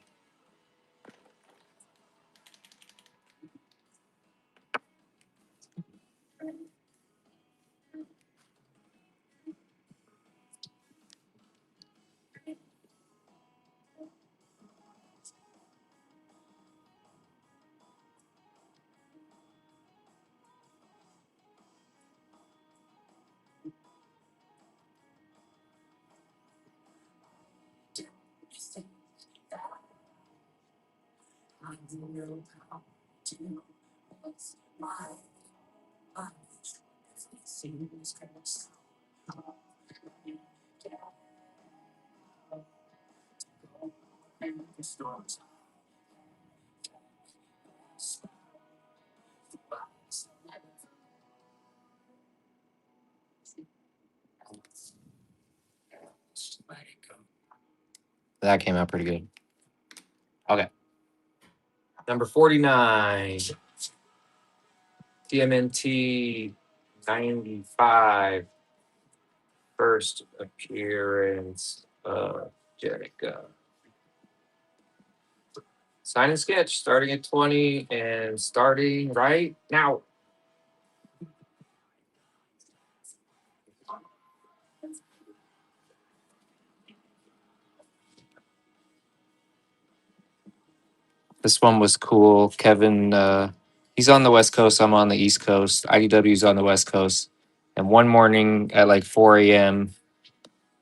That came out pretty good. Okay. Number 49. TMNT 95. First appearance of Jericho. Sign and sketch starting at 20 and starting right now. This one was cool. Kevin, he's on the West Coast. I'm on the East Coast. IDW's on the West Coast. And one morning at like 4 a.m.,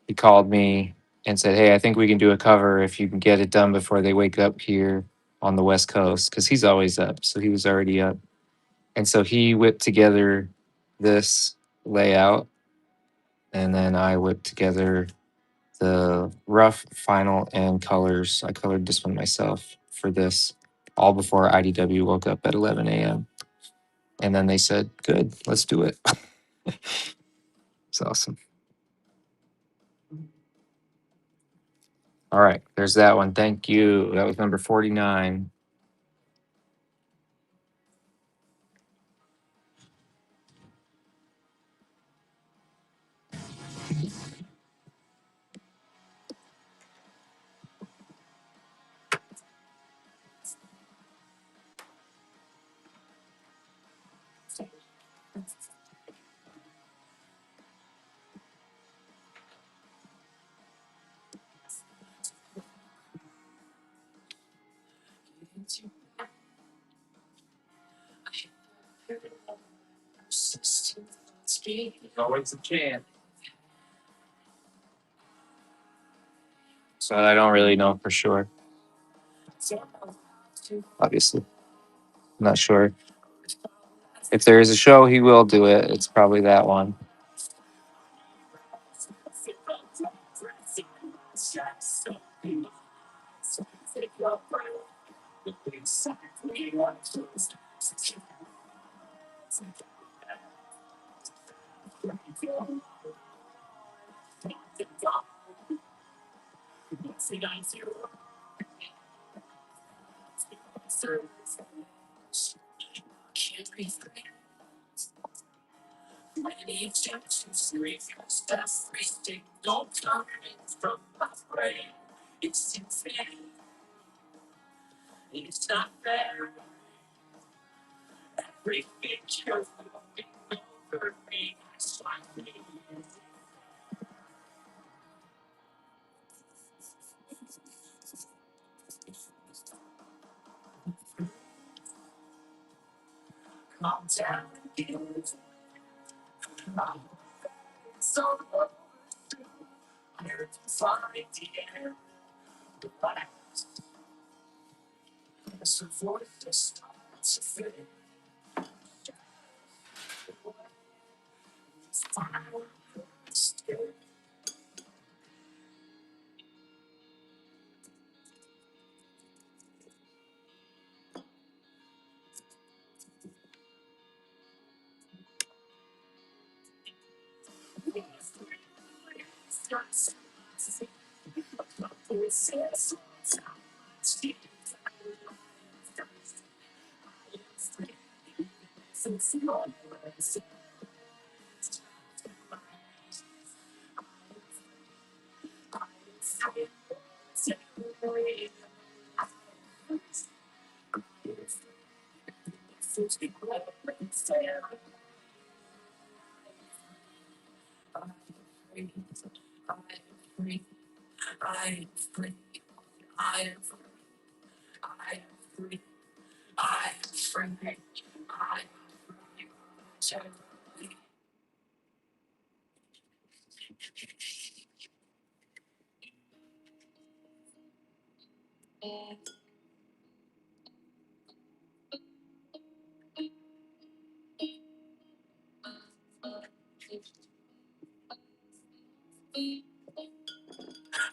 he called me and said, "Hey, I think we can do a cover if you can get it done before they wake up here on the West Coast." Because he's always up. So he was already up. And so he whipped together this layout. And then I whipped together the rough, final, and colors. I colored this one myself for this all before IDW woke up at 11 a.m. And then they said, "Good, let's do it." It's awesome. All right, there's that one. Thank you. That was number 49. Always a chance. So I don't really know for sure. Obviously, I'm not sure. If there is a show, he will do it. It's probably that one.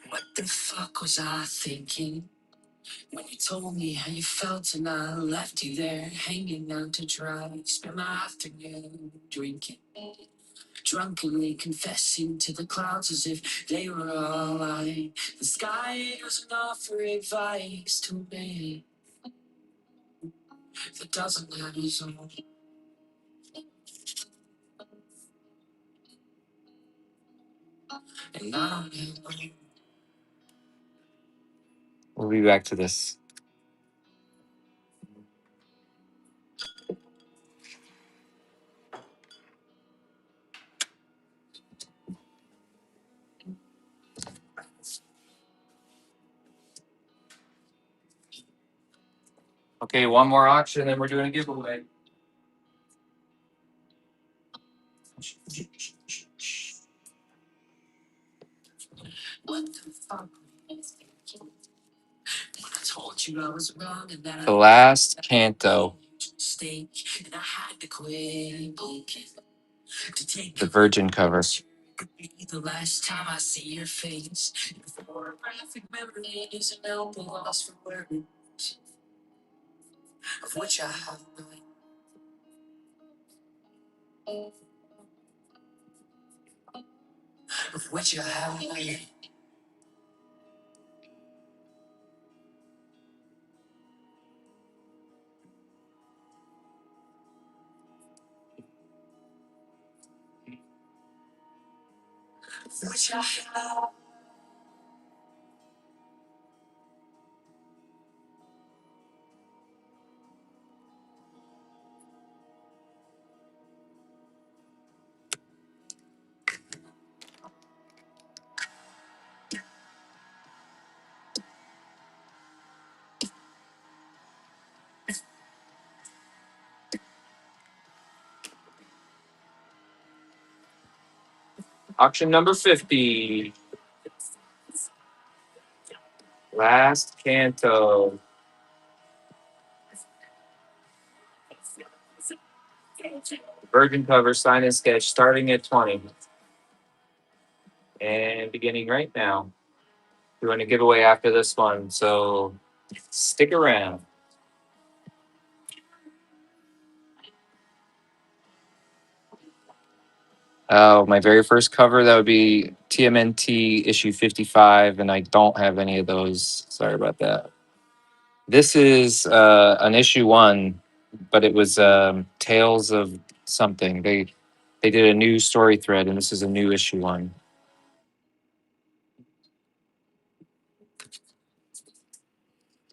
What the fuck was I thinking when you told me how you felt and I left you there hanging out to dry? Spent my afternoon drinking, drunkenly confessing to the clouds as if they were all lying. The sky doesn't offer advice to a man that doesn't have his own. And I don't know. We'll be back to this. Okay, one more auction, then we're doing a giveaway. What the fuck were you thinking? When I told you I was wrong and that The last canto, mistake, and I had to quit blinking to take the Virgin cover. could be the last time I see your face. Photographic memories and elbow lost for words, of which I have none. Of which I have none. Of which I have. Auction number 50. Last canto. Virgin cover, sign and sketch, starting at 20. And beginning right now. We're going to give away after this one, so stick around. Oh, my very first cover, that would be TMNT issue 55, and I don't have any of those. Sorry about that. This is an issue 1, but it was Tales of something. They did a new story thread, and this is a new issue 1.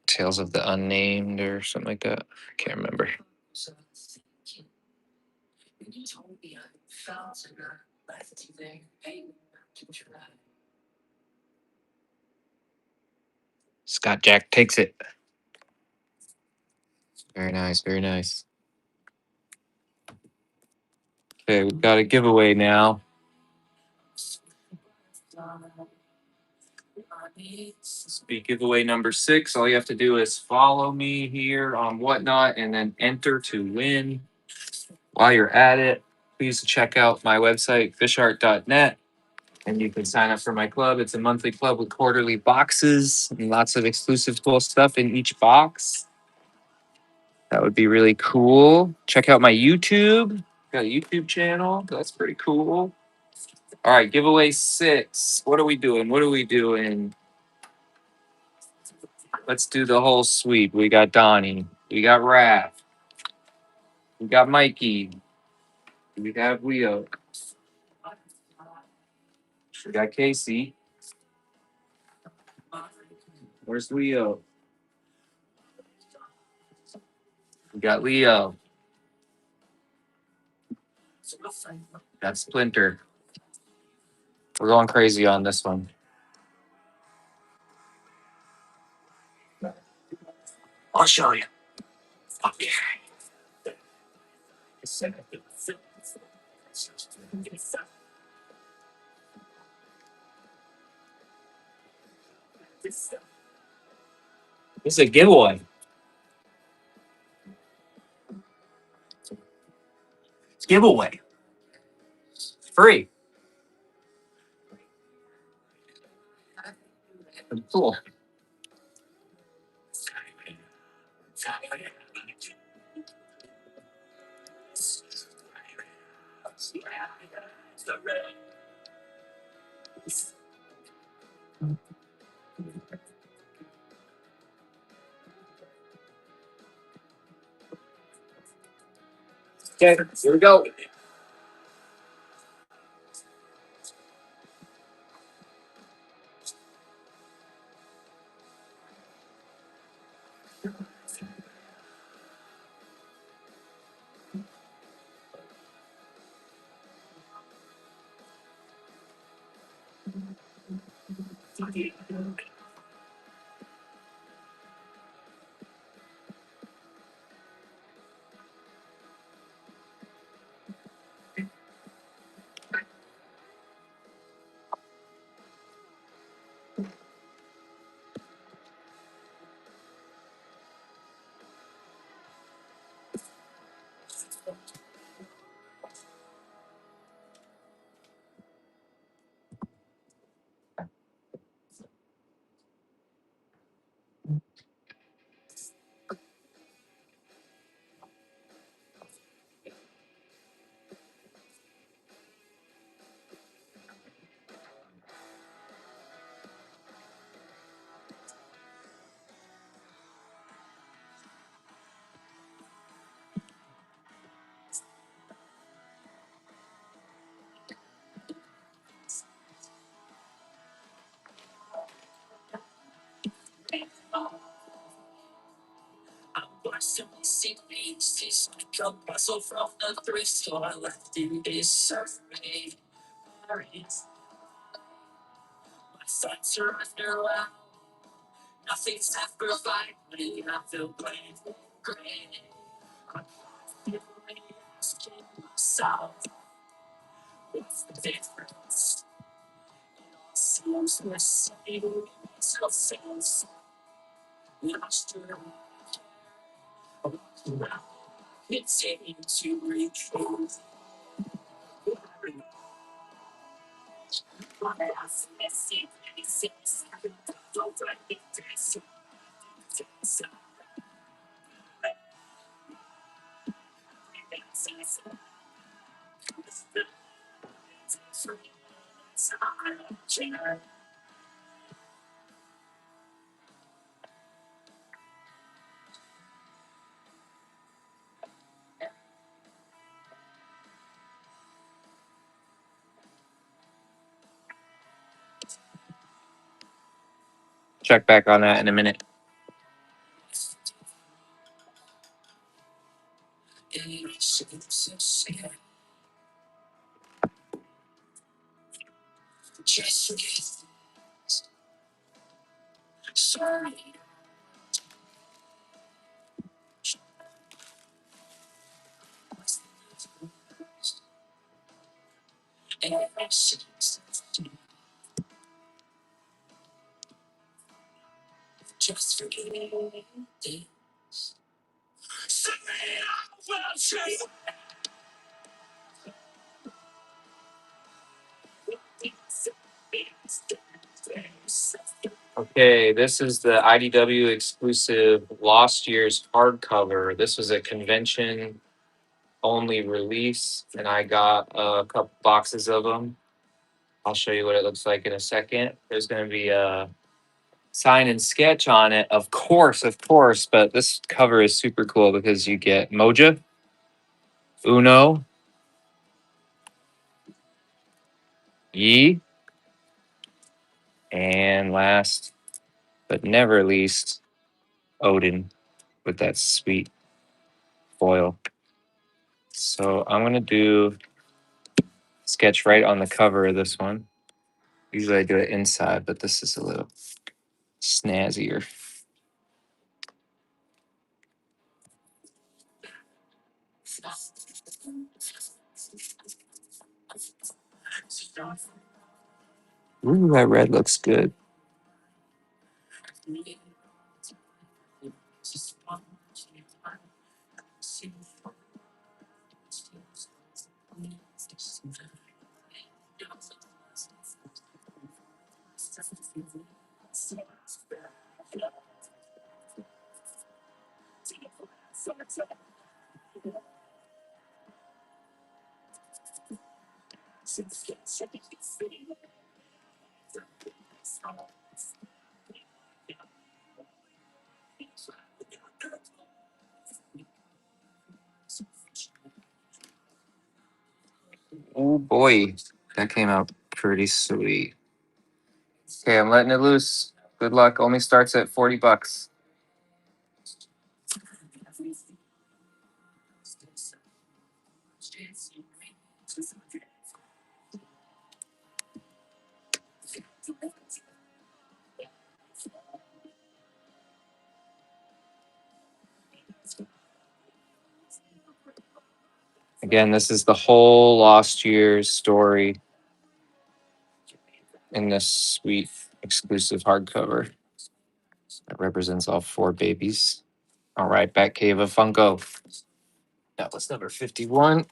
Tales of the Unnamed or something like that. I can't remember. When you told me I felt and I left you there, hanging out to dry. Scott Jack takes it. Very nice, very nice. Okay, we've got a giveaway now. This will be giveaway number 6. All you have to do is follow me here on Whatnot and then enter to win. While you're at it, please check out my website, fishart.net, and you can sign up for my club. It's a monthly club with quarterly boxes and lots of exclusive cool stuff in each box. That would be really cool. Check out my YouTube. Got a YouTube channel. That's pretty cool. All right, giveaway 6. What are we doing? What are we doing? Let's do the whole sweep. We got Donnie. We got Raph. We got Mikey. We have Leo. We got Casey. Where's Leo? We got Leo. Got Splinter. We're going crazy on this one. I'll show you. Okay. This is a giveaway. It's a giveaway. It's free. Cool. Okay, here we go. I'm busting my CDs, tastes like a puzzle from the thrift store left in disarray. My thoughts are underwhelmed, nothing's ever vibrant, I feel blank, gray. I'm constantly asking myself, what's the difference? Seems the same, so sense, lost your around, continue to recruit. Check back on that in a minute. Sorry. Just forget it. Okay, this is the IDW exclusive Lost Years hardcover. This was a convention only release, and I got a couple boxes of them. I'll show you what it looks like in a second. There's going to be a sign and sketch on it, of course. But this cover is super cool because you get Moja, Uno, Yi, and last but never least, Odin with that sweet foil. So I'm going to do sketch right on the cover of this one. Usually I do it inside, but this is a little snazzier. Ooh, that red looks good. Oh boy, that came out pretty sweet. Okay, I'm letting it loose. Good luck. Only starts at $40. Again, this is the whole Lost Years story in this sweet exclusive hardcover that represents all four babies. All right, Batcave of Funko. That was number 51.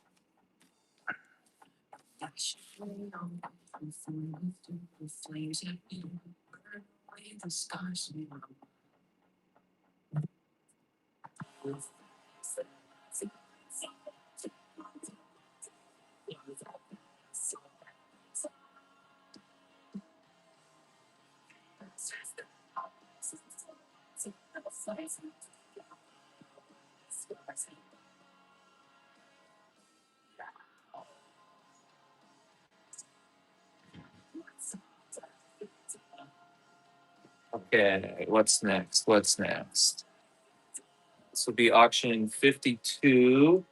Okay, what's next? What's next? This will be auction 52.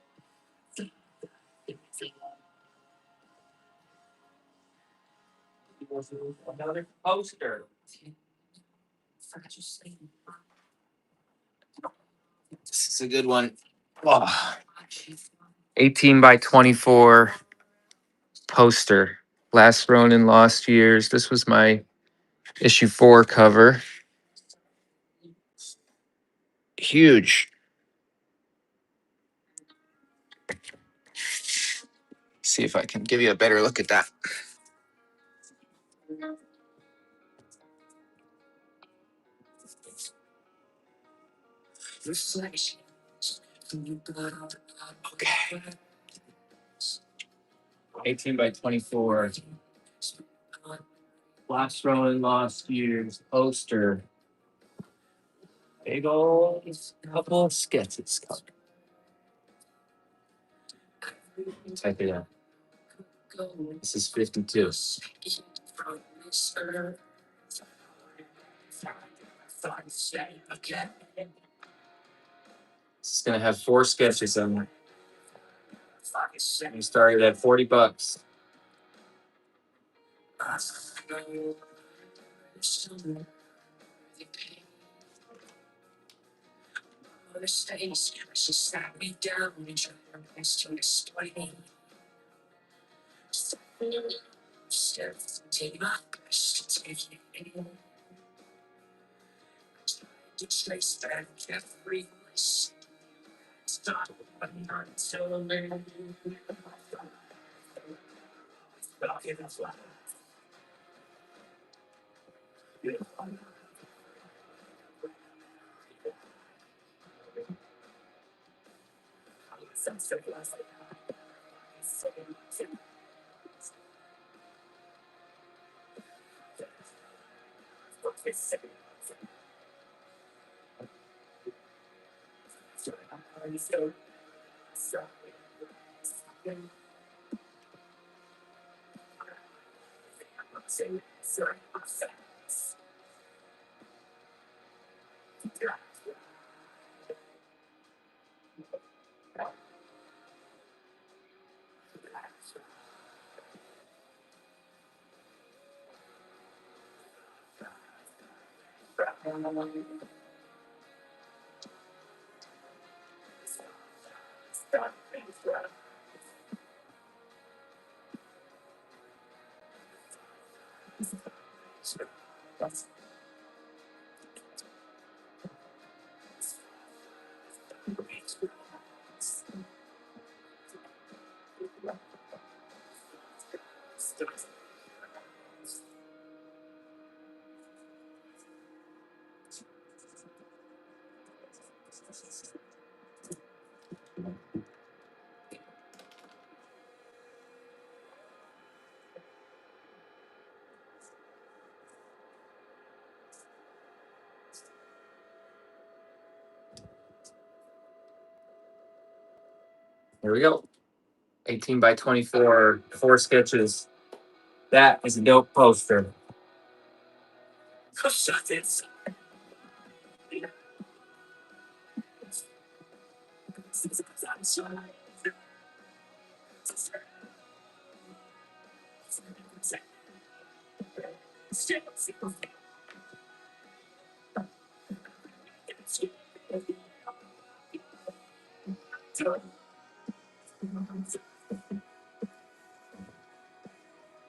Another poster. This is a good one. Oh, 18 by 24 poster. Last Ronin, Lost Years. This was my issue 4 cover. Huge. See if I can give you a better look at that. Okay. 18 by 24. Last Ronin, Lost Years poster. Big old couple of sketches. Type it out. This is 52. This is gonna have 4 sketches on it. We started at $40. Here we go. 18 by 24, 4 sketches. That is a dope poster.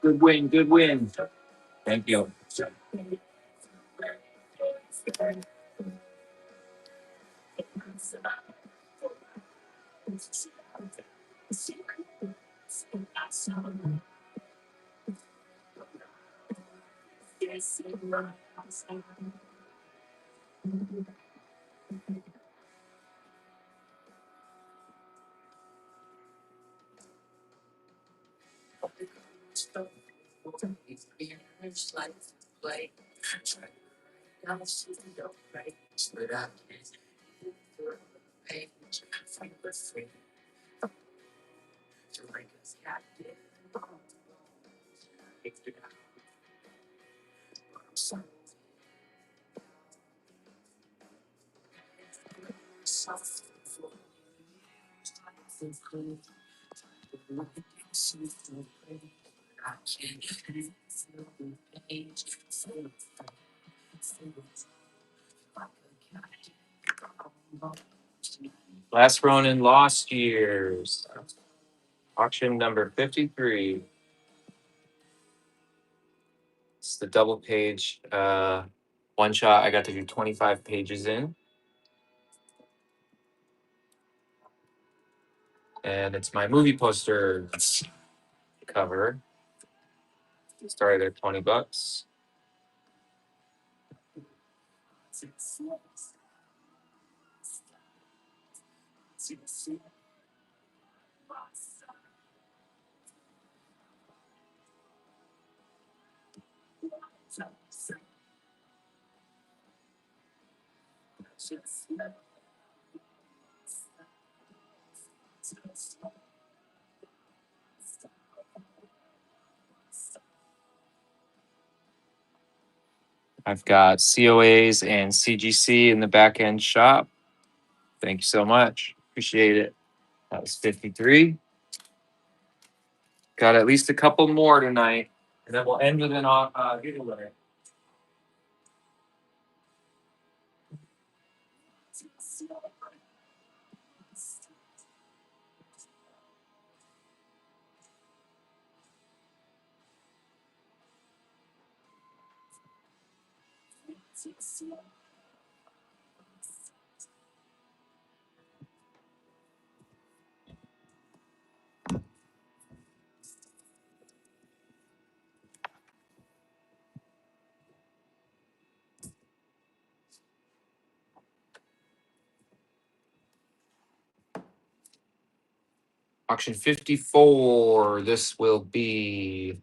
Good win, good win. Thank you. Last Ronin Lost Years. Auction number 53. It's the double page one shot. I got to do 25 pages in. And it's my movie poster cover. Started at $20. I've got COAs and CGC in the back end shop. Thank you so much. Appreciate it. That was 53. Got at least a couple more tonight. And then we'll end with an giveaway. Auction 54. This will be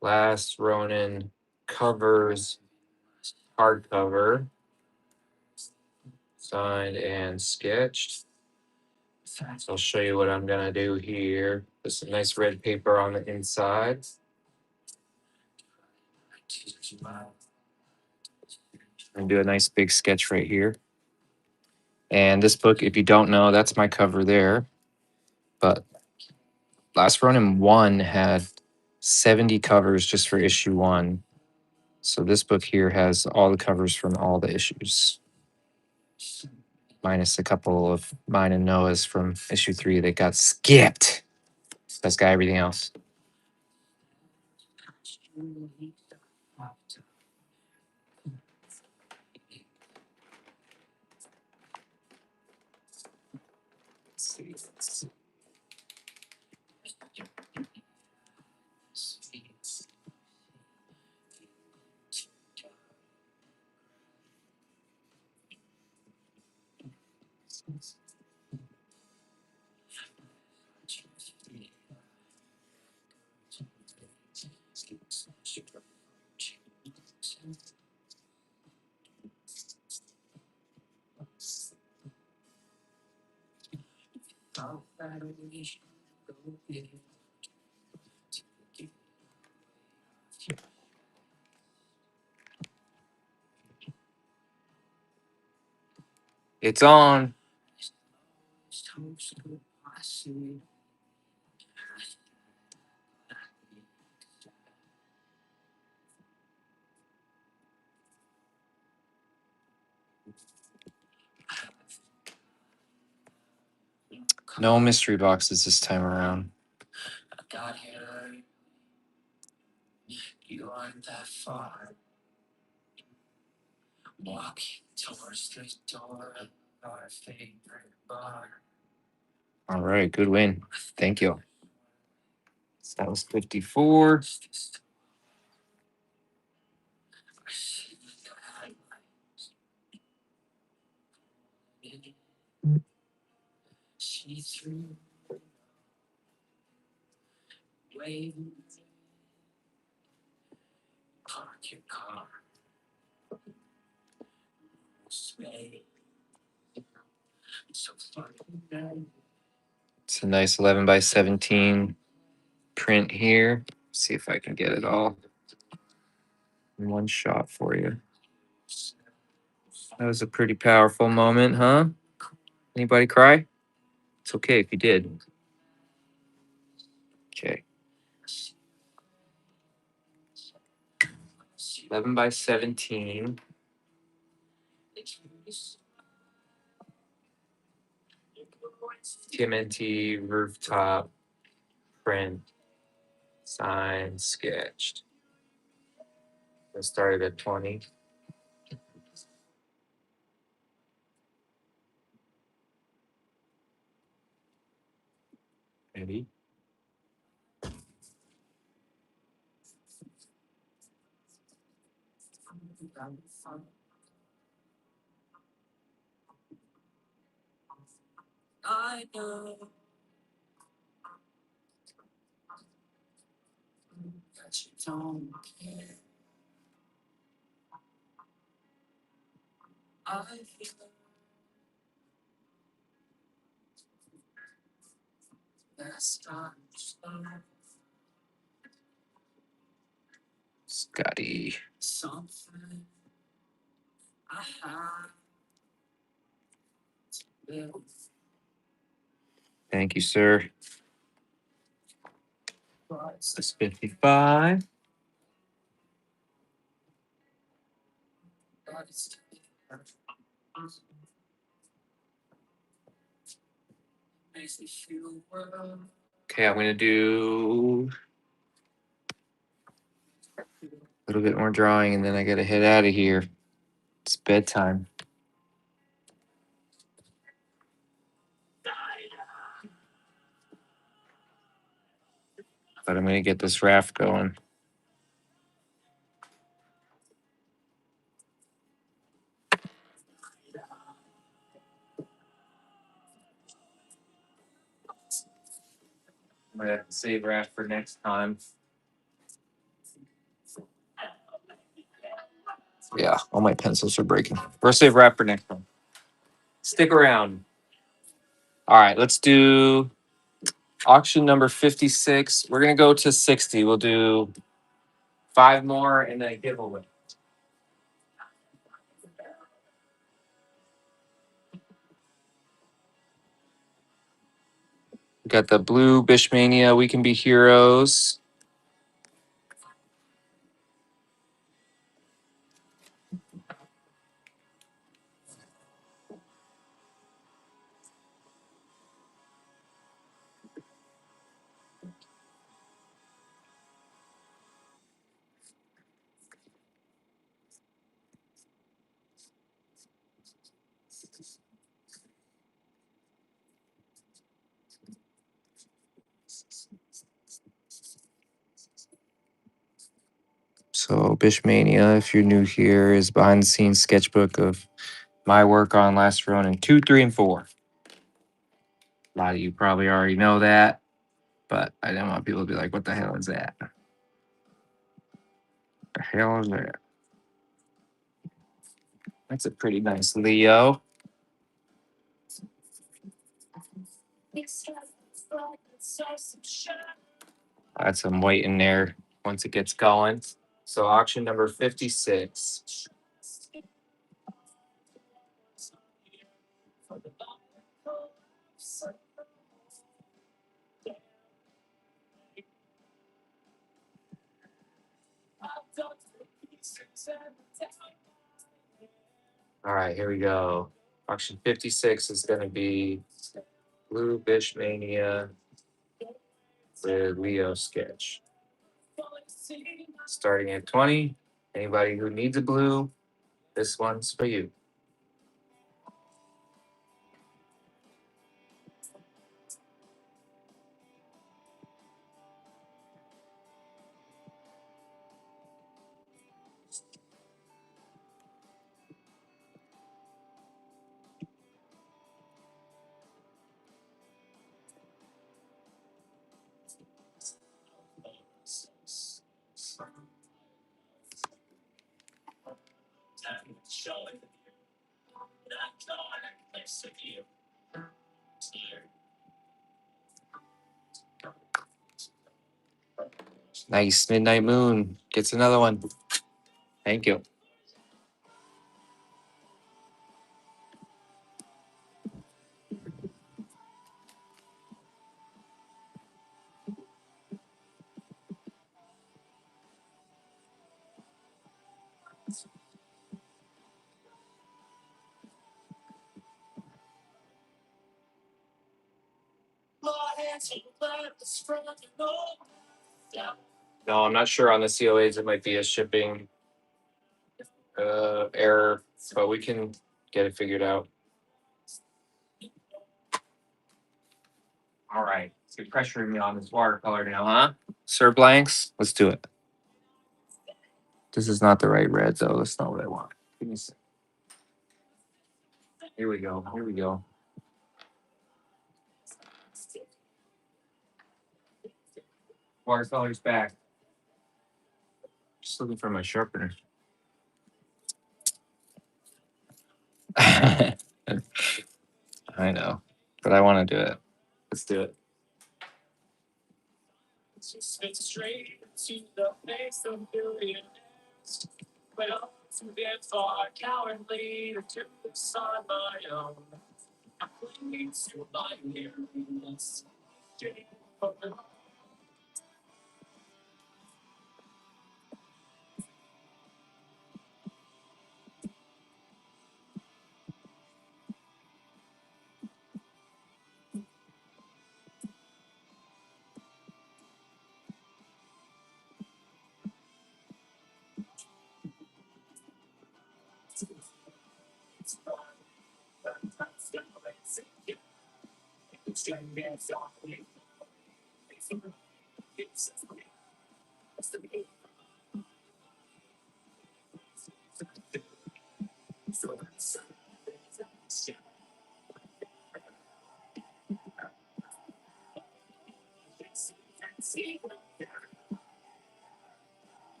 Last Ronin covers hardcover, signed and sketched. So I'll show you what I'm gonna do here. There's some nice red paper on the inside. And do a nice big sketch right here. And this book, if you don't know, that's my cover there. But Last Ronin 1 had 70 covers just for issue 1. So this book here has all the covers from all the issues, minus a couple of mine and Noah's from issue 3 that got skipped. That's got everything else. It's on. No mystery boxes this time around. I got here. You aren't that far. Walking towards the door of our favorite bar. All right, good win. Thank you. So that was 54. She threw waving. Park your car. Sway. So fucking It's a nice 11 by 17 print here. See if I can get it all in one shot for you. That was a pretty powerful moment, huh? Anybody cry? It's okay if you did. Okay. 11 by 17. TMNT rooftop print sign sketched. It started at 20. Maybe. I know that you don't care. I feel that's not Scotty. something I have built. Thank you, sir. This is 55. But it's makes me feel world. Okay, I'm going to do a little bit more drawing and then I got to head out of here. It's bedtime. But I'm going to get this raft going. I might have to save raft for next time. Yeah, all my pencils are breaking. We'll save raft for next time. Stick around. All right, let's do auction number 56. We're going to go to 60. We'll do 5 more and then a giveaway. We got the blue Bishmania, We Can Be Heroes. So Bishmania, if you're new here, is behind the scenes sketchbook of my work on Last Ronin 2, 3, and 4. A lot of you probably already know that, but I didn't want people to be like, what the hell is that? The hell is that? That's a pretty nice Leo. Add some white in there once it gets going. So auction number 56. All right, here we go. Auction 56 is going to be Blue Fish Mania with Leo sketch. Starting at 20. Anybody who needs a blue, this one's for you. Nice. Midnight Moon gets another one. Thank you. No, I'm not sure on the COAs. It might be a shipping error, but we can get it figured out. All right. So you're pressuring me on this watercolor now, huh? Sir Blanks, let's do it. This is not the right red, though. That's not what I want. Give me a sec. Here we go. Here we go. Watercolor's back. Just looking for my sharpener. I know, but I want to do it. Let's do it.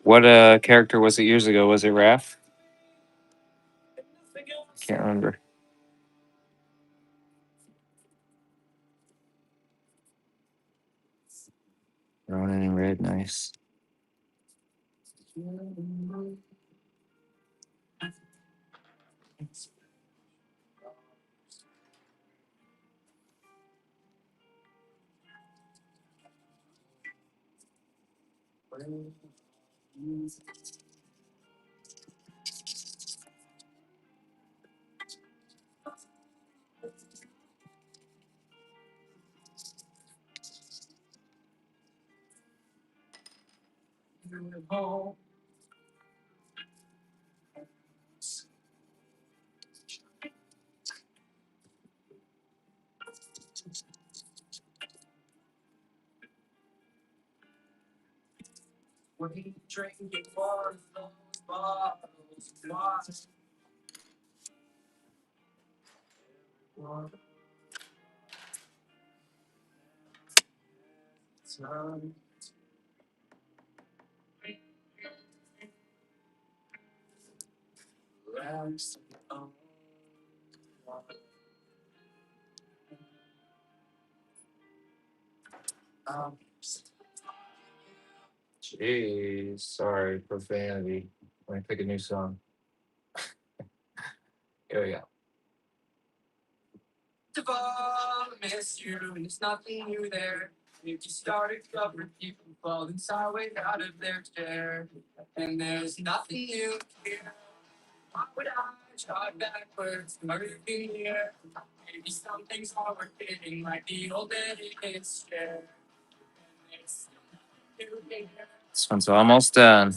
What character was it years ago? Was it Raph? Can't remember. Ronan in red, nice. Jeez, sorry, profanity. Let me pick a new song. Here we go. Miss you, there's nothing new there. You started covering people falling sideways out of their chair. And there's nothing new here. Why would I try backwards, murder here? Maybe some things are worth getting, like the old etiquette's chair. There's nothing new here. This one's almost done.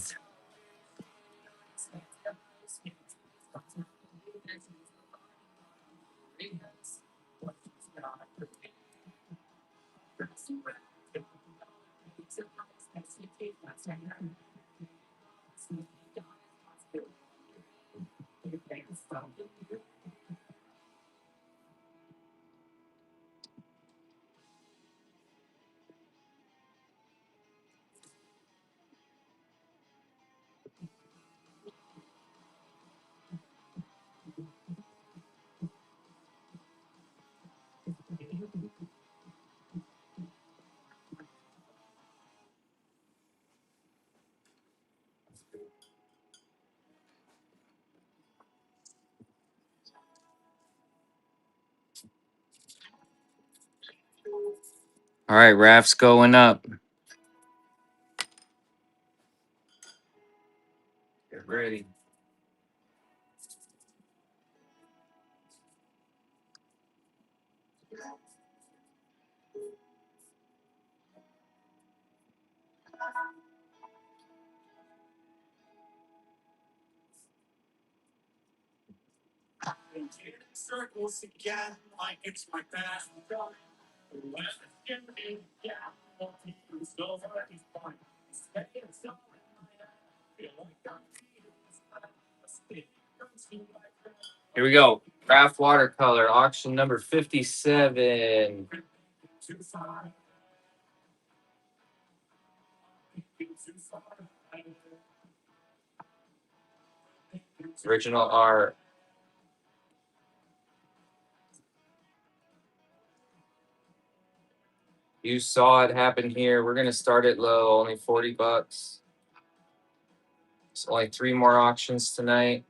All right, Raph's going up. Get ready. Circles again, like it's my past. Here we go. Raph watercolor, auction number 57. Original art. You saw it happen here. We're gonna start it low, only 40 bucks. There's only 3 more auctions tonight.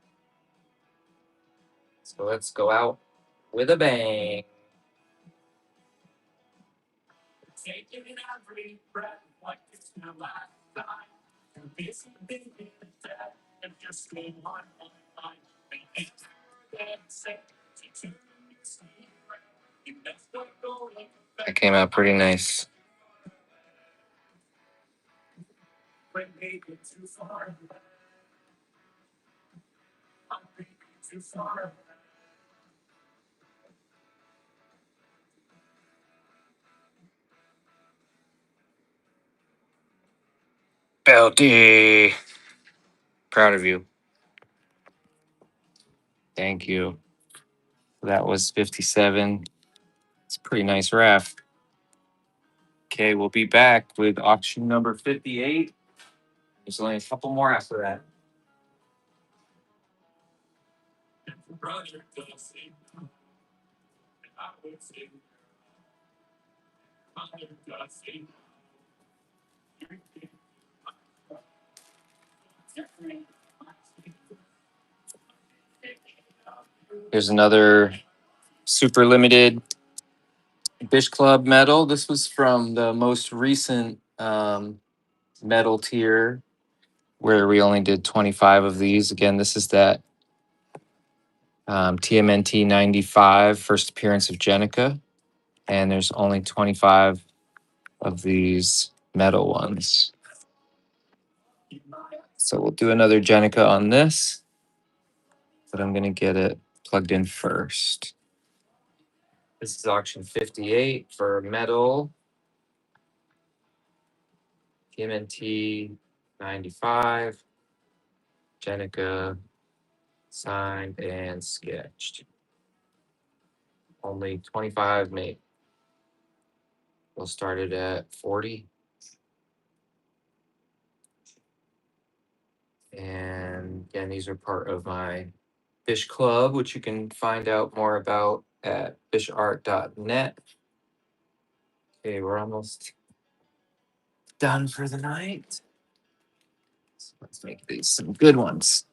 So let's go out with a bang. That came out pretty nice. Belty. Proud of you. Thank you. That was 57. It's a pretty nice raft. Okay, we'll be back with auction number 58. There's only a couple more after that. Here's another super limited Bish Club medal. This was from the most recent medal tier where we only did 25 of these. Again, this is that TMNT 95 first appearance of Jenica. And there's only 25 of these metal ones. So we'll do another Jenica on this, but I'm going to get it plugged in first. This is auction 58 for metal TMNT 95 Jenica signed and sketched. Only 25 made. We'll start it at 40. And again, these are part of my Fish Club, which you can find out more about at fishart.net. Okay, we're almost done for the night. So let's make these some good ones.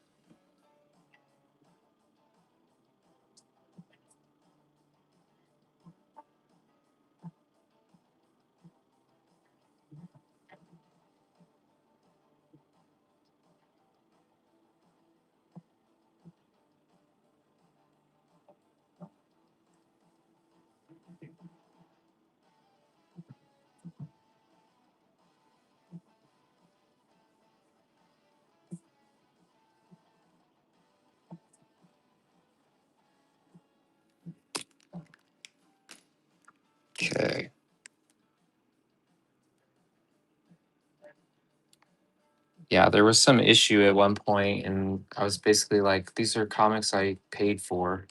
Okay. Yeah, there was some issue at one point, and I was basically like, these are comics I paid for.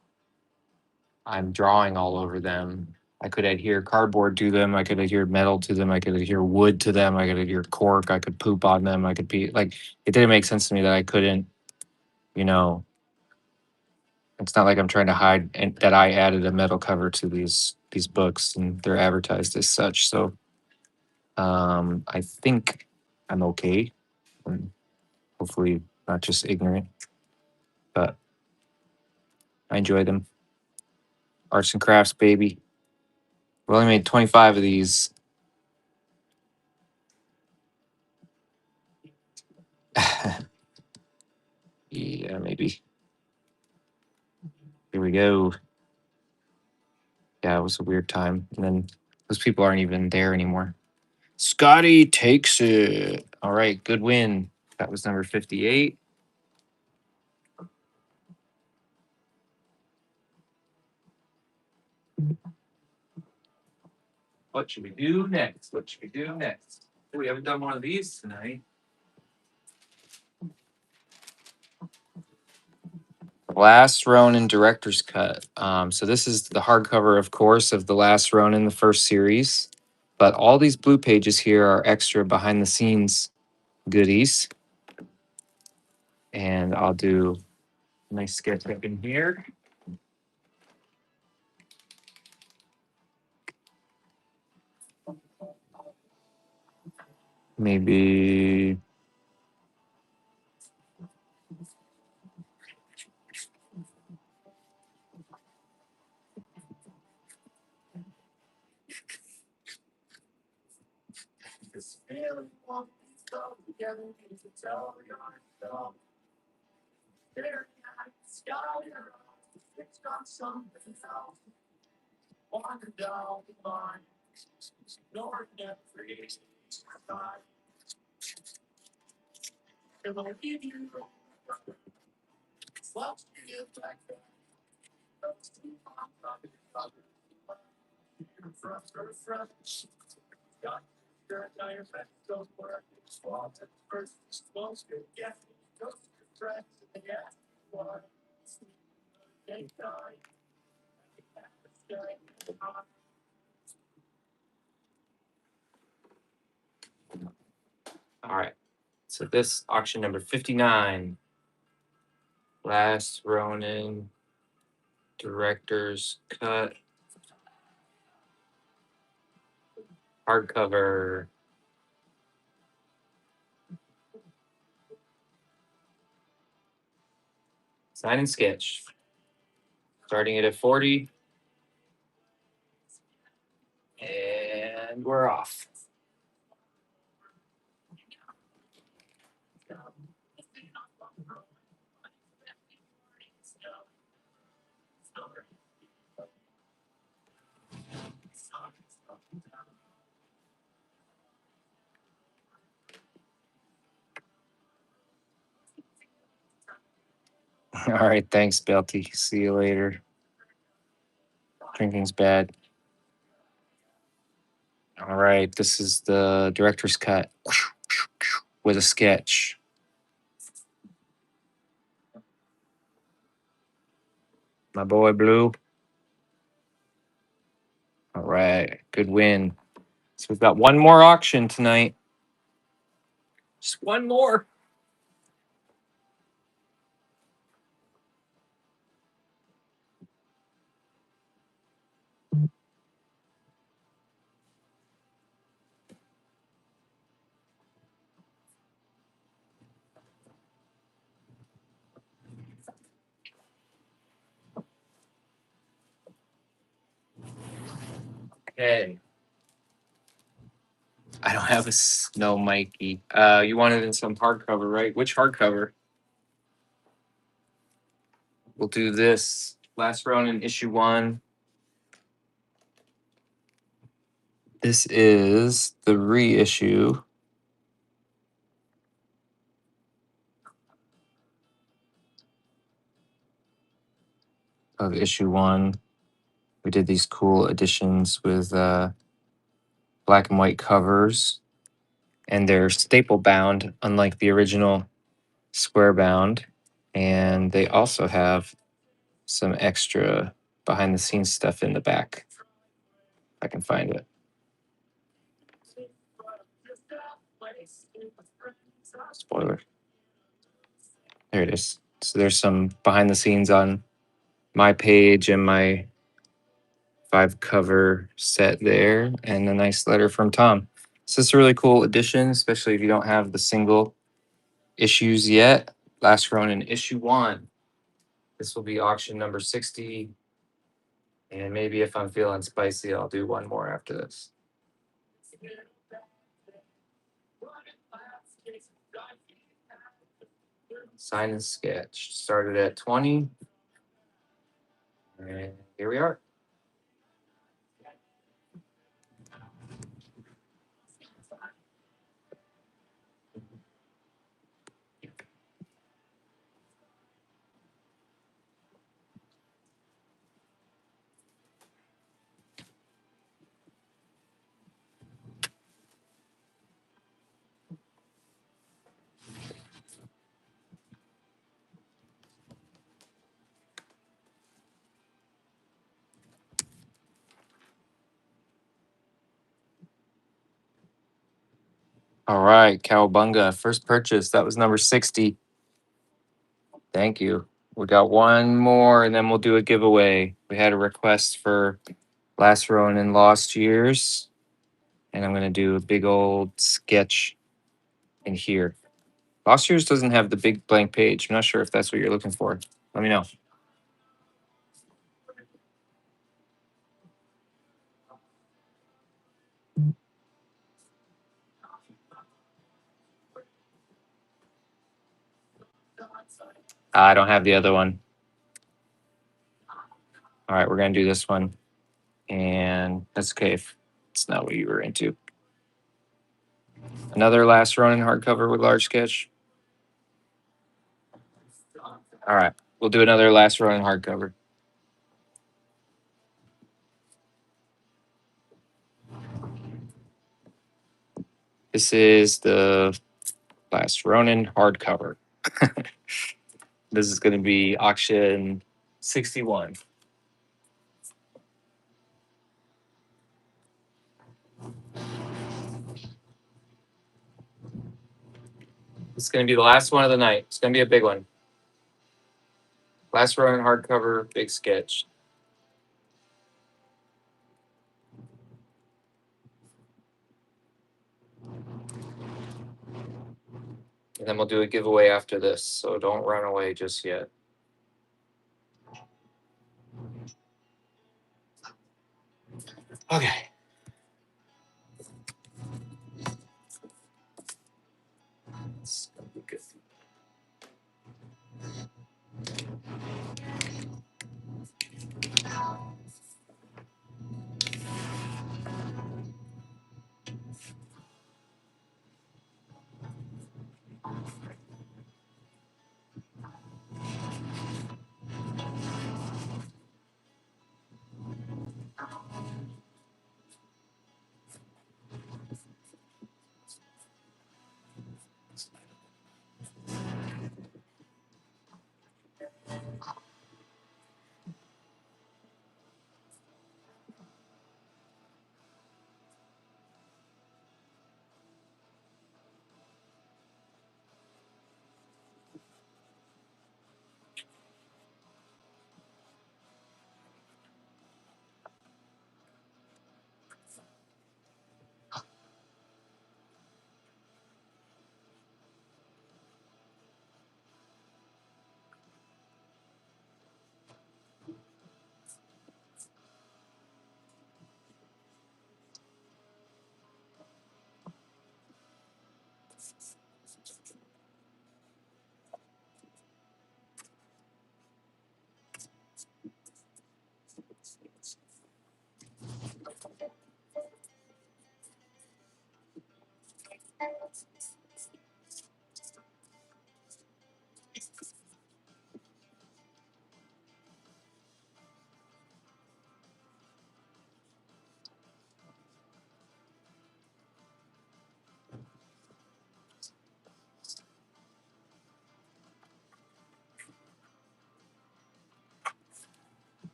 I'm drawing all over them. I could adhere cardboard to them. I could adhere metal to them. I could adhere wood to them. I could adhere cork. I could poop on them. I could be like, it didn't make sense to me that I couldn't, you know, it's not like I'm trying to hide and that I added a metal cover to these books and they're advertised as such. So I think I'm okay. And hopefully not just ignorant, but I enjoy them. Arts and crafts, baby. We only made 25 of these. Yeah, maybe. Here we go. Yeah, it was a weird time. And then those people aren't even there anymore. Scotty takes it. All right, good win. That was number 58. What should we do next? What should we do next? We haven't done one of these tonight. Last Ronin director's cut. So this is the hardcover, of course, of the Last Ronin, the first series. But all these blue pages here are extra behind the scenes goodies. And I'll do a nice sketch up in here. Maybe all right. So this auction number 59, Last Ronin director's cut hardcover. Sign and sketch. Starting it at 40. And we're off. All right. Thanks, Belty. See you later. Drinking's bad. All right. This is the director's cut with a sketch. My boy Blue. All right. Good win. So we've got one more auction tonight. Just one more. Okay. I don't have a snow Mikey. You wanted in some hardcover, right? Which hardcover? We'll do this. Last Ronin issue 1. This is the reissue of issue 1. We did these cool editions with black and white covers, and they're staple bound, unlike the original square bound. And they also have some extra behind the scenes stuff in the back. If I can find it. Spoiler. There it is. So there's some behind the scenes on my page and my 5 cover set there, and a nice letter from Tom. So it's a really cool addition, especially if you don't have the single issues yet. Last Ronin issue 1. This will be auction number 60. And maybe if I'm feeling spicy, I'll do one more after this. Sign and sketch. Started at 20. And here we are. All right, Cowabunga, first purchase. That was number 60. Thank you. We got one more, and then we'll do a giveaway. We had a request for Last Ronin Lost Years, and I'm going to do a big old sketch in here. Lost Years doesn't have the big blank page. I'm not sure if that's what you're looking for. Let me know. I don't have the other one. All right, we're going to do this one. And that's okay if it's not what you were into. Another Last Ronin hardcover with large sketch. All right, we'll do another Last Ronin hardcover. This is the Last Ronin hardcover. This is going to be auction 61. It's going to be the last one of the night. It's going to be a big one. Last Ronin hardcover, big sketch. And then we'll do a giveaway after this, so don't run away just yet. Okay. It's gonna be good.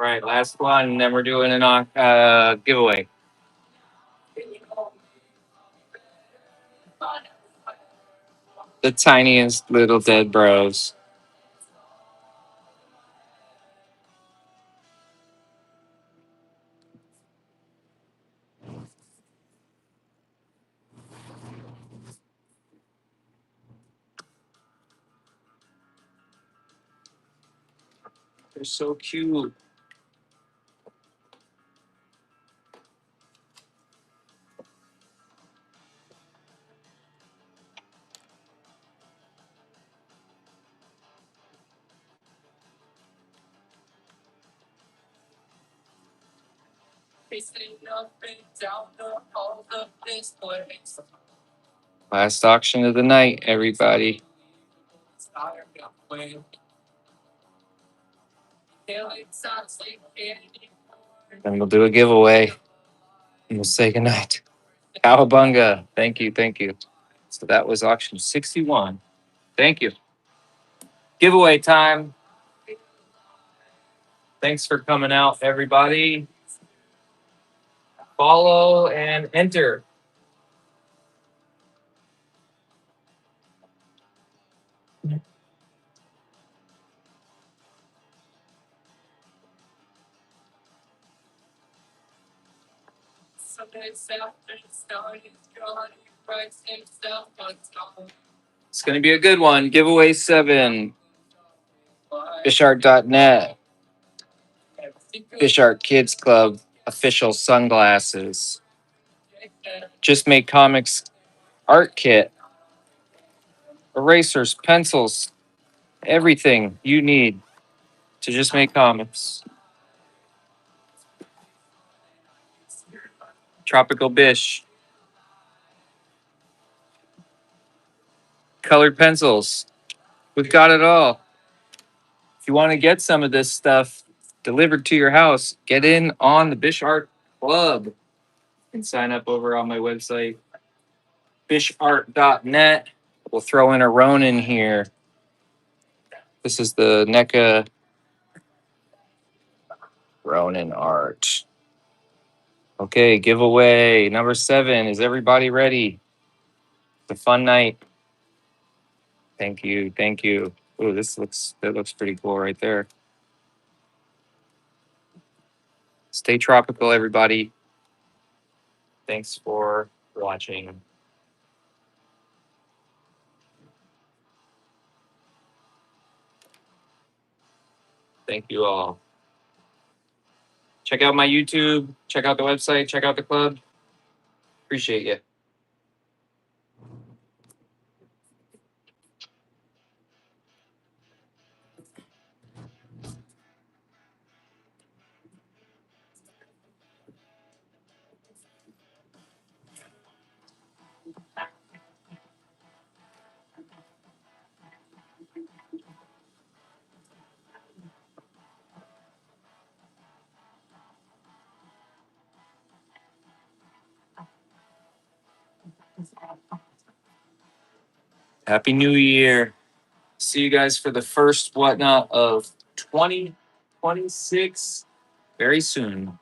right, last one, and then we're doing an giveaway. The tiniest little dead bros. They're so cute. Last auction of the night, everybody. Then we'll do a giveaway and we'll say goodnight. Cowabunga. Thank you. Thank you. So that was auction 61. Thank you. Giveaway time. Thanks for coming out, everybody. Follow and enter. It's going to be a good one. Giveaway 7. Fishart.net. Fishart Kids Club official sunglasses. Just Make Comics art kit. Erasers, pencils, everything you need to just make comics. Tropical Bish. Colored pencils. We've got it all. If you want to get some of this stuff delivered to your house, get in on the Bish Art Club and sign up over on my website, fishart.net. We'll throw in a Ronin here. This is the NECA Ronin art. Okay, giveaway number 7. Is everybody ready? It's a fun night. Thank you. Thank you. Oh, that looks pretty cool right there. Stay tropical, everybody. Thanks for watching. Thank you all. Check out my YouTube. Check out the website. Check out the club. Appreciate you. Happy New Year. See you guys for the first whatnot of 2026 very soon.